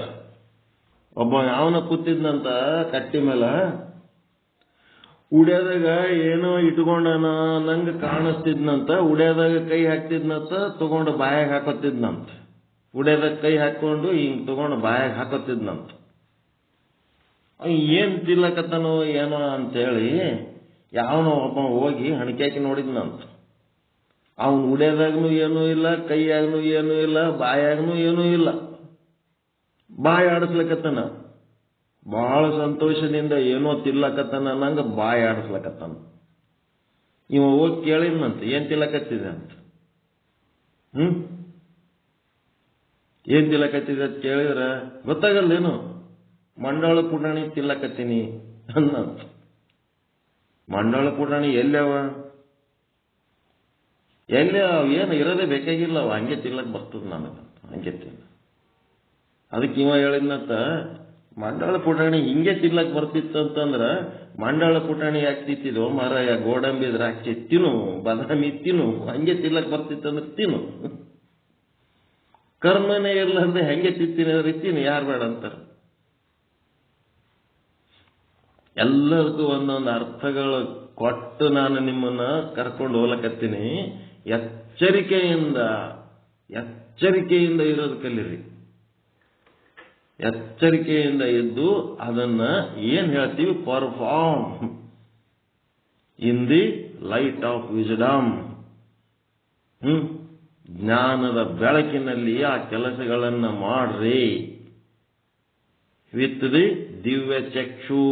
Speaker 4: ಒಬ್ಬ ಯಾವನ ಕೂತಿದ್ನಂತ ಕಟ್ಟಿ ಮೇಲೆ, ಉಡ್ಯಾದಾಗ ಏನೋ ಇಟ್ಕೊಂಡನ ನಂಗೆ ಕಾಣಿಸ್ತಿದ್ನಂತ, ಉಡ್ಯಾದಾಗ ಕೈ ಹಾಕ್ತಿದ್ನಂತ, ತಗೊಂಡು ಬಾಯಾಗ ಹಾಕೋತಿದ್ನಂತ. ಉಡ್ಯಾದಾಗ ಕೈ ಹಾಕೊಂಡು ಹಿಂಗ್ ತಗೊಂಡು ಬಾಯಾಗ ಹಾಕೋತಿದ್ನಂತ. ಏನ್ ತಿಲ್ಲಕತ್ತನೋ ಏನೋ ಅಂತೇಳಿ ಯಾವನೋ ಒಬ್ಬ ಹೋಗಿ ಹಣಿಕಾಕಿ ನೋಡಿದ್ನಂತ. ಅವನು ಉಡ್ಯಾದಾಗನು ಏನೂ ಇಲ್ಲ, ಕೈಯಾಗನು ಏನೂ ಇಲ್ಲ, ಬಾಯಾಗನು ಏನೂ ಇಲ್ಲ. ಬಾಯಿ ಆಡಿಸ್ಲಕತ್ತನ, ಬಹಳ ಸಂತೋಷದಿಂದ ಏನೋ ತಿಲ್ಲಕತ್ತನ ನಂಗೆ ಬಾಯಿ ಆಡಿಸ್ಲಕತ್ತನ. ಇವ ಹೋಗಿ ಕೇಳಿದ್ನಂತ, ಏನ್ ತಿಲ್ಲಕತ್ತಿದೆ ಅಂತ. ಏನ್ ತಿಲ್ಲಕತ್ತಿದೆ ಅಂತ ಕೇಳಿದ್ರ ಗೊತ್ತಾಗಲ್ಲೇನು, ಮಂಡಾಳ ಪುಟಾಣಿ ತಿಲ್ಲಕತ್ತೀನಿ ಅನ್ನಂತ. ಮಂಡಾಳ ಪುಟಾಣಿ ಎಲ್ಲವ? ಎಲ್ಲಿ ಏನು ಇರೋದೇ ಬೇಕಾಗಿಲ್ಲ, ಅವ ಹಂಗೆ ತಿನ್ಲಕ್ ಬರ್ತದ ನನಗೆ, ಹಂಗೆ ತಿನ್ನ. ಅದಕ್ಕೆ ಇವ ಹೇಳಿದ್ನಂತ, ಮಂಡಾಳ ಪುಟಾಣಿ ಹಿಂಗೆ ತಿನ್ಲಕ್ ಬರ್ತಿತ್ತು ಅಂತಂದ್ರ ಮಂಡಾಳ ಪುಟಾಣಿ ಯಾಕೆ ತಿಂತಿದ್ವು ಮಾರಾಯ? ಗೋಡಂಬಿ ದ್ರಾಕ್ಷಿ ತಿನ್ನು, ಬಾದಾಮಿ ತಿನ್ನು, ಹಂಗೆ ತಿನ್ಲಕ್ ಬರ್ತಿತ್ತಂದ್ರೆ ತಿನ್ನು. ಕರ್ಮನೇ ಇರ್ಲಾರ್ದೆ ಹೆಂಗೆ ತಿಂತೀನಿ ಅಂದ್ರೆ ತಿನ್ನು, ಯಾರು ಬೇಡ ಅಂತಾರ? ಎಲ್ಲರಿಗೂ ಒಂದೊಂದು ಅರ್ಥಗಳು ಕೊಟ್ಟು ನಾನು ನಿಮ್ಮನ್ನ ಕರ್ಕೊಂಡು ಹೋಗ್ಲಕತ್ತೀನಿ. ಎಚ್ಚರಿಕೆಯಿಂದ ಇರೋದು ಕಲೀರಿ. ಎಚ್ಚರಿಕೆಯಿಂದ ಇದ್ದು ಅದನ್ನ ಏನ್ ಹೇಳ್ತೀವಿ, perform in the light of wisdom. ಜ್ಞಾನದ ಬೆಳಕಿನಲ್ಲಿ ಆ ಕೆಲಸಗಳನ್ನ ಮಾಡ್ರಿ. ವಿತ್ ದಿ ದಿವ್ಯ ಚಕ್ಷು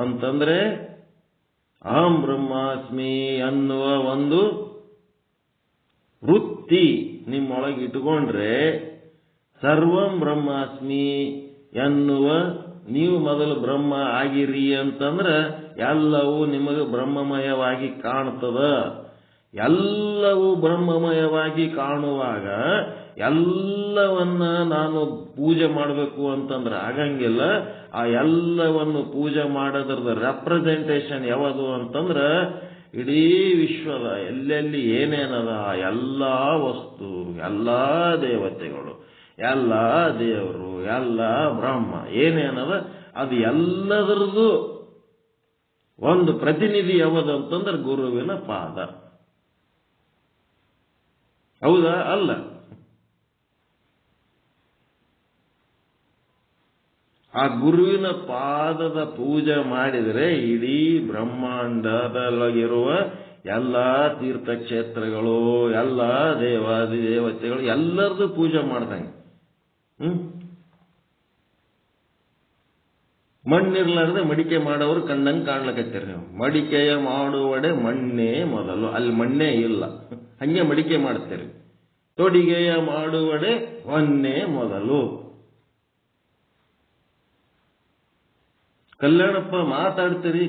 Speaker 4: ಅಂತಂದ್ರೆ ಅಹಂ ಬ್ರಹ್ಮಾಸ್ಮಿ ಅನ್ನುವ ಒಂದು ವೃತ್ತಿ ನಿಮ್ಮೊಳಗೆ ಇಟ್ಕೊಂಡ್ರೆ, ಸರ್ವಂ ಬ್ರಹ್ಮಾಸ್ಮಿ ಎನ್ನುವ ನೀವು ಮೊದಲು ಬ್ರಹ್ಮ ಆಗಿರಿ ಅಂತಂದ್ರೆ ಎಲ್ಲವೂ ನಿಮಗೆ ಬ್ರಹ್ಮಮಯವಾಗಿ ಕಾಣ್ತದ. ಎಲ್ಲವೂ ಬ್ರಹ್ಮಮಯವಾಗಿ ಕಾಣುವಾಗ ಎಲ್ಲವನ್ನ ನಾನು ಪೂಜೆ ಮಾಡಬೇಕು ಅಂತಂದ್ರೆ ಆಗಂಗಿಲ್ಲ. ಆ ಎಲ್ಲವನ್ನು ಪೂಜೆ ಮಾಡೋದ್ರದ ರೆಪ್ರೆಸೆಂಟೇಷನ್ ಯಾವುದು ಅಂತಂದ್ರೆ ಇಡೀ ವಿಶ್ವದ ಎಲ್ಲೆಲ್ಲಿ ಏನೇನದ ಎಲ್ಲಾ ವಸ್ತು, ಎಲ್ಲಾ ದೇವತೆಗಳು, ಎಲ್ಲ ದೇವರು, ಎಲ್ಲ ಬ್ರಹ್ಮ ಏನೇನದ ಅದು ಎಲ್ಲದರದ್ದು ಒಂದು ಪ್ರತಿನಿಧಿ ಯಾವುದು ಅಂತಂದ್ರೆ ಗುರುವಿನ ಪಾದ. ಹೌದಾ? ಅಲ್ಲ. ಆ ಗುರುವಿನ ಪಾದದ ಪೂಜೆ ಮಾಡಿದರೆ ಇಡೀ ಬ್ರಹ್ಮಾಂಡದಲ್ಲಿರುವ ಎಲ್ಲ ತೀರ್ಥಕ್ಷೇತ್ರಗಳು, ಎಲ್ಲ ದೇವಾದಿ ದೇವತೆಗಳು ಎಲ್ಲರದು ಪೂಜೆ ಮಾಡ್ದಂಗೆ. ಮಣ್ಣಿರ್ಲಾರ್ದೆ ಮಡಿಕೆ ಮಾಡೋರು ಕಂಡಂಗೆ ಕಾಣ್ಲಕತ್ತೀರಿ ನೀವು. ಮಡಿಕೆಯ ಮಾಡುವಡೆ ಮಣ್ಣೇ ಮೊದಲು, ಅಲ್ಲಿ ಮಣ್ಣೇ ಇಲ್ಲ, ಹಂಗೆ ಮಡಿಕೆ ಮಾಡ್ತೀರಿ. ತೊಡಿಗೆಯ ಮಾಡುವಡೆ ಹೊನ್ನೇ ಮೊದಲು. ಕಲ್ಯಾಣಪ್ಪ ಮಾತಾಡ್ತೀರಿ,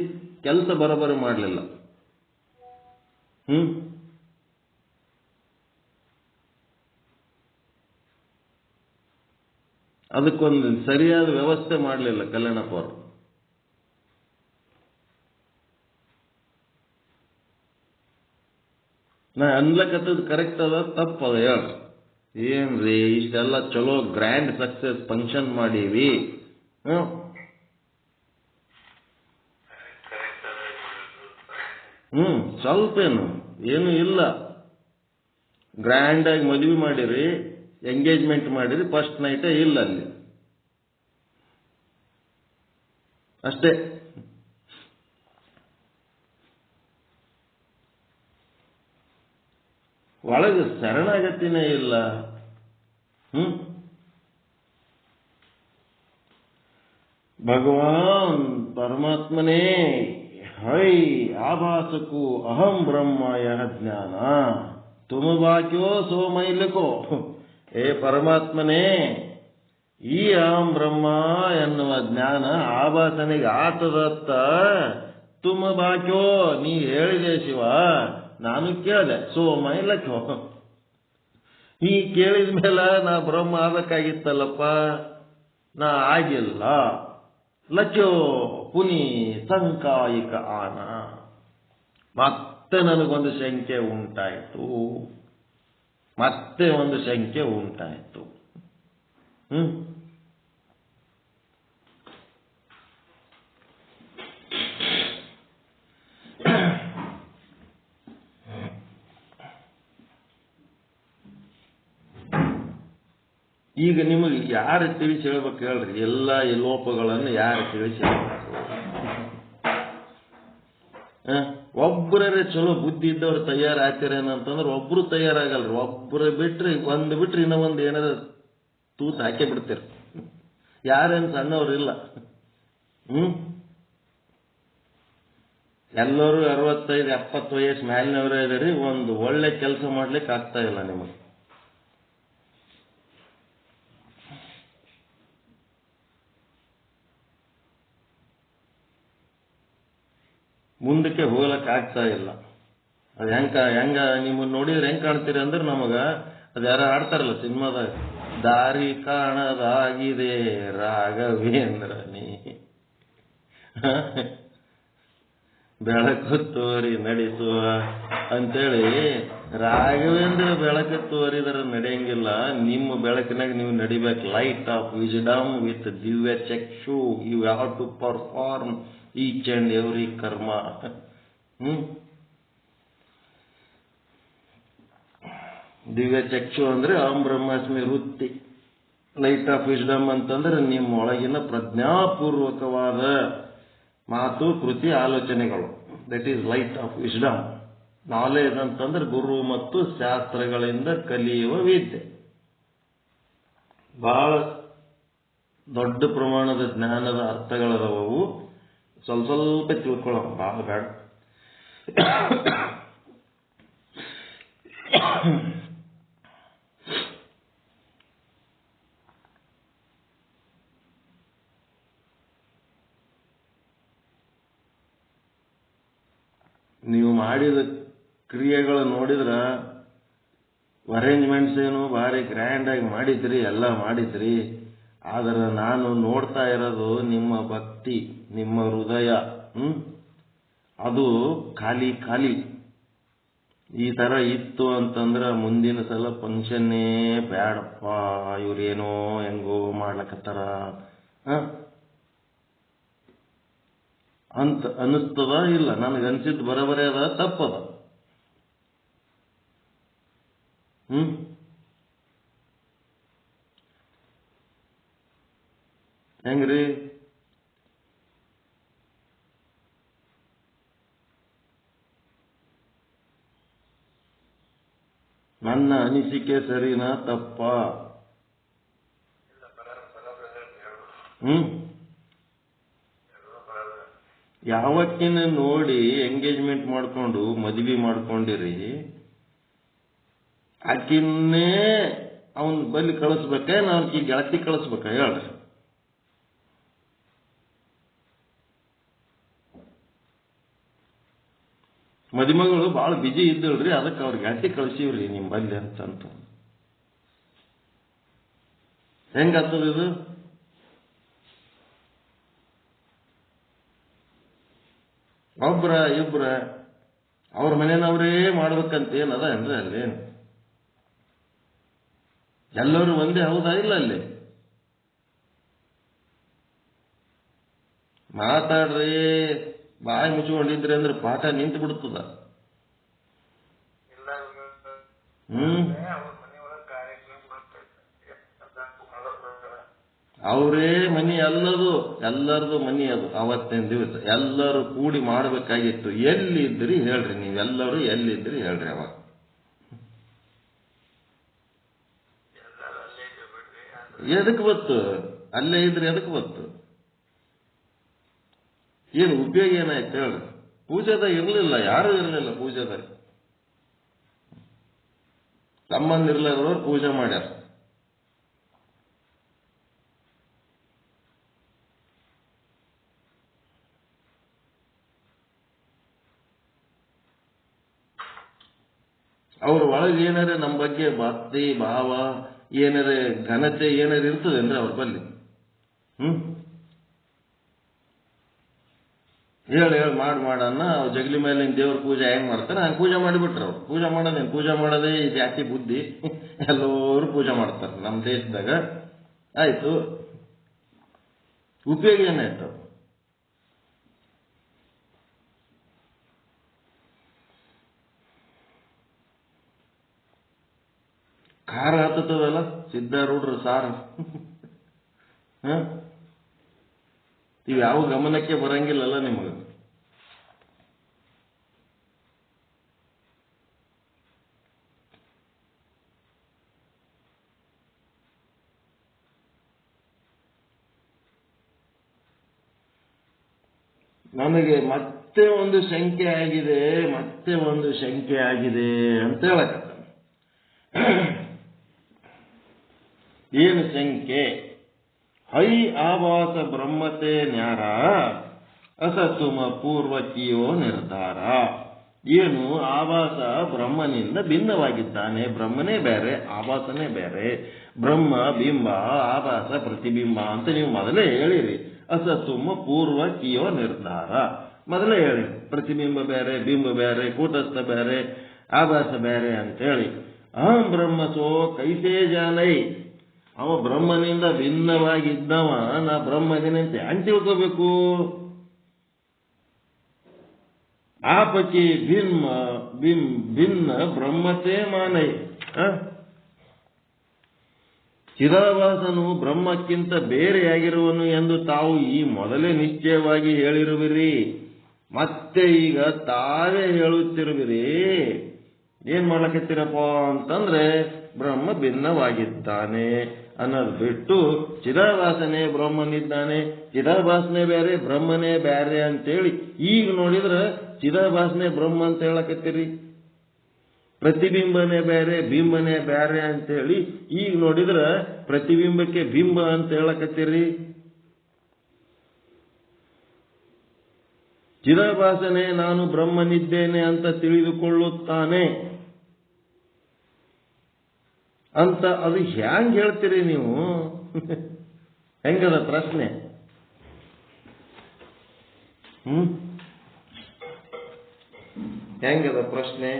Speaker 4: ಕೆಲಸ ಬರೋಬರಿ ಮಾಡಲಿಲ್ಲ. ಅದಕ್ಕೊಂದು ಸರಿಯಾದ ವ್ಯವಸ್ಥೆ ಮಾಡಲಿಲ್ಲ ಕಲ್ಯಾಣಪ್ಪ ಅವರು. ನಾ ಅನ್ಲಕತ್ತದ ಕರೆಕ್ಟ್ ಅದ ತಪ್ಪದ ಹೇಳ. ಏನ್ರಿ ಇಷ್ಟೆಲ್ಲ ಚಲೋ ಗ್ರ್ಯಾಂಡ್ ಸಕ್ಸಸ್ ಫಂಕ್ಷನ್ ಮಾಡೀವಿ, ಸ್ವಲ್ಪ ಏನು ಇಲ್ಲ, ಗ್ರ್ಯಾಂಡ್ ಆಗಿ ಮದುವೆ ಮಾಡಿರಿ, ಎಂಗೇಜ್ಮೆಂಟ್ ಮಾಡಿರಿ, ಫಸ್ಟ್ ನೈಟ್ ಇಲ್ಲ ಅಲ್ಲಿ ಅಷ್ಟೇ. ಒಳಗೆ ಶರಣಾಗತಿನೇ ಇಲ್ಲ. ಭಗವಾನ್ ಪರಮಾತ್ಮನೇ ಹೈ ಆಭಾಸಕ್ಕೂ ಅಹಂ ಬ್ರಹ್ಮ ಯಹ ಜ್ಞಾನ ತುಮ ಬಾಕ್ಯೋ ಸೋ ಮೈಲಿಕೋ. ಏ ಪರಮಾತ್ಮನೇ, ಈ ಅಹಂ ಬ್ರಹ್ಮ ಎನ್ನುವ ಜ್ಞಾನ ಆಭಾಸನಿಗೆ ಆತದತ್ತ ತುಮ ಬಾಕ್ಯೋ ನೀ ಹೇಳಿದೆ ಶಿವ, ನಾನು ಕೇಳಿದೆ. ಸೋ ಮೈಲಕೋ, ನೀ ಕೇಳಿದ ಮೇಲೆ ನಾ ಬ್ರಹ್ಮ ಆಗಬೇಕಾಗಿತ್ತಲ್ಲಪ್ಪ, ನಾ ಆಗಿಲ್ಲ. ಲಚೋ ಪುನಿ ಸಂಕಾಯಿಕ ಆನ. ಮತ್ತೆ ನನಗೊಂದು ಶಂಕೆ ಉಂಟಾಯಿತು, ಮತ್ತೆ ಒಂದು ಶಂಕೆ ಉಂಟಾಯಿತು. ಈಗ ನಿಮಗೆ ಯಾರು ತಿಳಿಸಿ ಹೇಳ್ಬೇಕು ಹೇಳ್ರಿ? ಎಲ್ಲ ಈ ಲೋಪಗಳನ್ನು ಯಾರು ತಿಳಿಸಿ ಹೇಳ್ಬೇಕು? ಒಬ್ಬರೇ ಚಲೋ ಬುದ್ಧಿ ಇದ್ದವ್ರು ತಯಾರಾಗ್ತೀರೇನಂತಂದ್ರೆ ಒಬ್ರು ತಯಾರಾಗಲ್ರಿ. ಒಬ್ಬರು ಬಿಟ್ರಿ ಇನ್ನೊಂದು ಏನಾರ ತೂತು ಹಾಕಿ ಬಿಡ್ತೀರಿ. ಯಾರೇನು ಸಣ್ಣವ್ರಿಲ್ಲ. ಎಲ್ಲರೂ 65-70 ವಯಸ್ಸು ಮೇಲಿನವರೇ ಇದೀರಿ, ಒಂದು ಒಳ್ಳೆ ಕೆಲಸ ಮಾಡ್ಲಿಕ್ಕೆ ಆಗ್ತಾ ಇಲ್ಲ ನಿಮಗೆ. ಮುಂದಕ್ಕೆ ಹೋಗ್ಲಕ್ಕೆ ಆಗ್ತಾ ಇಲ್ಲ. ಅದು ಹೆಂಗ ನಿಮ್ಮನ್ನು ನೋಡಿದ್ರೆ ಹೆಂಗ್ ಕಾಣ್ತೀರಿ ಅಂದ್ರೆ, ನಮಗ ಅದು ಯಾರು ಆಡ್ತಾರಲ್ಲ ಸಿನಿಮಾದಾಗ, ದಾರಿ ಕಾಣದಾಗಿದೆ ರಾಘವೇಂದ್ರ ನೀ ಬೆಳಕು ತೋರಿ ನಡೆಸುವ ಅಂತೇಳಿ. ರಾಘವೇಂದ್ರ ಬೆಳಕು ತೋರಿದ್ರೆ ನಡೆಯಂಗಿಲ್ಲ, ನಿಮ್ಮ ಬೆಳಕಿನಾಗ ನೀವು ನಡಿಬೇಕು. ಲೈಟ್ ಆಫ್ ವಿಜ್ಡಮ್ ವಿತ್ ದಿವ್ಯ ಚಕ್ಷು, you have to perform each and every karma. ದಿವ್ಯ ಚಕ್ಷು ಅಂದ್ರೆ ಅಹಂ ಬ್ರಹ್ಮಾಸ್ಮಿ ವೃತ್ತಿ. ಲೈಟ್ ಆಫ್ ವಿಜ್ಡಮ್ ಅಂತಂದ್ರೆ ನಿಮ್ಮ ಒಳಗಿನ ಪ್ರಜ್ಞಾಪೂರ್ವಕವಾದ ಮಾತು, ಕೃತಿ, ಆಲೋಚನೆಗಳು. That is light of wisdom. Knowledge ಅಂತಂದ್ರೆ ಗುರು ಮತ್ತು ಶಾಸ್ತ್ರಗಳಿಂದ ಕಲಿಯುವ ವಿದ್ಯೆ. ಬಹಳ ದೊಡ್ಡ ಪ್ರಮಾಣದ ಜ್ಞಾನದ ಅರ್ಥಗಳದವು. ಸ್ವಲ್ಪ ತಿಳ್ಕೊಳ್ಳೋ, ಬಹಳ ಬೇಡ. ನೀವು ಮಾಡಿದ ಕ್ರಿಯೆಗಳು ನೋಡಿದ್ರ ಅರೇಂಜ್ಮೆಂಟ್ಸ್ ಏನು ಭಾರಿ ಗ್ರ್ಯಾಂಡ್ ಆಗಿ ಮಾಡಿದ್ರಿ, ಎಲ್ಲ ಮಾಡಿದ್ರಿ. ಆದ್ರೆ ನಾನು ನೋಡ್ತಾ ಇರೋದು ನಿಮ್ಮ ಭಕ್ತಿ, ನಿಮ್ಮ ಹೃದಯ. ಅದು ಖಾಲಿ ಖಾಲಿ. ಈ ತರ ಇತ್ತು ಅಂತಂದ್ರ ಮುಂದಿನ ಸಲ ಫಂಕ್ಷನ್ನೇ ಬ್ಯಾಡಪ್ಪ, ಇವ್ರೇನೋ ಹೆಂಗೋ ಮಾಡ್ಲಕತ್ತಾರ. ಅಂತ ಅನಿಸ್ತದ ಇಲ್ಲ? ನನಗನ್ಸಿದ್ದು ಬರೋಬರೇ ಅದ, ತಪ್ಪದ? ಹೆಂಗ್ರಿ? ನನ್ನ ಅನಿಸಿಕೆ ಸರಿನಾ ತಪ್ಪ? ಯಾವತ್ತಿನ ನೋಡಿ ಎಂಗೇಜ್ಮೆಂಟ್ ಮಾಡ್ಕೊಂಡು ಮದುವೆ ಮಾಡ್ಕೊಂಡಿರಿ, ಆಕಿನ್ನೇ ಅವನ್ ಬಲ್ಲಿ ಕಳಿಸ್ಬೇಕ, ನಾವು ಈ ಗೆಳತಿ ಕಳಿಸ್ಬೇಕ ಹೇಳ್ರಿ? ಮದುಮಗಳು ಭಾಳ ಬಿಜಿ ಇದ್ದಳ್ರಿ, ಅದಕ್ಕೆ ಅವ್ರ ಗೆಳತಿ ಕಳಿಸಿವ್ರಿ ನಿಮ್ ಬಲ್ಲಿ ಅಂತ. ಹೆಂಗಾಗ್ತದ ಇದು? ಒಬ್ರ ಇಬ್ರ ಅವ್ರ ಮನೆಯವ್ರೇ ಮಾಡ್ಬೇಕಂತ ಏನದ ಏನ್ರಿ? ಅಲ್ಲಿ ಎಲ್ಲರೂ ಒಂದೇ ಹೌದಾ ಇಲ್ಲ? ಅಲ್ಲಿ ಮಾತಾಡ್ರಿ, ಬಾಯಿ ಮುಚ್ಕೊಂಡಿದ್ರಿ ಅಂದ್ರೆ ಪಾಠ ನಿಂತು ಬಿಡ್ತದ. ಅವರೇ ಮನಿ, ಎಲ್ಲರದು ಮನಿ ಅದು. ಅವತ್ತಿನ ದಿವಸ ಎಲ್ಲರೂ ಕೂಡಿ ಮಾಡಬೇಕಾಗಿತ್ತು. ಎಲ್ಲಿದ್ರಿ ಹೇಳ್ರಿ, ನೀವೆಲ್ಲರೂ ಎಲ್ಲಿದ್ರಿ ಹೇಳ್ರಿ? ಅವಾಗ ಎದಕ್ ಬತ್ತು? ಅಲ್ಲೇ ಇದ್ರಿ ಎದಕ್ ಬತ್ತು? ಏನು ಉಪಯೋಗ ಏನಾಯ್ತು ಹೇಳ್ರಿ? ಪೂಜೆದಾಗ ಇರ್ಲಿಲ್ಲ, ಯಾರು ಇರಲಿಲ್ಲ ಪೂಜೆದಾಗ. ಸಂಬಂಧ ಇರ್ಲಾರ್ದವ್ರು ಪೂಜೆ ಮಾಡ್ಯಾರ. ಅವ್ರ ಒಳಗೆ ಏನಾರ ನಮ್ಮ ಬಗ್ಗೆ ಭಕ್ತಿ ಭಾವ ಏನಾರ ಘನತೆ ಏನಾರ ಇರ್ತದೇನ್ರಿ ಅವ್ರ ಬಲ್ಲಿ? ಹೇಳಿ ಮಾಡನ್ನ ಅವ್ರು ಜಗಲಿ ಮೇಲೆ ದೇವ್ರ ಪೂಜೆ ಹೆಂಗ್ ಮಾಡ್ತಾರೆ ಹಂಗೆ ಪೂಜೆ ಮಾಡಿಬಿಟ್ರು. ಅವ್ರು ಪೂಜೆ ಮಾಡೋದೇ ಈ ಜಾತಿ ಬುದ್ಧಿ. ಎಲ್ಲರೂ ಪೂಜೆ ಮಾಡ್ತಾರೆ ನಮ್ಮ ದೇಶದಾಗ. ಆಯ್ತು, ಉಪಯೋಗ ಏನಾಯ್ತು? ಖಾರ ಹತ್ತದಲ್ಲ ಸಿದ್ಧಾರೂಢ್ರ ಸಾರ. ಇವು ಯಾವ ಗಮನಕ್ಕೆ ಬರಂಗಿಲ್ಲಲ್ಲ ನಿಮಗೆ? ನನಗೆ ಮತ್ತೆ ಒಂದು ಶಂಕೆ ಆಗಿದೆ ಅಂತ ಹೇಳಕ. ಏನು ಶಂಕೆ? ಹೈ ಆವಾಸ ಬ್ರಹ್ಮತೆ ನ್ಯಾರ ಅಸತುಮ ಪೂರ್ವಕಿಯೋ ನಿರ್ಧಾರ. ಏನು ಆವಾಸ ಬ್ರಹ್ಮನಿಂದ ಭಿನ್ನವಾಗಿದ್ದಾನೆ. ಬ್ರಹ್ಮನೇ ಬೇರೆ, ಆವಾಸನೇ ಬೇರೆ. ಬ್ರಹ್ಮ ಬಿಂಬ, ಆವಾಸ ಪ್ರತಿಬಿಂಬ ಅಂತ ನೀವು ಮೊದಲೇ ಹೇಳಿರಿ. ಅಸತುಮ ಪೂರ್ವಕಿಯೋ ನಿರ್ಧಾರ ಮೊದಲೇ ಹೇಳಿ. ಪ್ರತಿಬಿಂಬ ಬೇರೆ, ಬಿಂಬ ಬೇರೆ, ಕೂಟಸ್ಥ ಬೇರೆ, ಆವಾಸ ಬೇರೆ ಅಂತೇಳಿ. ಅಹಂ ಬ್ರಹ್ಮಸೋ ಕೈಸೇ ಜಾನೈ. ಅವ ಬ್ರಹ್ಮನಿಂದ ಭಿನ್ನವಾಗಿದ್ದವ, ನಾ ಬ್ರಹ್ಮದಿನಂತೆ ಹ್ಯಾಂಗ್ ತಿಳ್ಕೋಬೇಕು? ಆಪಕಿ ಭಿನ್ನ ಬ್ರಹ್ಮತೆ ಮಾನೈ. ಚಿದಾಭಾಸನು ಬ್ರಹ್ಮಕ್ಕಿಂತ ಬೇರೆಯಾಗಿರುವನು ಎಂದು ತಾವು ಈ ಮೊದಲೇ ನಿಶ್ಚಯವಾಗಿ ಹೇಳಿರುವಿರಿ. ಮತ್ತೆ ಈಗ ತಾವೇ ಹೇಳುತ್ತಿರುವಿರಿ. ಏನ್ ಮಾಡ್ಲಕತ್ತೀರಪ್ಪ ಅಂತಂದ್ರೆ, ಬ್ರಹ್ಮ ಭಿನ್ನವಾಗಿದ್ದಾನೆ ಅನ್ನೋದು ಬಿಟ್ಟು ಚಿದಾಭಾಸನೇ ಬ್ರಹ್ಮನಿದ್ದಾನೆ, ಚಿದಾಭಾಸನೇ ಬೇರೆ, ಬ್ರಹ್ಮನೇ ಬೇರೆ ಅಂತೇಳಿ ಈಗ ನೋಡಿದ್ರೆ ಚಿದಾಭಾಸನೇ ಬ್ರಹ್ಮ ಅಂತ ಹೇಳಕತ್ತೀರಿ. ಪ್ರತಿಬಿಂಬನೇ ಬೇರೆ, ಬಿಂಬನೇ ಬೇರೆ ಅಂತೇಳಿ ಈಗ ನೋಡಿದ್ರೆ ಪ್ರತಿಬಿಂಬಕ್ಕೆ ಬಿಂಬ ಅಂತ ಹೇಳಕತ್ತೀರಿ. ಚಿದಾಭಾಸನೇ ನಾನು ಬ್ರಹ್ಮನಿದ್ದೇನೆ ಅಂತ ತಿಳಿದುಕೊಳ್ಳುತ್ತಾನೆ ಅಂತ ಅದು ಹ್ಯಾಂಗ್ ಹೇಳ್ತೀರಿ ನೀವು? ಹೆಂಗದ ಪ್ರಶ್ನೆ? ಹೆಂಗದ ಪ್ರಶ್ನೆ?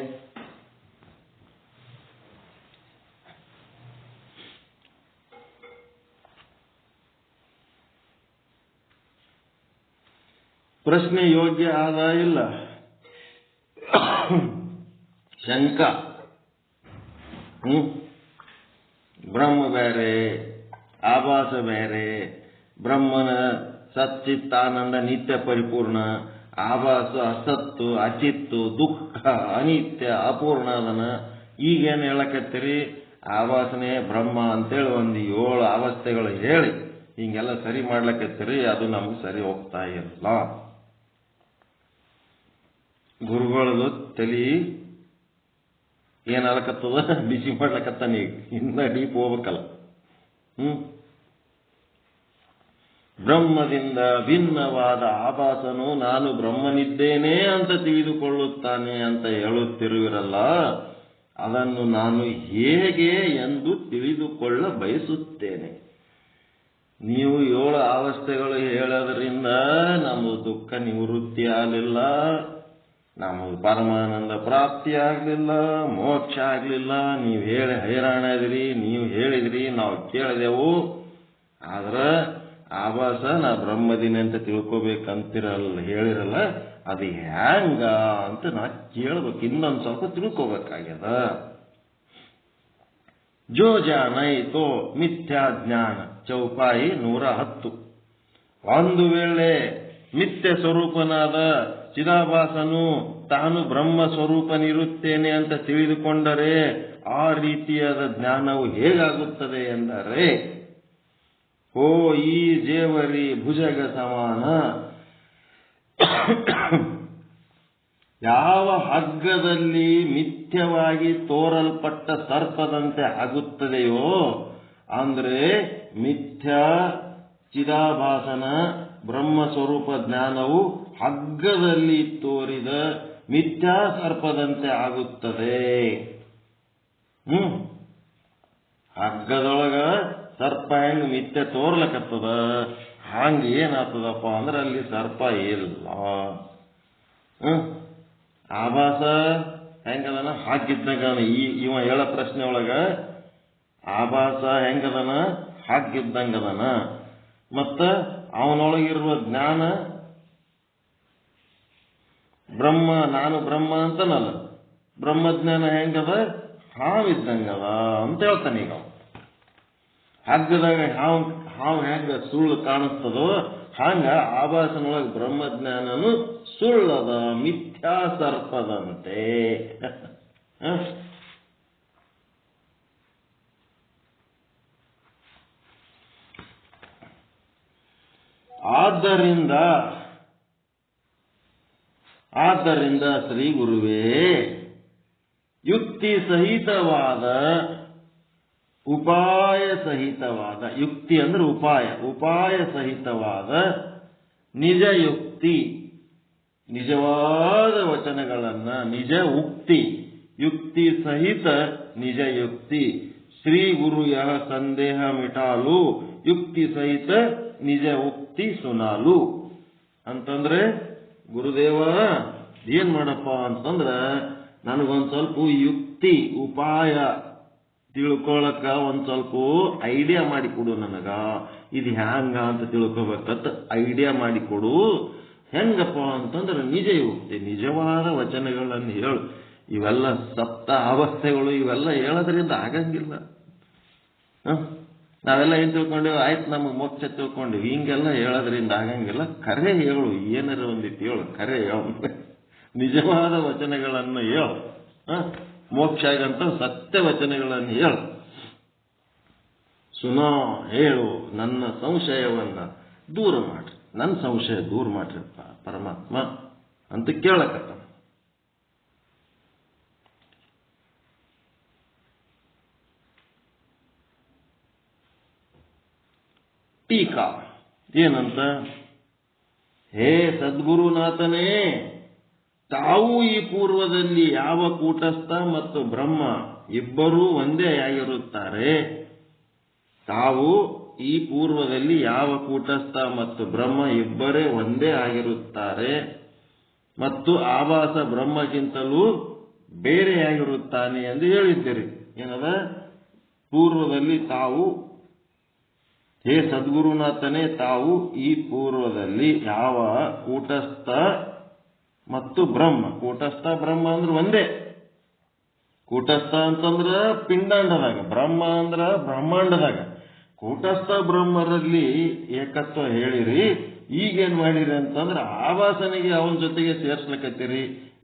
Speaker 4: ಪ್ರಶ್ನೆ ಯೋಗ್ಯ ಆದ ಇಲ್ಲ. ಶಂಕ. ಬ್ರಹ್ಮ ಬೇರೆ, ಆಭಾಸ ಬೇರೆ. ಬ್ರಹ್ಮನ ಸಚ್ಚಿತ್ತಾನಂದ ನಿತ್ಯ ಪರಿಪೂರ್ಣ, ಆಭಾಸ ಅಸತ್ತು, ಅಚಿತ್ತು, ದುಃಖ, ಅನಿತ್ಯ, ಅಪೂರ್ಣ ಅದನ. ಈಗೇನು ಹೇಳಕತ್ತೀರಿ? ಆಭಾಸನೆ ಬ್ರಹ್ಮ ಅಂತೇಳಿ ಒಂದು 7 ಅವಸ್ಥೆಗಳು ಹೇಳಿ ಹಿಂಗೆಲ್ಲ ಸರಿ ಮಾಡ್ಲಕತ್ತೀರಿ. ಅದು ನಮ್ಗೆ ಸರಿ ಹೋಗ್ತಾ ಇಲ್ಲ. ಗುರುಗಳದು ತಲಿ ಏನಾಗಕತ್ತದ? ಬಿಸಿ ಮಾಡ್ಲಕತ್ತಾನ. ಈಗ ಇನ್ನ ಡೀಪ್ ಹೋಗ್ಬೇಕಲ್ಲ. ಬ್ರಹ್ಮದಿಂದ ಭಿನ್ನವಾದ ಆಭಾಸನು ನಾನು ಬ್ರಹ್ಮನಿದ್ದೇನೆ ಅಂತ ತಿಳಿದುಕೊಳ್ಳುತ್ತಾನೆ ಅಂತ ಹೇಳುತ್ತಿರುವಿರಲ್ಲ, ಅದನ್ನು ನಾನು ಹೇಗೆ ಎಂದು ತಿಳಿದುಕೊಳ್ಳ ಬಯಸುತ್ತೇನೆ. ನೀವು 7 ಅವಸ್ಥೆಗಳು ಹೇಳೋದ್ರಿಂದ ನಮಗೆ ದುಃಖ ನಿವೃತ್ತಿ ಆಗಲಿಲ್ಲ, ನಮಗೆ ಪರಮಾನಂದ ಪ್ರಾಪ್ತಿ ಆಗಲಿಲ್ಲ, ಮೋಕ್ಷ ಆಗಲಿಲ್ಲ. ನೀವು ಹೇಳಿ ಹೈರಾಣಾದ್ರಿ, ನೀವು ಹೇಳಿದ್ರಿ, ನಾವು ಕೇಳಿದೆವು. ಆದ್ರೆ ಆಭಾಸ ನಾ ಬ್ರಹ್ಮದಿನ ಅಂತ ತಿಳ್ಕೊಬೇಕಂತಿರಲ್ಲ, ಹೇಳಿರಲ್ಲ. ಅದು ಹ್ಯಾಂಗ ಅಂತ ನಾ ಕೇಳ್ಬೇಕು, ಇನ್ನೊಂದು ಸ್ವಲ್ಪ ತಿಳ್ಕೋಬೇಕಾಗ್ಯದ. ಜೋ ಜಾನೈ ತೋ ಮಿಥ್ಯಾ ಜ್ಞಾನ, ಚೌಪಾಯಿ 110. ಒಂದು ವೇಳೆ ಮಿಥ್ಯ ಸ್ವರೂಪನಾದ ಚಿದಾಭಾಸನು ತಾನು ಬ್ರಹ್ಮ ಸ್ವರೂಪನಿರುತ್ತೇನೆ ಅಂತ ತಿಳಿದುಕೊಂಡರೆ ಆ ರೀತಿಯಾದ ಜ್ಞಾನವು ಹೇಗಾಗುತ್ತದೆ ಎಂದರೆ, ಓ ಈ ಜೇವರಿ ಭುಜಗ ಸಮಾನ, ಯಾವ ಹಗ್ಗದಲ್ಲಿ ಮಿಥ್ಯವಾಗಿ ತೋರಲ್ಪಟ್ಟ ಸರ್ಪದಂತೆ ಆಗುತ್ತದೆಯೋ, ಅಂದ್ರೆ ಮಿಥ್ಯಾ ಚಿದಾಭಾಸನ ಬ್ರಹ್ಮ ಸ್ವರೂಪ ಜ್ಞಾನವು ಹಗ್ಗದಲ್ಲಿ ತೋರಿದ ಮಿಥ್ಯಾ ಸರ್ಪದಂತೆ ಆಗುತ್ತದೆ. ಹಗ್ಗದೊಳಗ ಸರ್ಪ ಹೆಂಗ್ ಮಿಥ್ಯ ತೋರ್ಲಕತ್ತದ, ಹಂಗ ಏನಾಗ್ತದಪ್ಪ ಅಂದ್ರೆ ಅಲ್ಲಿ ಸರ್ಪ ಇಲ್ಲ. ಆಭಾಸ ಹೆಂಗದನ? ಹಾಗಿದ್ದಾಗ ಇವ ಹೇಳ ಪ್ರಶ್ನೆ ಒಳಗ ಆಭಾಸ ಹೆಂಗದನ? ಹಾಗಿದ್ದಂಗದನ. ಮತ್ತ ಅವನೊಳಗಿರುವ ಜ್ಞಾನ ಬ್ರಹ್ಮ, ನಾನು ಬ್ರಹ್ಮ ಅಂತನಲ್ಲ, ಬ್ರಹ್ಮಜ್ಞಾನ ಹೆಂಗದ? ಹಾವಿದ್ದಂಗದ ಅಂತ ಹೇಳ್ತಾನೆ. ಈಗ ಹಗ್ಗದಾಗ ಹಾವು ಹೆಂಗ ಸುಳ್ಳು ಕಾಣಿಸ್ತದೋ ಹಂಗ ಆಭಾಸನೊಳಗೆ ಬ್ರಹ್ಮಜ್ಞಾನನು ಸುಳ್ಳದ, ಮಿಥ್ಯಾ ಸರ್ಪದಂತೆ. ಆದ್ದರಿಂದ ಶ್ರೀ ಗುರುವೇ, ಯುಕ್ತಿ ಸಹಿತವಾದ, ಉಪಾಯ ಸಹಿತವಾದ, ಯುಕ್ತಿ ಅಂದ್ರೆ ಉಪಾಯ ಸಹಿತವಾದ ನಿಜ ಯುಕ್ತಿ, ನಿಜವಾದ ವಚನಗಳನ್ನ, ನಿಜ ಉಕ್ತಿ, ಯುಕ್ತಿ ಸಹಿತ ನಿಜ ಯುಕ್ತಿ. ಶ್ರೀ ಗುರು ಯಹ ಸಂದೇಹ ಮಿಟಾಲು, ಯುಕ್ತಿ ಸಹಿತ ನಿಜ ಉಕ್ತಿ ಸುನಾಲು. ಅಂತಂದ್ರೆ ಗುರುದೇವ ಏನ್ ಮಾಡಪ್ಪ ಅಂತಂದ್ರ ನನಗೊಂದ್ ಸ್ವಲ್ಪ ಯುಕ್ತಿ ಉಪಾಯ ತಿಳ್ಕೊಳಕ ಒಂದ್ ಸ್ವಲ್ಪ ಐಡಿಯಾ ಮಾಡಿಕೊಡು. ನನಗ ಇದು ಹ್ಯಾಂಗ ಅಂತ ತಿಳ್ಕೊಬೇಕಂತ ಐಡಿಯಾ ಮಾಡಿಕೊಡು. ಹೆಂಗಪ್ಪ ಅಂತಂದ್ರೆ ನಿಜ ಯುಕ್ತಿ, ನಿಜವಾದ ವಚನಗಳನ್ನು ಹೇಳು. ಇವೆಲ್ಲ ಸಪ್ತ ಅವಸ್ಥೆಗಳು ಇವೆಲ್ಲ ಹೇಳೋದ್ರಿಂದ ಆಗಂಗಿಲ್ಲ. ನಾವೆಲ್ಲ ಏನ್ ತಿಳ್ಕೊಂಡೇವು? ಆಯ್ತು ನಮಗೆ ಮೋಕ್ಷ ತಿಳ್ಕೊಂಡೇವು. ಹಿಂಗೆಲ್ಲ ಹೇಳೋದ್ರಿಂದ ಆಗಂಗಿಲ್ಲ. ಕರೆ ಹೇಳು, ಏನಾರ ಒಂದಿತ್ತು ಹೇಳು, ಕರೆ ಹೇಳು, ನಿಜವಾದ ವಚನಗಳನ್ನು ಹೇಳು. ಮೋಕ್ಷ ಆಗಂತ ಸತ್ಯ ವಚನಗಳನ್ನು ಹೇಳು. ಸುನೋ, ಹೇಳು, ನನ್ನ ಸಂಶಯವನ್ನ ದೂರ ಮಾಡ್ರಿ, ನನ್ನ ಸಂಶಯ ದೂರ ಮಾಡ್ರಿ ಪರಮಾತ್ಮ ಅಂತ ಕೇಳಕತ್ತ. ಟೀಕಾ ಏನಂತ? ಹೇ ಸದ್ಗುರುನಾಥನೇ, ತಾವು ಈ ಪೂರ್ವದಲ್ಲಿ ಯಾವ ಕೂಟಸ್ಥ ಮತ್ತು ಬ್ರಹ್ಮ ಇಬ್ಬರೂ ಒಂದೇ ಆಗಿರುತ್ತಾರೆ. ತಾವು ಈ ಪೂರ್ವದಲ್ಲಿ ಯಾವ ಕೂಟಸ್ಥ ಮತ್ತು ಬ್ರಹ್ಮ ಇಬ್ಬರೇ ಒಂದೇ ಆಗಿರುತ್ತಾರೆ ಮತ್ತು ಆಭಾಸ ಬ್ರಹ್ಮಗಿಂತಲೂ ಬೇರೆಯಾಗಿರುತ್ತಾನೆ ಎಂದು ಹೇಳಿದ್ದೀರಿ. ಏನದ? ಪೂರ್ವದಲ್ಲಿ ತಾವು ಹೇ ಸದ್ಗುರುನಾಥನೇ, ತಾವು ಈ ಪೂರ್ವದಲ್ಲಿ ಯಾವ ಕೂಟಸ್ಥ ಮತ್ತು ಬ್ರಹ್ಮ, ಕೂಟಸ್ಥ ಬ್ರಹ್ಮ ಅಂದ್ರೆ ಒಂದೇ, ಕೂಟಸ್ಥ ಅಂತಂದ್ರ ಪಿಂಡಾಂಡದಾಗ, ಬ್ರಹ್ಮ ಅಂದ್ರ ಬ್ರಹ್ಮಾಂಡದಾಗ, ಕೂಟಸ್ಥ ಬ್ರಹ್ಮರಲ್ಲಿ ಏಕತ್ವ ಹೇಳಿರಿ. ಈಗೇನ್ ಮಾಡಿರಿ ಅಂತಂದ್ರೆ ಆಭಾಸನಿಗೆ ಅವನ ಜೊತೆಗೆ ಸೇರ್ಸ್ಲಕತ್ತೀರಿ.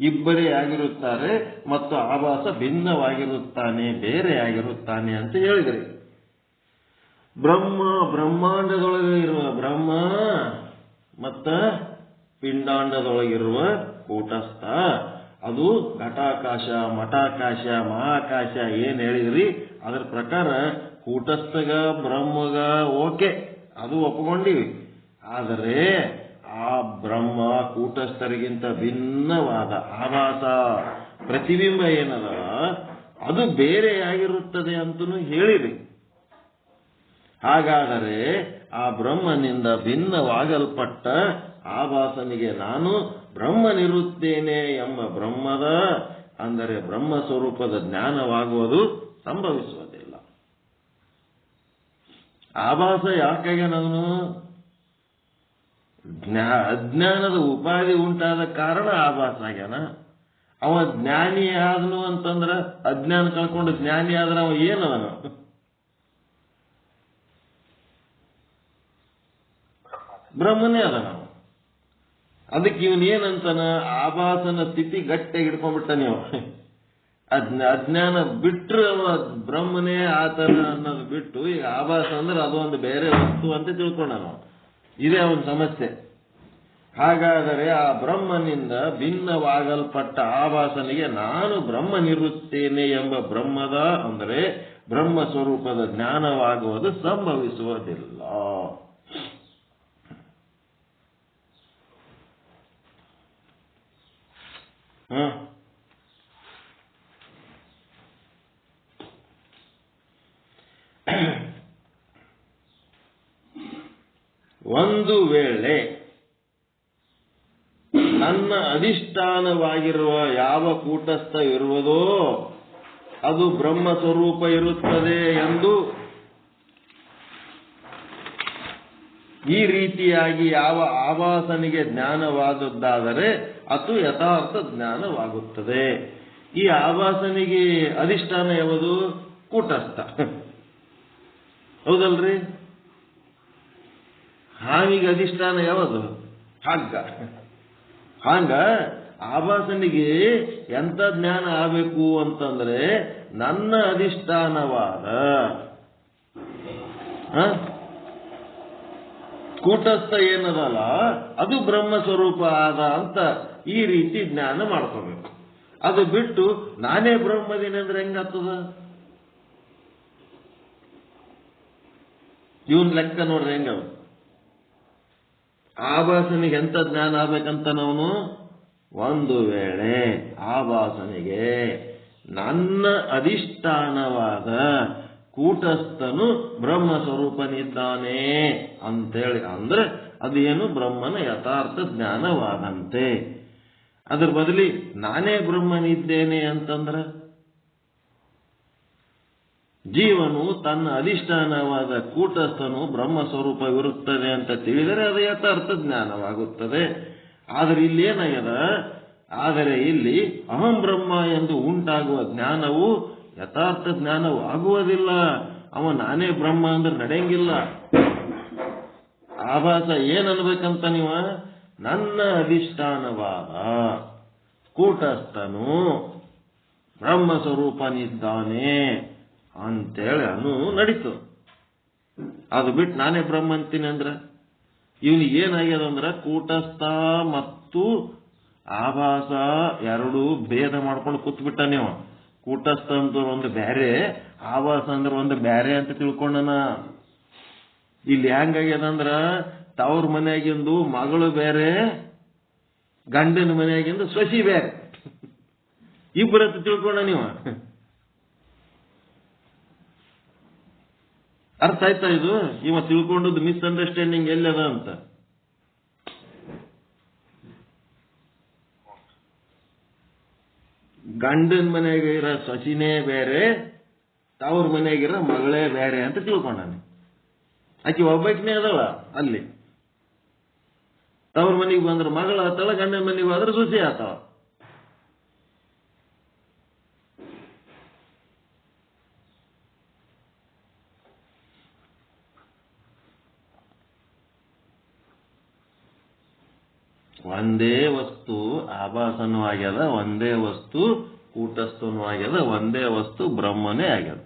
Speaker 4: ಇಬ್ಬರೇ ಆಗಿರುತ್ತಾರೆ ಮತ್ತು ಆಭಾಸ ಭಿನ್ನವಾಗಿರುತ್ತಾನೆ, ಬೇರೆ ಆಗಿರುತ್ತಾನೆ ಅಂತ ಹೇಳಿದ್ರಿ. ಬ್ರಹ್ಮಾಂಡದೊಳಗೆ ಇರುವ ಬ್ರಹ್ಮ ಮತ್ತ ಪಿಂಡಾಂಡದೊಳಗಿರುವ ಕೂಟಸ್ಥ, ಅದು ಘಟಾಕಾಶ, ಮಠಾಕಾಶ, ಮಹಾಕಾಶ ಏನ್ ಹೇಳಿದ್ರಿ ಅದ್ರ ಪ್ರಕಾರ ಕೂಟಸ್ಥಗ ಬ್ರಹ್ಮಗ ಓಕೆ, ಅದು ಒಪ್ಕೊಂಡಿವಿ. ಆದರೆ ಆ ಬ್ರಹ್ಮ ಕೂಟಸ್ಥರಿಗಿಂತ ಭಿನ್ನವಾದ ಆಭಾಸ ಪ್ರತಿಬಿಂಬ ಏನದ ಅದು ಬೇರೆಯಾಗಿರುತ್ತದೆ ಅಂತನೂ ಹೇಳಿರಿ. ಹಾಗಾದರೆ ಆ ಬ್ರಹ್ಮನಿಂದ ಭಿನ್ನವಾಗಲ್ಪಟ್ಟ ಆಭಾಸನಿಗೆ ನಾನು ಬ್ರಹ್ಮನಿರುತ್ತೇನೆ ಎಂಬ ಬ್ರಹ್ಮದ ಅಂದರೆ ಬ್ರಹ್ಮ ಸ್ವರೂಪದ ಜ್ಞಾನವಾಗುವುದು ಸಂಭವಿಸುವುದಿಲ್ಲ. ಆಭಾಸ ಯಾಕಾಗ್ಯಾನವನು? ಅಜ್ಞಾನದ ಉಪಾಧಿ ಉಂಟಾದ ಕಾರಣ ಆಭಾಸ ಆಗ್ಯಾನ. ಅವ ಜ್ಞಾನಿ ಆದನು ಅಂತಂದ್ರ, ಅಜ್ಞಾನ ಕಳ್ಕೊಂಡು ಜ್ಞಾನಿ ಆದ್ರೆ ಅವ ಏನವನು? ಬ್ರಹ್ಮನೇ ಅದ ನಾವು. ಅದಕ್ಕೆ ಇವನೇನಂತಾನ, ಆಭಾಸನ ಸ್ಥಿತಿ ಗಟ್ಟಿಯಾಗಿ ಹಿಡ್ಕೊಂಡ್ಬಿಟ್ಟ. ನೀವು ಅಜ್ಞಾನ ಬಿಟ್ರು ಅವ ಬ್ರಹ್ಮನೇ ಆತನ ಅನ್ನೋದು ಬಿಟ್ಟು ಈಗ ಆಭಾಸ ಅಂದ್ರೆ ಅದೊಂದು ಬೇರೆ ವಸ್ತು ಅಂತ ತಿಳ್ಕೊಂಡ ನಾವು. ಇದೇ ಅವನ ಸಮಸ್ಯೆ. ಹಾಗಾದರೆ ಆ ಬ್ರಹ್ಮನಿಂದ ಭಿನ್ನವಾಗಲ್ಪಟ್ಟ ಆಭಾಸನಿಗೆ ನಾನು ಬ್ರಹ್ಮನಿರುತ್ತೇನೆ ಎಂಬ ಬ್ರಹ್ಮದ ಅಂದರೆ ಬ್ರಹ್ಮ ಸ್ವರೂಪದ ಜ್ಞಾನವಾಗುವುದು ಸಂಭವಿಸುವುದಿಲ್ಲ. ಒಂದು ವೇಳೆ ನನ್ನ ಅಧಿಷ್ಠಾನವಾಗಿರುವ ಯಾವ ಕೂಟಸ್ಥ ಇರುವುದೋ ಅದು ಬ್ರಹ್ಮ ಸ್ವರೂಪ ಇರುತ್ತದೆ ಎಂದು ಈ ರೀತಿಯಾಗಿ ಯಾವ ಆಭಾಸನಿಗೆ ಜ್ಞಾನವಾದದ್ದಾದರೆ ಅದು ಯಥಾರ್ಥ ಜ್ಞಾನವಾಗುತ್ತದೆ. ಈ ಆಭಾಸನಿಗೆ ಅಧಿಷ್ಠಾನ ಯಾವುದು? ಕೂಟಸ್ಥ. ಹೌದಲ್ರಿ? ಹಾವಿಗೆ ಅಧಿಷ್ಠಾನ ಯಾವುದು? ಹಗ್ಗ. ಹಂಗ ಆಭಾಸನಿಗೆ ಎಂತ ಜ್ಞಾನ ಆಗಬೇಕು ಅಂತಂದ್ರೆ ನನ್ನ ಅಧಿಷ್ಠಾನವಾದ ಕೂಟಸ್ಥ ಏನದಲ್ಲ ಅದು ಬ್ರಹ್ಮ ಸ್ವರೂಪ ಆದ ಅಂತ ಈ ರೀತಿ ಜ್ಞಾನ ಮಾಡ್ಕೋಬೇಕು. ಅದು ಬಿಟ್ಟು ನಾನೇ ಬ್ರಹ್ಮದಿನ ಅಂದ್ರೆ ಹೆಂಗಾಗ್ತದ? ಇವನ್ ಲೆಕ್ಕ ನೋಡ್ರಿ ಹೆಂಗ. ಆಭಾಸನಿಗೆ ಎಂತ ಜ್ಞಾನ ಆಗ್ಬೇಕಂತ ನಾವು, ಒಂದು ವೇಳೆ ಆಭಾಸನಿಗೆ ನನ್ನ ಅಧಿಷ್ಠಾನವಾದ ಕೂಟಸ್ಥನು ಬ್ರಹ್ಮ ಸ್ವರೂಪನಿದ್ದಾನೆ ಅಂತೇಳಿ ಅಂದ್ರೆ ಅದೇನು ಬ್ರಹ್ಮನ ಯಥಾರ್ಥ ಜ್ಞಾನವಾದಂತೆ. ಅದ್ರ ಬದಲಿ ನಾನೇ ಬ್ರಹ್ಮನಿದ್ದೇನೆ ಅಂತಂದ್ರೆ ಜೀವನು ತನ್ನ ಅಧಿಷ್ಠಾನವಾದ ಕೂಟಸ್ಥನು ಬ್ರಹ್ಮ ಸ್ವರೂಪವಿರುತ್ತದೆ ಅಂತ ತಿಳಿದರೆ ಅದು ಯಥಾರ್ಥ ಜ್ಞಾನವಾಗುತ್ತದೆ. ಆದರೆ ಇಲ್ಲೇನಾಗ್ಯದ? ಆದರೆ ಇಲ್ಲಿ ಅಹಂ ಬ್ರಹ್ಮ ಎಂದು ಉಂಟಾಗುವ ಜ್ಞಾನವು ಯಥಾರ್ಥ ಜ್ಞಾನವಾಗುವುದಿಲ್ಲ. ಅವ ನಾನೇ ಬ್ರಹ್ಮ ಅಂದ್ರೆ ನಡೆಯಂಗಿಲ್ಲ. ಆಭಾಸ ಏನನ್ಬೇಕಂತ ನೀವು? ನನ್ನ ಅಧಿಷ್ಠಾನವಾದ ಕೂಟಸ್ಥನು ಬ್ರಹ್ಮ ಸ್ವರೂಪನಿದ್ದಾನೆ ಅಂತೇಳಿ ಅನು ನಡೀತು. ಅದು ಬಿಟ್ಟು ನಾನೇ ಬ್ರಹ್ಮ ಅಂತೀನಿ ಅಂದ್ರೆ ಇವನಿಗೆ ಏನಾಗ್ಯದ ಅಂದ್ರೆ ಕೂಟಸ್ಥ ಮತ್ತು ಆಭಾಸ ಎರಡೂ ಭೇದ ಮಾಡ್ಕೊಂಡು ಕೂತ್ಬಿಟ್ಟ. ನೀವು ಕೂಟಸ್ಥ ಅಂದ್ರೆ ಒಂದು ಬ್ಯಾರೆ, ಆಭಾಸ ಅಂದ್ರೆ ಒಂದು ಬ್ಯಾರೆ ಅಂತ ತಿಳ್ಕೊಂಡನ. ಇಲ್ಲಿ ಹೆಂಗಾಗ್ಯದಂದ್ರ ತವ್ರ ಮನೆಯಾಗಿಂದು ಮಗಳು ಬೇರೆ, ಗಂಡನ ಮನೆಯಾಗಿಂದು ಸೊಸಿ ಬೇರೆ, ಇಬ್ಬರತ್ತು ತಿಳ್ಕೊಂಡ ನೀವು. ಅರ್ಥ ಆಯ್ತಾ? ಇದು ಇವ ತಿಳ್ಕೊಂಡದ್ದು ಮಿಸ್ಅಂಡರ್ಸ್ಟ್ಯಾಂಡಿಂಗ್ ಎಲ್ಲದ ಅಂತ. ಗಂಡನ ಮನೆಯಾಗಿರೋ ಸೊಸಿನೇ ಬೇರೆ, ತವ್ರ ಮನೆಯಾಗಿರೋ ಮಗಳೇ ಬೇರೆ ಅಂತ ತಿಳ್ಕೊಂಡಾನೆ. ಆಕೆ ಒಬ್ಬಾಕಿನೇ ಅದಲ್ಲ ಅಲ್ಲಿ. ತವ್ರ ಮನೆಗೆ ಬಂದ್ರೆ ಮಗಳ ಆತಾಳ, ಗಂಡನ ಮನೆಗೆ ಹೋದ್ರೆ ಸೊಸೆ ಆತಾಳ. ಒಂದೇ ವಸ್ತು ಆಭಾಸನೂ ಆಗ್ಯದ, ಒಂದೇ ವಸ್ತು ಕೂಟಸ್ಥನೂ ಆಗ್ಯದ, ಒಂದೇ ವಸ್ತು ಬ್ರಹ್ಮನೇ ಆಗ್ಯದ.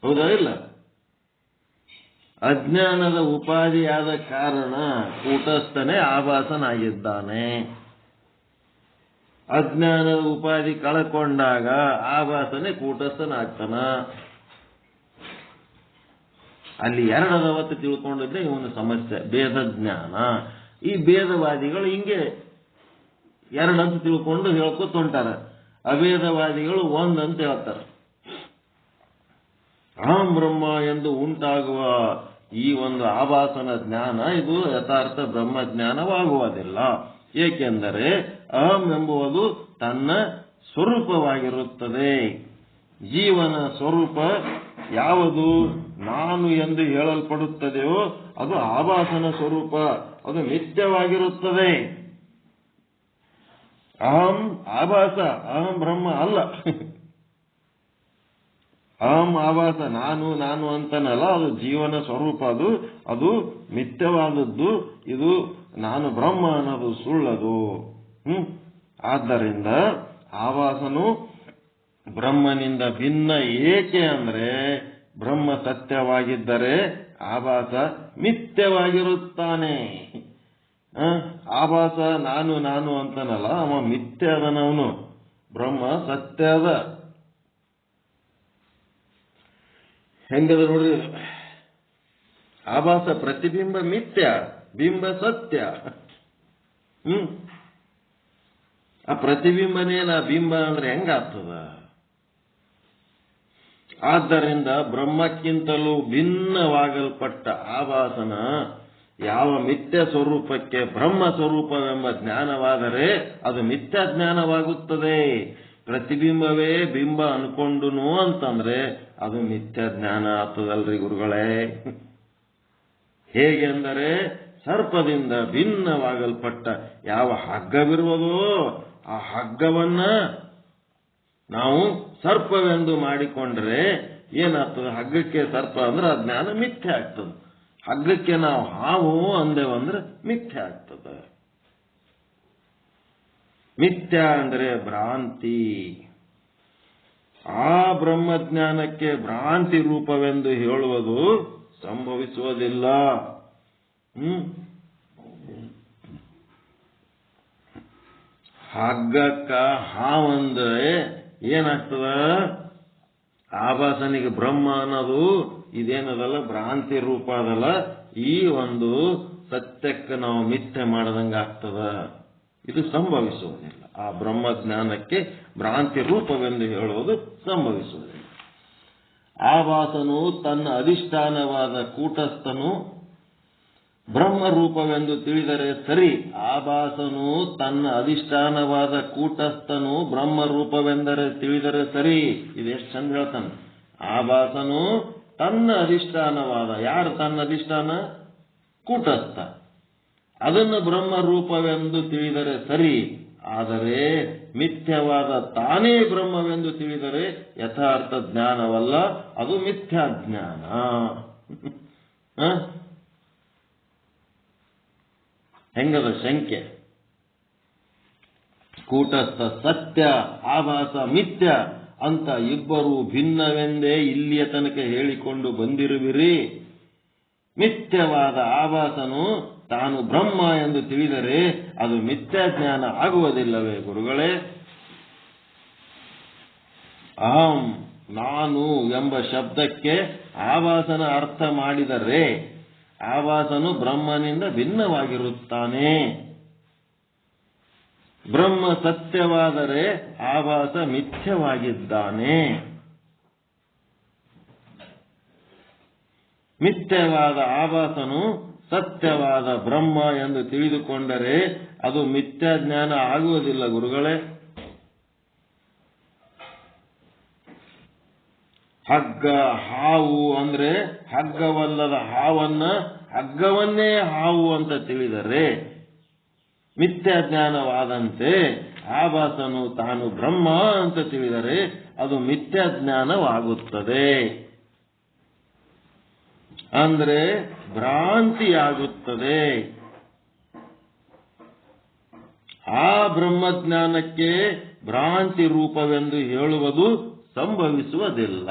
Speaker 4: ಹೌದಾ ಇಲ್ಲ? ಅಜ್ಞಾನದ ಉಪಾಧಿಯಾದ ಕಾರಣ ಕೂಟಸ್ಥನೇ ಆಭಾಸನಾಗಿದ್ದಾನೆ. ಅಜ್ಞಾನದ ಉಪಾಧಿ ಕಳ್ಕೊಂಡಾಗ ಆಭಾಸನೇ ಕೂಟಸ್ಥನಾಗ್ತಾನ. ಅಲ್ಲಿ ಎರಡದವತ್ತು ತಿಳ್ಕೊಂಡಿದ್ದೆ ಇವನು ಸಮಸ್ಯೆ, ಭೇದ ಜ್ಞಾನ. ಈ ಭೇದವಾದಿಗಳು ಹಿಂಗೆ ಎರಡಂತ ತಿಳ್ಕೊಂಡು ಹೇಳ್ಕೊತ ಹೊಂಟಾರ. ಅಭೇದವಾದಿಗಳು ಒಂದಂತ ಹೇಳ್ತಾರೆ. ಅಹಂ ಬ್ರಹ್ಮ ಎಂದು ಉಂಟಾಗುವ ಈ ಒಂದು ಆಭಾಸನ ಜ್ಞಾನ ಇದು ಯಥಾರ್ಥ ಬ್ರಹ್ಮ ಜ್ಞಾನವಾಗುವುದಿಲ್ಲ. ಏಕೆಂದರೆ ಅಹಂ ಎಂಬುವುದು ತನ್ನ ಸ್ವರೂಪವಾಗಿರುತ್ತದೆ. ಜೀವನ ಸ್ವರೂಪ ಯಾವುದು ನಾನು ಎಂದು ಹೇಳಲ್ಪಡುತ್ತದೆಯೋ ಅದು ಆಭಾಸನ ಸ್ವರೂಪ, ಅದು ಮಿಥ್ಯವಾಗಿರುತ್ತದೆ. ಅಹಂ ಆಭಾಸ, ಅಹಂ ಬ್ರಹ್ಮ ಅಲ್ಲ. ಅಹಂ ಆಭಾಸ, ನಾನು ನಾನು ಅಂತನಲ್ಲ, ಅದು ಜೀವನ ಸ್ವರೂಪ, ಅದು ಮಿಥ್ಯವಾದದ್ದು. ಇದು ನಾನು ಬ್ರಹ್ಮ ಅನ್ನೋದು ಸುಳ್ಳದು. ಆದ್ದರಿಂದ ಆಭಾಸನು ಬ್ರಹ್ಮನಿಂದ ಭಿನ್ನ ಏಕೆ ಅಂದ್ರೆ ಬ್ರಹ್ಮ ಸತ್ಯವಾಗಿದ್ದರೆ ಆಭಾಸ ಮಿಥ್ಯವಾಗಿರುತ್ತಾನೆ. ಆಭಾಸ ನಾನು ನಾನು ಅಂತನಲ್ಲ, ಅವ ಮಿಥ್ಯ ಅದನವನು, ಬ್ರಹ್ಮ ಸತ್ಯ ಅದ. ಹೆಂಗದ ನೋಡ್ರಿ, ಆಭಾಸ ಪ್ರತಿಬಿಂಬ ಮಿಥ್ಯ, ಬಿಂಬ ಸತ್ಯ. ಆ ಪ್ರತಿಬಿಂಬನೇನ ಬಿಂಬ ಅಂದ್ರೆ ಹೆಂಗಾಗ್ತದ? ಆದ್ದರಿಂದ ಬ್ರಹ್ಮಕ್ಕಿಂತಲೂ ಭಿನ್ನವಾಗಲ್ಪಟ್ಟ ಆಭಾಸನ ಯಾವ ಮಿಥ್ಯ ಸ್ವರೂಪಕ್ಕೆ ಬ್ರಹ್ಮ ಸ್ವರೂಪವೆಂಬ ಜ್ಞಾನವಾದರೆ ಅದು ಮಿಥ್ಯ ಜ್ಞಾನವಾಗುತ್ತದೆ. ಪ್ರತಿಬಿಂಬವೇ ಬಿಂಬ ಅನ್ಕೊಂಡುನು ಅಂತಂದ್ರೆ ಅದು ಮಿಥ್ಯ ಜ್ಞಾನ ಆಗ್ತದಲ್ರಿ ಗುರುಗಳೇ. ಹೇಗೆಂದರೆ ಸರ್ಪದಿಂದ ಭಿನ್ನವಾಗಲ್ಪಟ್ಟ ಯಾವ ಹಗ್ಗವಿರುವುದೋ ಆ ಹಗ್ಗವನ್ನ ನಾವು ಸರ್ಪವೆಂದು ಮಾಡಿಕೊಂಡ್ರೆ ಏನಾಗ್ತದೆ? ಹಗ್ಗಕ್ಕೆ ಸರ್ಪ ಅಂದ್ರೆ ಆ ಜ್ಞಾನ ಮಿಥ್ಯ ಆಗ್ತದೆ. ಹಗ್ಗಕ್ಕೆ ನಾವು ಹಾವು ಅಂದೇವಂದ್ರೆ ಮಿಥ್ಯ ಆಗ್ತದೆ. ಮಿಥ್ಯ ಅಂದ್ರೆ ಭ್ರಾಂತಿ. ಆ ಬ್ರಹ್ಮಜ್ಞಾನಕ್ಕೆ ಭ್ರಾಂತಿ ರೂಪವೆಂದು ಹೇಳುವುದು ಸಂಭವಿಸುವುದಿಲ್ಲ. ಹಗ್ಗಕ್ಕ ಹಾವಂದ್ರೆ ಏನಾಗ್ತದ? ಆಭಾಸನಿಗೆ ಬ್ರಹ್ಮ ಅನ್ನೋದು ಇದೇನದಲ್ಲ, ಭ್ರಾಂತಿ ರೂಪ ಅದಲ್ಲ. ಈ ಒಂದು ಸತ್ಯಕ್ಕೆ ನಾವು ಮಿಥ್ಯೆ ಮಾಡದಂಗ ಆಗ್ತದ. ಇದು ಸಂಭವಿಸುವುದಿಲ್ಲ. ಆ ಬ್ರಹ್ಮಜ್ಞಾನಕ್ಕೆ ಭ್ರಾಂತಿ ರೂಪವೆಂದು ಹೇಳುವುದು ಸಂಭವಿಸುವುದಿಲ್ಲ. ಆಭಾಸನು ತನ್ನ ಅಧಿಷ್ಠಾನವಾದ ಕೂಟಸ್ಥನು ಬ್ರಹ್ಮ ರೂಪವೆಂದು ತಿಳಿದರೆ ಸರಿ. ಆಭಾಸನು ತನ್ನ ಅಧಿಷ್ಠಾನವಾದ ಕೂಟಸ್ಥನು ಬ್ರಹ್ಮ ರೂಪವೆಂದರೆ ತಿಳಿದರೆ ಸರಿ. ಇದೆಷ್ಟು ಚಂದ ಹೇಳ್ತಾನೆ. ಆಭಾಸನು ತನ್ನ ಅಧಿಷ್ಠಾನವಾದ, ಯಾರು ತನ್ನ ಅಧಿಷ್ಠಾನ? ಕೂಟಸ್ಥ. ಅದನ್ನು ಬ್ರಹ್ಮ ರೂಪವೆಂದು ತಿಳಿದರೆ ಸರಿ. ಆದರೆ ಮಿಥ್ಯವಾದ ತಾನೇ ಬ್ರಹ್ಮವೆಂದು ತಿಳಿದರೆ ಯಥಾರ್ಥ ಜ್ಞಾನವಲ್ಲ, ಅದು ಮಿಥ್ಯಾ ಜ್ಞಾನ. ಹೆಂಗದ ಶಂಕೆ? ಕೂಟಸ್ಥ ಸತ್ಯ, ಆಭಾಸ ಮಿಥ್ಯ ಅಂತ ಇಬ್ಬರು ಭಿನ್ನವೆಂದೇ ಇಲ್ಲಿಯ ತನಕ ಹೇಳಿಕೊಂಡು ಬಂದಿರುವಿರಿ. ಮಿಥ್ಯವಾದ ಆಭಾಸನು ತಾನು ಬ್ರಹ್ಮ ಎಂದು ತಿಳಿದರೆ ಅದು ಮಿಥ್ಯಾ ಜ್ಞಾನ ಆಗುವುದಿಲ್ಲವೇ ಗುರುಗಳೇ? ಅಹಂ ನಾನು ಎಂಬ ಶಬ್ದಕ್ಕೆ ಆಭಾಸನ ಅರ್ಥ ಮಾಡಿದರೆ ಆಭಾಸನು ಬ್ರಹ್ಮನಿಂದ ಭಿನ್ನವಾಗಿರುತ್ತಾನೆ. ಬ್ರಹ್ಮ ಸತ್ಯವಾದರೆ ಆಭಾಸ ಮಿಥ್ಯವಾಗಿದ್ದಾನೆ. ಮಿಥ್ಯವಾದ ಆಭಾಸನು ಸತ್ಯವಾದ ಬ್ರಹ್ಮ ಎಂದು ತಿಳಿದುಕೊಂಡರೆ ಅದು ಮಿಥ್ಯಾ ಜ್ಞಾನ ಆಗುವುದಿಲ್ಲ ಗುರುಗಳೇ. ಹಗ್ಗ ಹಾವು ಅಂದ್ರೆ ಹಗ್ಗವಲ್ಲದ ಹಾವನ್ನ ಹಗ್ಗವನ್ನೇ ಹಾವು ಅಂತ ತಿಳಿದರೆ ಮಿಥ್ಯಾ ಜ್ಞಾನವಾದಂತೆ ಆಭಾಸನು ತಾನು ಬ್ರಹ್ಮ ಅಂತ ತಿಳಿದರೆ ಅದು ಮಿಥ್ಯಾ ಜ್ಞಾನವಾಗುತ್ತದೆ. ಅಂದ್ರೆ ಭ್ರಾಂತಿಯಾಗುತ್ತದೆ. ಆ ಬ್ರಹ್ಮಜ್ಞಾನಕ್ಕೆ ಭ್ರಾಂತಿ ರೂಪವೆಂದು ಹೇಳುವುದು ಸಂಭವಿಸುವುದಿಲ್ಲ.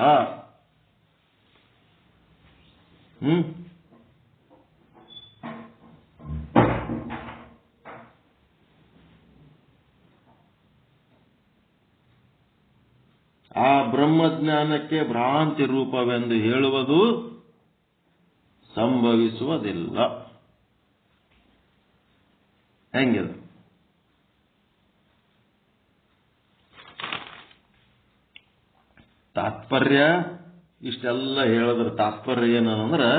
Speaker 4: ಆ ಬ್ರಹ್ಮಜ್ಞಾನಕ್ಕೆ ಭ್ರಾಂತಿ ರೂಪವೆಂದು ಹೇಳುವುದು ಸಂಭವಿಸುವುದಿಲ್ಲ. ಹೆಂಗಿದೆ? ತಾತ್ಪರ್ಯ ಇಷ್ಟೆಲ್ಲ ಹೇಳಿದ್ರ ತಾತ್ಪರ್ಯ ಏನಂದ್ರೆ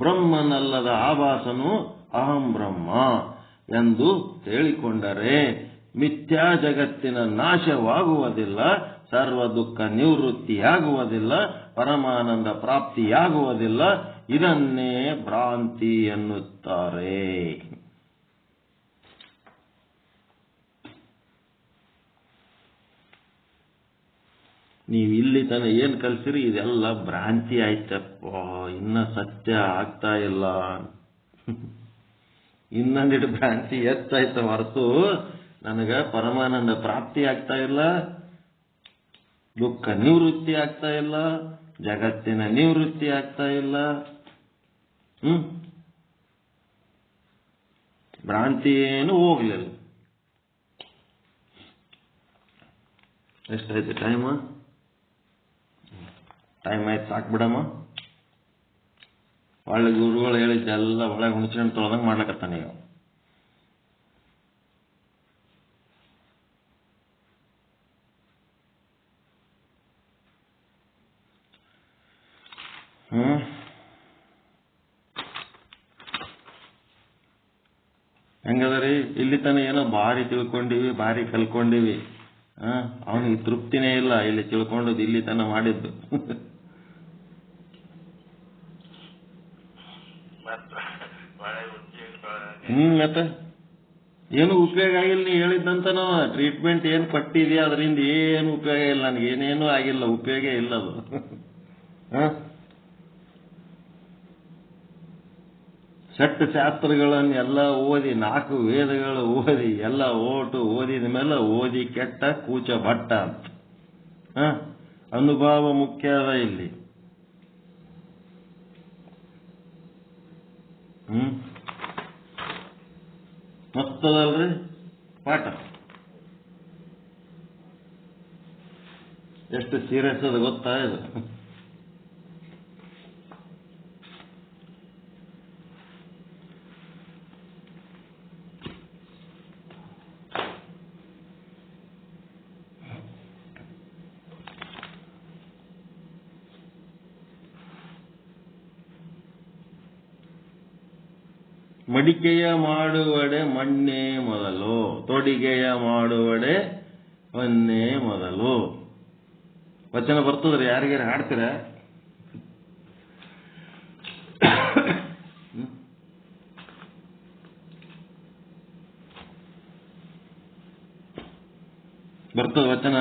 Speaker 4: ಬ್ರಹ್ಮನಲ್ಲದ ಆಭಾಸನು ಅಹಂ ಬ್ರಹ್ಮ ಎಂದು ಹೇಳಿಕೊಂಡರೆ ಮಿಥ್ಯಾ ಜಗತ್ತಿನ ನಾಶವಾಗುವುದಿಲ್ಲ, ಸರ್ವ ದುಃಖ ನಿವೃತ್ತಿಯಾಗುವುದಿಲ್ಲ, ಪರಮಾನಂದ ಪ್ರಾಪ್ತಿಯಾಗುವುದಿಲ್ಲ. ಇದನ್ನೇ ಭ್ರಾಂತಿ ಎನ್ನುತ್ತಾರೆ. ನೀವು ಇಲ್ಲಿ ತನ ಏನ್ ಕಲ್ಸಿರಿ ಇದೆಲ್ಲ ಭ್ರಾಂತಿ ಆಯ್ತಪ್ಪ, ಇನ್ನ ಸತ್ಯ ಆಗ್ತಾ ಇಲ್ಲ. ಇನ್ನೊಂದಿಟ್ಟು ಭ್ರಾಂತಿ ಹೆಚ್ಚಾಯ್ತ ಹೊರತು ನನಗ ಪರಮಾನಂದ ಪ್ರಾಪ್ತಿ ಆಗ್ತಾ ಇಲ್ಲ, ದುಃಖ ನಿವೃತ್ತಿ ಆಗ್ತಾ ಇಲ್ಲ, ಜಗತ್ತಿನ ನಿವೃತ್ತಿ ಆಗ್ತಾ ಇಲ್ಲ. ಭ್ರಾಂತಿ ಏನು ಹೋಗ್ಲಿಲ್ಲ. ಎಷ್ಟಾಯ್ತು ಟೈಮ್? ಟೈಮ್ ಆಯ್ತು, ಸಾಕ್ಬಿಡಮ್ಮ. ಒಳ್ಳೆ ಗುರುಗಳು ಹೇಳಿದ್ದೆಲ್ಲ ಒಳಗೆ ಹುಣಸೆಹಣ್ಣು ತೊಳೆದಂಗೆ ಮಾಡ್ಲಕತ್ತಾನ ಈಗ. ಹೆಂಗದರಿ? ಇಲ್ಲಿ ತನ ಏನೋ ಭಾರಿ ತಿಳ್ಕೊಂಡಿವಿ, ಭಾರಿ ಕಲ್ಕೊಂಡಿವಿ. ಅವನಿಗೆ ತೃಪ್ತಿನೇ ಇಲ್ಲ ಇಲ್ಲಿ ತಿಳ್ಕೊಂಡದ್ದು, ಇಲ್ಲಿ ತನ ಮಾಡಿದ್ದು. ಮತ್ತೆ ಏನು ಉಪಯೋಗ ಆಗಿಲ್ಲ. ನೀ ಹೇಳಿದ್ದಂತ ನಾವು ಟ್ರೀಟ್ಮೆಂಟ್ ಏನ್ ಕೊಟ್ಟಿದ್ಯಾ ಅದರಿಂದ ಏನು ಉಪಯೋಗ ಇಲ್ಲ, ನನಗೆ ಏನೇನೂ ಆಗಿಲ್ಲ, ಉಪಯೋಗ ಇಲ್ಲ ಅದು. ಷಟ್ ಶಾಸ್ತ್ರಗಳನ್ನೆಲ್ಲ ಓದಿ, 4 ವೇದಗಳು ಓದಿ, ಎಲ್ಲ ಓದಿದ ಮೇಲೆ ಓದಿ ಕೆಟ್ಟ ಕೂಚ ಭಟ್ಟ ಅಂತ. ಅನುಭವ ಮುಖ್ಯ ಅದ ಇಲ್ಲಿ. ಮಸ್ತದಲ್ರಿ ಪಾಠ, ಎಷ್ಟು ಸೀರಿಯಸ್ ಅದು ಗೊತ್ತಾ ಇದು? ಮಡಿಕೆಯ ಮಾಡುವಡೆ ಮಣ್ಣೇ ಮೊದಲು, ತೊಡಿಗೆಯ ಮಾಡುವಡೆ ಹೊನ್ನೇ ಮೊದಲು. ವಚನ ಬರ್ತದ್ರಿ, ಯಾರಿಗಾರ ಹಾಡ್ತೀರ? ಬರ್ತದ ವಚನ?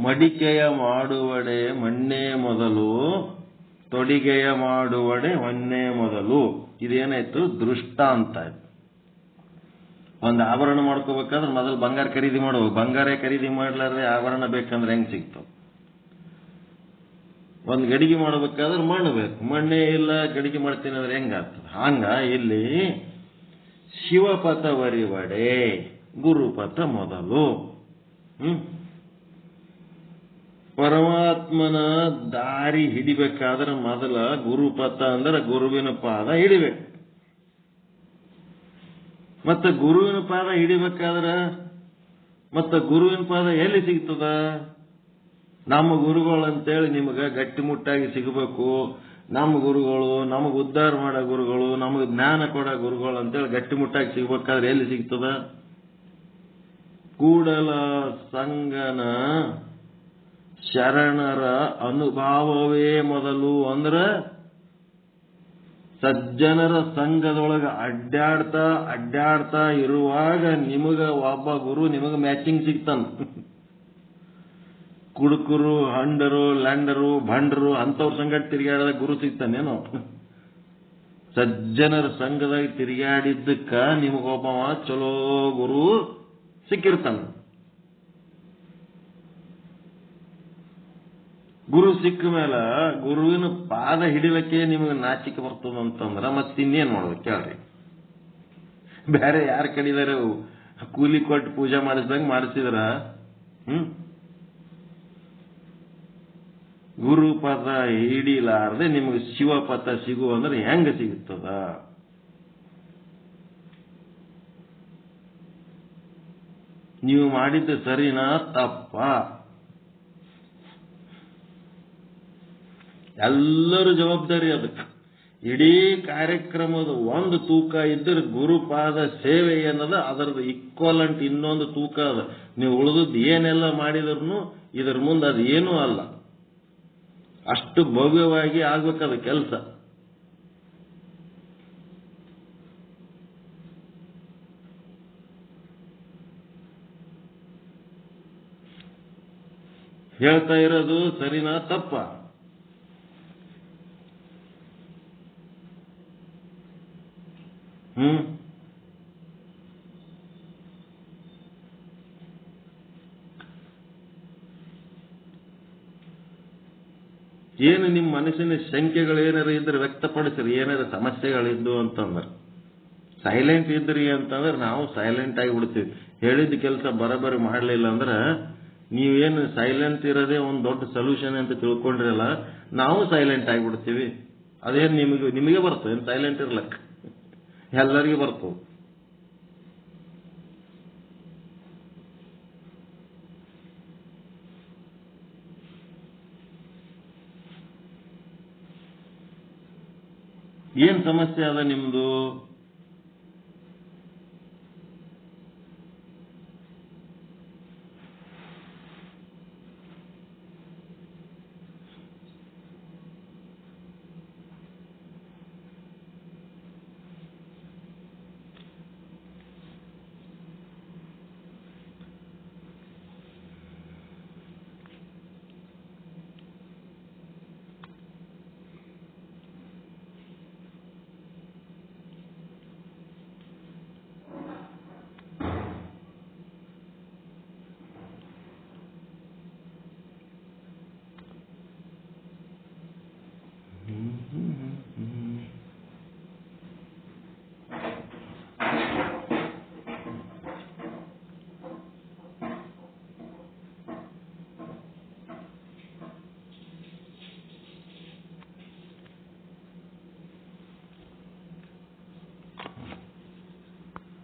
Speaker 4: ಮಡಿಕೆಯ ಮಾಡುವಡೆ ಮಣ್ಣೇ ಮೊದಲು, ತೊಡಿಗೆಯ ಮಾಡುವಡೆ ಹೊನ್ನೇ ಮೊದಲು. ಇದೇನಾಯ್ತು? ದೃಷ್ಟಾಂತ. ಒಂದು ಆಭರಣ ಮಾಡ್ಕೋಬೇಕಾದ್ರೆ ಮೊದಲು ಬಂಗಾರ ಖರೀದಿ ಮಾಡ್ಬೇಕು. ಬಂಗಾರ ಖರೀದಿ ಮಾಡ್ಲಾರ್ದೆ ಆಭರಣ ಬೇಕಂದ್ರೆ ಹೆಂಗ್ ಸಿಗ್ತಾವ? ಒಂದು ಗಡಿಗೆ ಮಾಡ್ಬೇಕಾದ್ರೆ ಮಣ್ಣು ಬೇಕು, ಮಣ್ಣೇ ಇಲ್ಲ ಗಡಿಗೆ ಮಾಡ್ತೀನಿ ಅಂದ್ರೆ ಹೆಂಗಾಗ್ತದೆ? ಹಂಗ ಇಲ್ಲಿ ಶಿವಪಥವರಿವಡೆ, ಗುರುಪಥ ಮೊದಲು. ಪರಮಾತ್ಮನ ದಾರಿ ಹಿಡಿಬೇಕಾದ್ರೆ ಮೊದಲ ಗುರುಪಥ ಅಂದ್ರೆ ಗುರುವಿನ ಪಾದ ಹಿಡಿಬೇಕು. ಮತ್ತೆ ಗುರುವಿನ ಪಾದ ಹಿಡಿಬೇಕಾದ್ರೆ ಮತ್ತೆ ಗುರುವಿನ ಪಾದ ಎಲ್ಲಿ ಸಿಗ್ತದ? ನಮ್ಮ ಗುರುಗಳು ಅಂತೇಳಿ ನಿಮಗೆ ಗಟ್ಟಿಮುಟ್ಟಾಗಿ ಸಿಗಬೇಕು. ನಮ್ಮ ಗುರುಗಳು, ನಮಗೆ ಉದ್ಧಾರ ಮಾಡೋ ಗುರುಗಳು, ನಮಗೆ ಜ್ಞಾನ ಕೊಡೋ ಗುರುಗಳು ಅಂತೇಳಿ ಗಟ್ಟಿಮುಟ್ಟಾಗಿ ಸಿಗ್ಬೇಕಾದ್ರೆ ಎಲ್ಲಿ ಸಿಗ್ತದ? ಕೂಡಲ ಸಂಗನ ಶರಣರ ಅನುಭಾವವೇ ಮೊದಲು. ಅಂದ್ರೆ ಸಜ್ಜನರ ಸಂಘದೊಳಗೆ ಅಡ್ಡಾಡ್ತಾ ಇರುವಾಗ ನಿಮಗ ಒಬ್ಬ ಗುರು ನಿಮಗೆ ಮ್ಯಾಚಿಂಗ್ ಸಿಗ್ತಾನ. ಕುಡುಕರು, ಹಂಡರು, ಲ್ಯಾಂಡರು, ಭಂಡರು ಅಂಥವ್ರ ಸಂಗಟ ತಿರುಗಾಡದ ಗುರು ಸಿಗ್ತಾನೇನೋ? ಸಜ್ಜನರ ಸಂಘದಾಗ ತಿರುಗಾಡಿದ್ದಕ್ಕ ನಿಮಗೊಬ್ಬವ ಚಲೋ ಗುರು ಸಿಕ್ಕಿರ್ತಾನ. ಗುರು ಸಿಕ್ಕ ಮೇಲೆ ಗುರುವಿನ ಪಾದ ಹಿಡಿಲಕ್ಕೆ ನಿಮಗೆ ನಾಚಿಕೆ ಬರ್ತದಂತಂದ್ರ ಮತ್ತಿನ್ನೇನ್ ಮಾಡೋದು ಕೇಳ್ರಿ? ಬೇರೆ ಯಾರು ಕಡಿದಾರೆ? ಕೂಲಿ ಕೊಟ್ಟು ಪೂಜೆ ಮಾಡಿಸ್ದಂಗ ಮಾಡಿಸಿದ್ರ? ಗುರುಪದ ಹಿಡಿಲಾರದೆ ನಿಮಗೆ ಶಿವಪಥ ಸಿಗು ಅಂದ್ರೆ ಹೆಂಗ ಸಿಗುತ್ತದ? ನೀವು ಮಾಡಿದ್ದು ಸರಿನಾ ತಪ್ಪ? ಎಲ್ಲರೂ ಜವಾಬ್ದಾರಿ ಅದಕ್ಕೆ. ಇಡೀ ಕಾರ್ಯಕ್ರಮದ ಒಂದು ತೂಕ ಇದ್ದರೆ ಗುರುಪಾದ ಸೇವೆ ಏನದ ಅದರದ್ದು ಈಕ್ವಲೆಂಟ್ ಇನ್ನೊಂದು ತೂಕ ಅದ. ನೀವು ಉಳಿದದ್ದು ಏನೆಲ್ಲ ಮಾಡಿದ್ರು ಇದರ ಮುಂದೆ ಅದು ಏನೂ ಅಲ್ಲ. ಅಷ್ಟು ಭವ್ಯವಾಗಿ ಆಗ್ಬೇಕದ ಕೆಲಸ. ಹೇಳ್ತಾ ಇರೋದು ಸರಿನಾ ತಪ್ಪ? ಏನು ನಿಮ್ಮ ಮನಸ್ಸಿನ ಶಂಕೆಗಳು ಏನಾರ ಇದ್ರೆ ವ್ಯಕ್ತಪಡಿಸ್ರಿ. ಏನಾರ ಸಮಸ್ಯೆಗಳಿದ್ದು ಅಂತಂದ್ರೆ ಸೈಲೆಂಟ್ ಇದ್ರಿ ಅಂತಂದ್ರೆ ನಾವು ಸೈಲೆಂಟ್ ಆಗಿ ಬಿಡ್ತೀವಿ. ಹೇಳಿದ ಕೆಲಸ ಬರಬರಿ ಮಾಡಲಿಲ್ಲ ಅಂದ್ರೆ ನೀವೇನು ಸೈಲೆಂಟ್ ಇರೋದೇ ಒಂದು ದೊಡ್ಡ ಸೊಲ್ಯೂಷನ್ ಅಂತ ತಿಳ್ಕೊಂಡ್ರಲ್ಲ, ನಾವು ಸೈಲೆಂಟ್ ಆಗಿಬಿಡ್ತೀವಿ. ಅದೇನು ನಿಮಗೆ ಬರ್ತದೆ? ಏನು ಸೈಲೆಂಟ್ ಇರ್ಲಕ್ಕ? ಎಲ್ಲರಿಗೂ ಬರ್ತದೆ. ಏನ್ ಸಮಸ್ಯೆ ಅದ ನಿಮ್ದು?